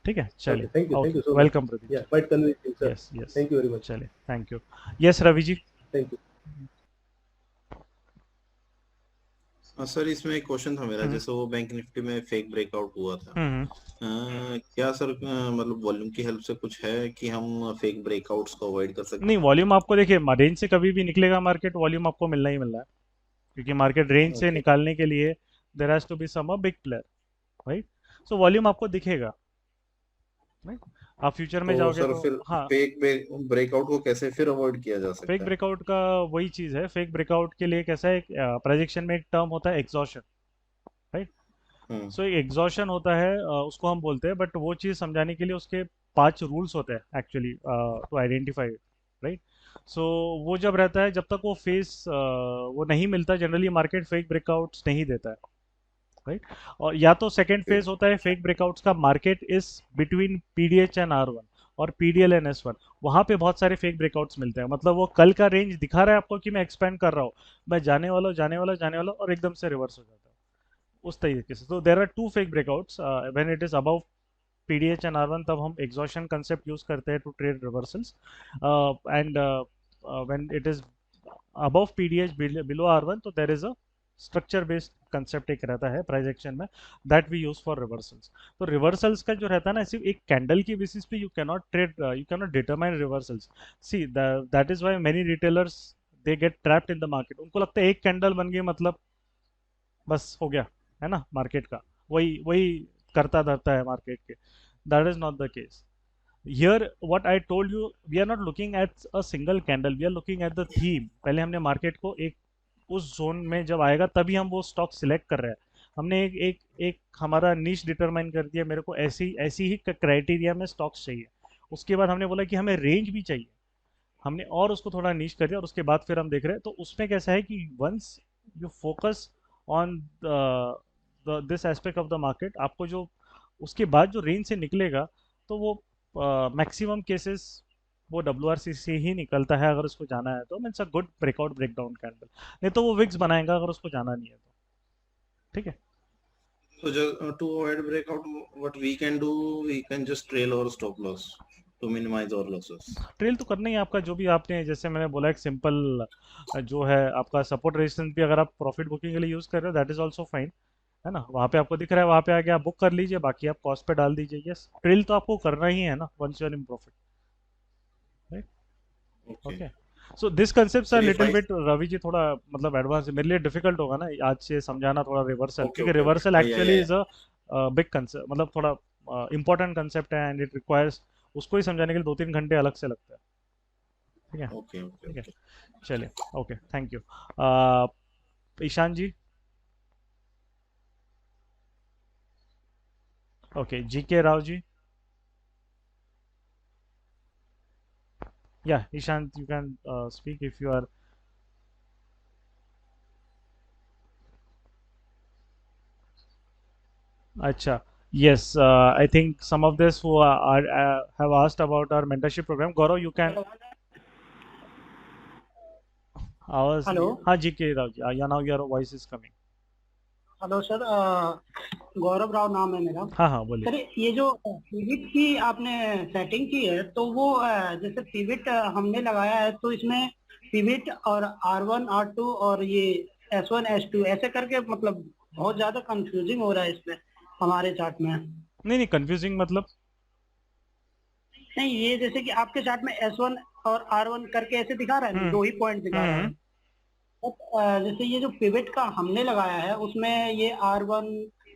ठीक है, ओके, चलिए। Thank okay, you so much. Welcome Pradeep या ji. Quite convincing sir. Yes yes, thank you very much. चलिए, thank you. Yes Ravi ji. Thank you. हाँ सर, इसमें एक क्वेश्चन था मेरा, हम्म जैसे वो बैंक निफ्टी में फेक ब्रेकआउट हुआ था। हम्म क्या सर मतलब वॉल्यूम की हेल्प से कुछ है कि हम फेक ब्रेकआउट्स को अवॉइड कर सकते नहीं, वॉल्यूम आपको देखिए, रेंज से कभी भी निकलेगा मार्केट, वॉल्यूम आपको मिलना ही मिलना है, क्योंकि मार्केट रेंज हैं? से ओके। निकालने के लिए there has to be some a big player, right. So volume आपको दिखेगा, राइट। आप फ्यूचर में तो जाओगे सर तो फिर हाँ। फेक ब्रेकआउट को कैसे फिर अवॉइड किया जा फेक सकता है? ब्रेकआउट का वही चीज़ है, फेक ब्रेकआउट के लिए कैसा है, प्रोजेक्शन में एक टर्म होता है एग्जॉशन, राइट। हम्म। सो एक एग्जॉशन होता है, उसको हम बोलते हैं, बट वो चीज़ समझाने के लिए उसके 5 रूल्स होते हैं एक्चुअली टू आइडेंटिफाई, राइट। सो वो जब रहता है, जब तक वो फेस वो नहीं मिलता, जनरली मार्केट फेक ब्रेकआउट्स नहीं देता है, राइट। और या तो सेकेंड ओके। फेज होता है फेक ब्रेकआउट्स का, market is between PDH and R1 और पीडीएल एंड S1, वहां पे बहुत सारे फेक ब्रेकआउट्स मिलते हैं, मतलब वो कल का रेंज दिखा रहा है आपको कि मैं एक्सपेंड कर रहा हूँ, मैं जाने वाला हूँ जाने वाला हूँ जाने वाला हूँ, और एकदम से रिवर्स हो जाता है उस तरीके से। तो there are two fake breakouts when it is above PDH and R1, तब हम एग्जॉशन कंसेप्ट यूज करते हैं to trade reversals, and when it is above PDH below R1, तो there is a structure based concept एक रहता है प्राइस एक्शन में, that we use for reversals. तो रिवर्सल्स का जो रहता है ना, सिर्फ एक कैंडल की बेसिस पे you cannot trade, you cannot determine reversals. See that is why many retailers they get trapped in the market, उनको लगता है एक कैंडल बन गई मतलब बस हो गया, है ना, मार्केट का वही वही करता धरता है मार्केट के। That is not the case. Here what I told you, we are not looking at a single candle, we are looking at the theme। पहले हमने मार्केट को एक उस जोन में जब आएगा तभी हम वो स्टॉक सिलेक्ट कर रहे हैं। हमने एक एक एक हमारा निश डिटरमाइन कर दिया, मेरे को ऐसी ऐसी ही क्राइटेरिया में स्टॉक्स चाहिए। उसके बाद हमने बोला कि हमें रेंज भी चाहिए, हमने और उसको थोड़ा निश कर दिया, और उसके बाद फिर हम देख रहे हैं। तो उसमें कैसा है कि once you focus on this aspect of the market, आपको जो उसके बाद जो रेंज से निकलेगा, तो वो मैक्सिमम केसेस वो WRC से ही निकलता है, अगर उसको जाना है तो मीन्स अ गुड ब्रेकआउट ब्रेकडाउन कैंडल। नहीं तो वो विक्स बनाएगा अगर उसको जाना नहीं है तो, ठीक है। So just to avoid breakout, what we can do, we can just trail our stop loss to minimize our losses. Trail तो करना ही है आपका, जो भी आपने, जैसे मैंने बोला, एक सिंपल जो है आपका सपोर्ट रेजिस्टेंस भी अगर आप प्रॉफिट बुकिंग के लिए यूज कर रहे हो, दैट इज ऑल्सो फाइन, है ना। वहाँ पे आपको दिख रहा है, वहाँ पे आके आप बुक कर लीजिए, बाकी आप कॉस्ट पे डाल दीजिए। यस, ट्रेल तो आपको करना ही है ना, once you are in profit, right. Okay. Okay, so this concept are So if little I bit, Ravi ji थोड़ा मतलब एडवांस मेरे लिए डिफिकल्ट होगा ना आज से समझाना थोड़ा रिवर्सल, okay क्योंकि okay okay. Reversal Yeah actually yeah is a big concept, मतलब थोड़ा इंपॉर्टेंट कंसेप्ट है, एंड इट रिक्वायर्स, उसको ही समझाने के लिए 2-3 घंटे अलग से लगता है, ठीक है। yeah. Okay okay ठीक है, okay. चलिए, okay, thank you. Ishan ji. Okay, GK Rao ji. Yeah Ishan, you can speak if you are. अच्छा, yes, I think some of this who have asked about our mentorship program. Gaurav, you can आवाज हेलो हाँ जी K Rao ji, yeah now your voice is coming. Hello sir, Gaurav Rao नाम है मेरा। हाँ हाँ बोलिए। सर ये जो पिविट की आपने सेटिंग की है तो वो जैसे पिविट हमने लगाया है तो इसमें पिविट और R1 R2 और ये S1 S2 ऐसे करके मतलब बहुत ज्यादा कंफ्यूजिंग हो रहा है इसमें हमारे चार्ट में। नहीं नहीं, कंफ्यूजिंग मतलब नहीं, ये जैसे कि आपके चार्ट में S1 और R1 करके ऐसे दिखा रहा है ना, 2 ही पॉइंट दिखा रहा है। जैसे ये जो पिवट का हमने लगाया है उसमें ये R1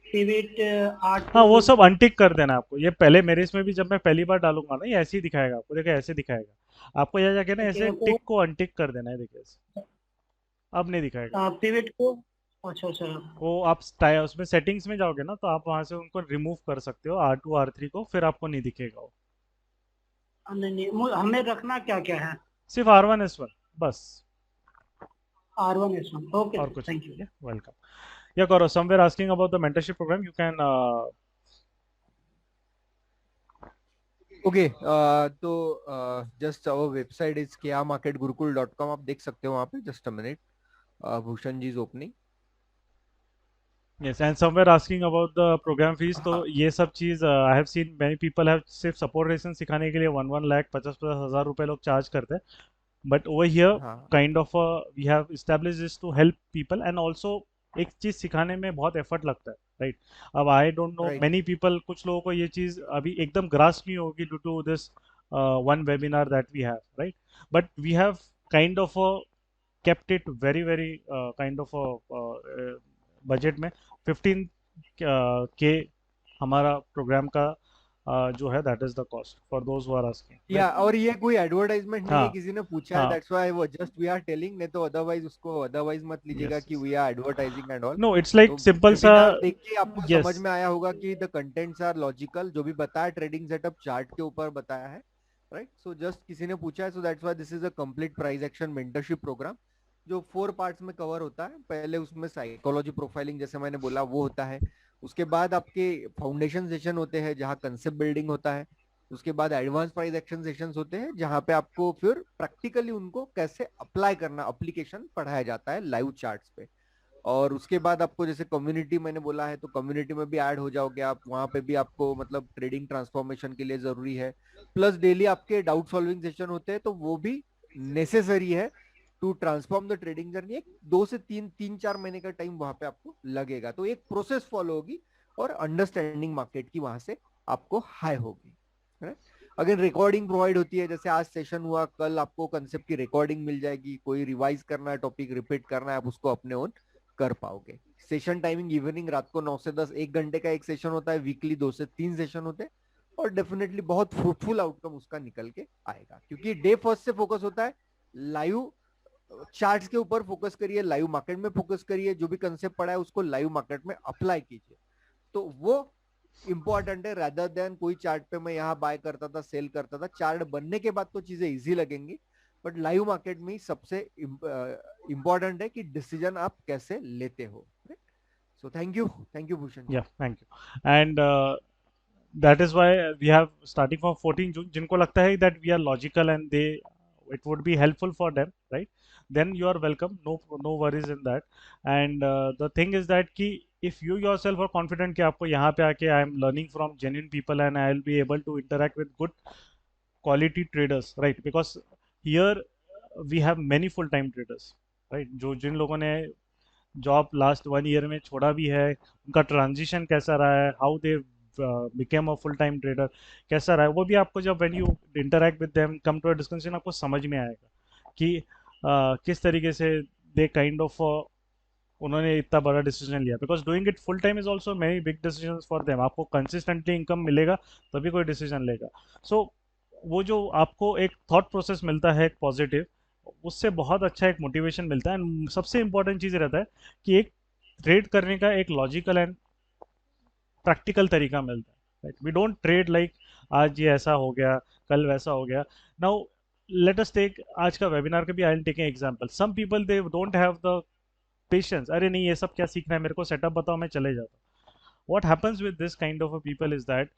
पिवट हाँ वो R2। सब अनटिक कर देना आपको। ये पहले मेरे इसमें भी जब मैं पहली बार डालूंगा ना, ये ऐसे ही दिखाएगा आपको। देखिए ऐसे दिखाएगा आपको, यहाँ जाके ना ऐसे टिक को अनटिक कर देना है। देखिए ऐसे अब नहीं दिखाएगा पिवट को। अच्छा अच्छा। वो आप उसमें सेटिंग्स में जाओगे ना तो आप वहां से उनको रिमूव कर सकते हो, R2 R3 को, फिर आपको नहीं दिखेगा वो। नहीं नहीं, हमें रखना क्या क्या है? सिर्फ R1 S1 बस, R1 S1। ओके, और कुछ थैंक यू। नहीं। वेलकम। या Gaurav, somewhere asking about the mentorship program, you can okay तो just our website is kiamarketgurukul.com, आप देख सकते हो वहां पे। Just a minute, Bhushan ji is opening. yes, and somewhere asking about the program fees, तो ये सब चीज I have seen many people have सिर्फ सपोर्ट रेशन सिखाने के लिए 1 लाख 50,000 रुपए लोग चार्ज करते हैं, but over here kind of we have established this to help people, and also एक चीज सिखाने में बहुत एफर्ट लगता है, राइट? अब आई डोंट नो मेनी पीपल, कुछ लोगों को ये चीज अभी एकदम ग्रास्प नहीं होगी due to this one webinar that we have, right? But we have kind of kept it very very kind of budget में 15K हमारा प्रोग्राम का जो है, that is the cost for those who are asking. या और ये कोई एडवर्टाइजमेंट नहीं है, किसी ने पूछा है, हाँ, दैट्स व्हाई वो जस्ट वी आर टेलिंग, नहीं तो अदरवाइज उसको अदरवाइज मत लीजिएगा कि we are advertising and all. No, it's like simple सा देख के आपको समझ में आया होगा कि द कंटेंट्स आर लॉजिकल, जो भी बताया ट्रेडिंग सेटअप चार्ट के ऊपर बताया है, राइट? सो जस्ट किसी ने पूछा है, so that's why this is a complete price action mentorship programme जो 4 पार्ट्स में कवर होता है। पहले उसमें साइकोलॉजी प्रोफाइलिंग, जैसे मैंने बोला, वो होता है। उसके बाद आपके फाउंडेशन सेशन होते हैं जहाँ कंसेप्ट बिल्डिंग होता है। उसके बाद एडवांस प्राइस एक्शन सेशंस होते हैं जहाँ पे आपको फिर प्रैक्टिकली उनको कैसे अप्लाई करना, एप्लीकेशन पढ़ाया जाता है लाइव चार्ट्स पे। और उसके बाद आपको जैसे कम्युनिटी मैंने बोला है, तो कम्युनिटी में भी ऐड हो जाओगे आप, वहां पे भी आपको मतलब ट्रेडिंग ट्रांसफॉर्मेशन के लिए जरूरी है। प्लस डेली आपके डाउट सॉल्विंग सेशन होते हैं, तो वो भी नेसेसरी है to transform the trading journey. एक 2 से 3-4 महीने का टाइम वहां पे आपको लगेगा, तो एक प्रोसेस फॉलो होगी और अंडरस्टैंडिंग मार्केट की वहां से आपको हाई होगी। अगर रिकॉर्डिंग प्रोवाइड होती है, जैसे आज सेशन हुआ, कल आपको कंसेप्ट की रिकॉर्डिंग मिल जाएगी। कोई रिवाइज करना है, टॉपिक रिपीट करना है, आप उसको अपने ओन कर पाओगे। सेशन टाइमिंग इवनिंग रात को 9 से 10, 1 घंटे का एक सेशन होता है। वीकली 2 से 3 सेशन होते हैं, और डेफिनेटली बहुत फ्रूटफुल आउटकम उसका निकल के आएगा, क्योंकि डे फर्स्ट से फोकस होता है लाइव चार्ट्स के ऊपर। फोकस करिए, लाइव मार्केट में फोकस करिए, जो भी कंसेप्ट पढ़ा है उसको लाइव मार्केट में अप्लाई कीजिए, तो वो इंपॉर्टेंट है। रादर देन कोई चार्ट पे मैं यहाँ बाय करता था, सेल करता था। चार्ट बनने के बाद तो चीजें इजी लगेंगी, बट लाइव मार्केट में सबसे इंपॉर्टेंट है कि डिसीजन आप कैसे लेते हो। So thank you Bhushan. Yeah thank you, and that is why we have starting from 14 June, जिनको लगता है that we are logical and they it would be helpful for them, right? Then you are welcome, no worries in that. And the thing is that कि if you yourself are confident कि आपको यहाँ पे आके I am learning from genuine people and I will be able to interact with good quality traders, right? Because here we have many full time traders, right? जो जिन लोगों ने जॉब लास्ट 1 ईयर में छोड़ा भी है, उनका ट्रांजिशन कैसा रहा है, how they became a full time trader कैसा रहा है, वो भी आपको जब when you interact with them, come to a discussion, आपको समझ में आएगा कि किस तरीके से दे काइंड ऑफ उन्होंने इतना बड़ा डिसीजन लिया। Because doing it full time is also many big decision for them. आपको कंसिस्टेंटली इनकम मिलेगा तभी कोई डिसीजन लेगा। सो वो जो आपको एक थॉट प्रोसेस मिलता है एक पॉजिटिव, उससे बहुत अच्छा एक मोटिवेशन मिलता है। एंड सबसे इंपॉर्टेंट चीज़ रहता है कि एक ट्रेड करने का एक लॉजिकल एंड प्रैक्टिकल तरीका मिलता है, right? We don't trade like आज ये ऐसा हो गया, कल वैसा हो गया। नाउ लेट अस टेक आज का वेबिनार का भी I am taking example. Some people they don't have the patience, अरे नहीं ये सब क्या सीखना है, मेरे को सेटअप बताओ, मैं चले जाता हूँ। what happens with this kind of a people is that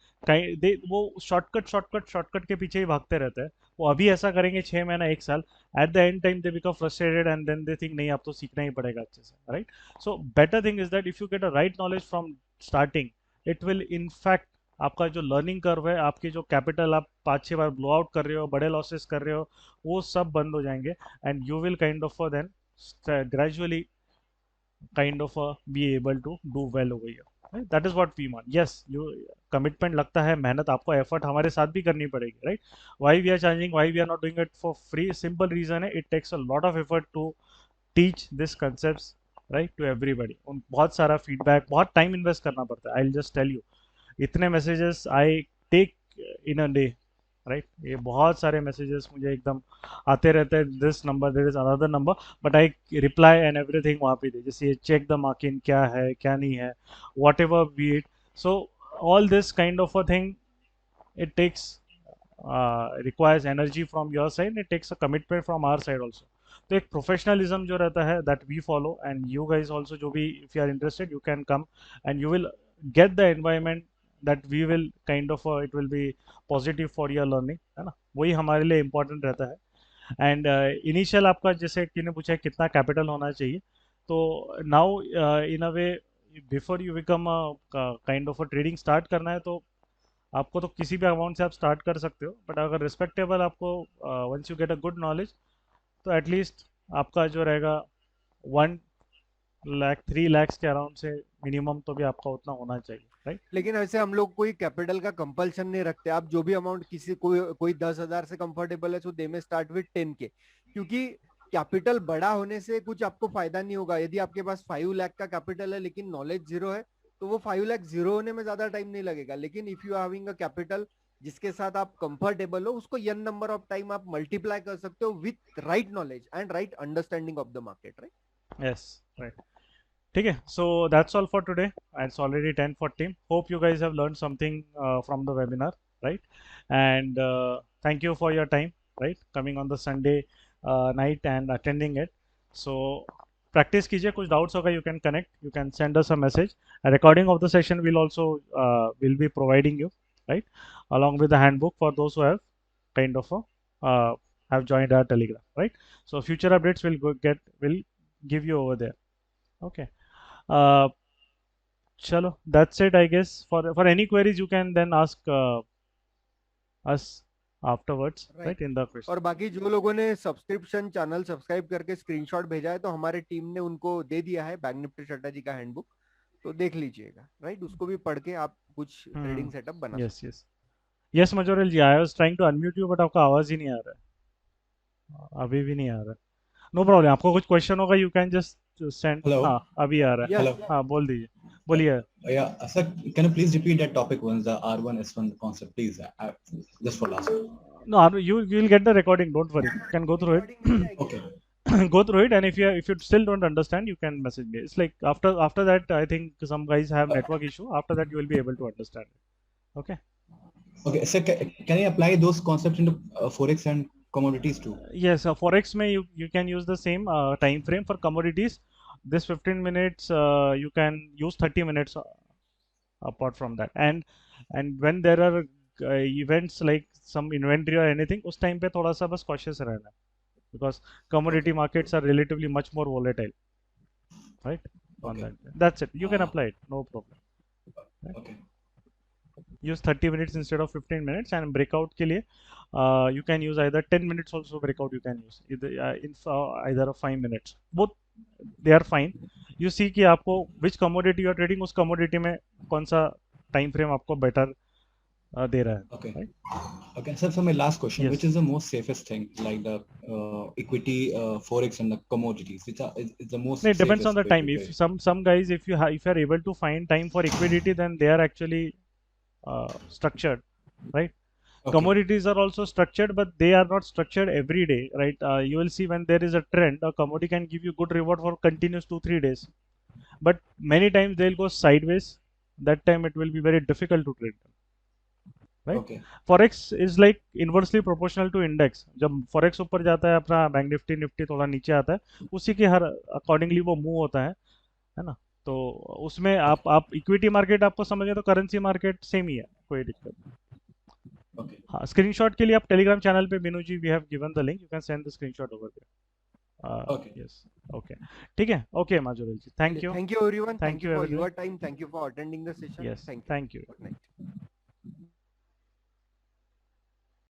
they वो शॉर्टकट के पीछे ही भागते रहते हैं. वो अभी ऐसा करेंगे 6 महीना 1 साल, at the end time they become frustrated and then they think नहीं अब तो सीखना ही पड़ेगा अच्छे से, right? So better thing is that if you get a right knowledge from starting, it will in fact आपका जो लर्निंग कर्व है, आपकी जो कैपिटल आप 5-6 बार ब्लो आउट कर रहे हो, बड़े लॉसेस कर रहे हो, वो सब बंद हो जाएंगे and you will kind of then gradually kind of be able to do well over here, right? That is what we want. Yes, you commitment लगता है, मेहनत आपको effort हमारे साथ भी करनी पड़ेगी, right? Why we are charging, why we are not doing it for free? Simple reason है, it takes a lot of effort to teach this concepts, right, to everybody. उन बहुत सारा feedback, बहुत time invest करना पड़ता है. I'll just tell you, इतने messages I take in a day, right. ये बहुत सारे मैसेजेस मुझे एकदम आते रहते हैं, this number there is another number, but I reply and everything वहाँ पे दे, जैसे ये चेक द मार्किंग क्या है क्या नहीं है, what ever be it. So all this kind of a thing, it takes requires energy from your side, it takes a commitment from our side also. तो एक प्रोफेशनलिज्म जो रहता है that we follow, and you guys also जो भी if you are interested you can come and you will get the environment that we will kind of it will be positive for your learning, है ना. वही हमारे लिए important रहता है. एंड इनिशियल आपका जैसे किने पूछा है कितना कैपिटल होना चाहिए, तो now in a way before you become kind of a trading start करना है तो आपको तो किसी भी अमाउंट से आप स्टार्ट कर सकते हो, बट अगर रिस्पेक्टेबल आपको once you get a good knowledge तो एटलीस्ट आपका जो रहेगा 1 लाख 3 लाख के अराउंड से मिनिमम तो भी आपका उतना होना चाहिए, राइट. लेकिन ऐसे हम लोग कोई कैपिटल का कंपल्शन नहीं रखते. आप जो भी अमाउंट किसी कोई 10,000 से कंफर्टेबल है, सो दे में स्टार्ट विद 10K, क्योंकि कैपिटल बड़ा होने से कुछ आपको फायदा नहीं होगा. यदि आपके पास 5 लाख का कैपिटल है लेकिन नॉलेज जीरो है, तो वो 5 लाख जीरो होने में ज्यादा टाइम नहीं लगेगा. लेकिन if you having a capital जिसके साथ आप कंफर्टेबल हो, उसको n नंबर ऑफ टाइम आप मल्टीप्लाई कर सकते हो with right knowledge and right understanding of the market, right. Yes, right. ठीक है, so that's all for today. It's already 10:40. Hope you guys have learned something from the webinar, right? And thank you for your time, right, coming on the Sunday night and attending it. So practice कीजिए, कुछ doubts होगा you can connect, you can send us a message. A recording of the session will also will be providing you, right, along with the handbook for those who have kind of have joined our Telegram, right? So future updates will give you over there. Okay. Chalo, that's it, I guess. For any queries you can then ask us afterwards, right, in the question. और बाकी जो लोगों ने सब्सक्रिप्शन चैनल सब्सक्राइब करके स्क्रीनशॉट भेजा है, तो हमारे टीम ने उनको दे दिया है बैंक निफ्टी स्ट्रेटजी का हैंडबुक, तो देख लीजिएगा, राइट. उसको भी पढ़ के आप कुछ ट्रेडिंग सेटअप बना सकते हैं. यस मजोरल ji, I was trying to unmute you but आपका आवाज ही नहीं आ रहा है, अभी भी नहीं आ रहा है. नो प्रॉब्लम, आपको कुछ क्वेश्चन होगा यू कैन जस्ट सेंड. हाँ, अभी आ रहा है. हेलो, हाँ, बोल दीजिए, बोलिए. yeah sir, can you please repeat that topic once, the R1 S1 concept, please, just for last. No, you will get the recording, don't worry, you can go through it. Okay. Go through it, and if you still don't understand you can message me. It's like after that I think some guys have network issue, after that you will be able to understand it. Okay, sir, can I apply those concepts into forex and commodities too? Yes, forex mein you can use the same time frame. For commodities, this 15 minutes you can use 30 minutes apart from that, and when there are events like some inventory or anything, उस time पे थोड़ा सा बस cautious रहना, because commodity markets are relatively much more volatile, right? On that, that's it. You can apply it, no problem. Right? Okay. Use 30 minutes instead of 15 minutes, and breakout के लिए you can use either 10 minutes also breakout you can use, either 5 minutes, both they are fine. You see कि आपको which commodity you are trading, उस commodity में कौन सा time frame आपको better दे रहा है. Okay. Right? Okay, sir, so my last question, Yes. which is the most safest thing, like the equity, forex and the commodities, which is the most No, it depends on the safest way time. to If trade? some guys, if you are able to find time for equity, then they are actually structured, right? Okay. Commodities are also structured, but they are not structured every day, right? You will see when there is a trend, a commodity can give you good reward for continuous 2-3 days, but many times they'll go sideways. That time it will be very difficult to trade them, right? Okay. Forex is like inversely proportional to index. जब forex ऊपर जाता है, अपना बैंक निफ्टी थोड़ा नीचे आता है, उसी के हर accordingly वो मूव होता है ना. तो उसमें आप इक्विटी मार्केट आपको समझ गए तो करेंसी मार्केट सेम ही है, कोई दिक्कत नहीं। Okay. हाँ, स्क्रीनशॉट के लिए आप टेलीग्राम चैनल पे Binu ji we have given the link, you can send the screenshot over there. Okay. Yes, okay, ठीक है, ओके माजुरल ji, thank you Thank you everyone. Thank Thank you, you for everyone. your time. Thank you for attending the session. Yes, Thank you. thank you. Good night.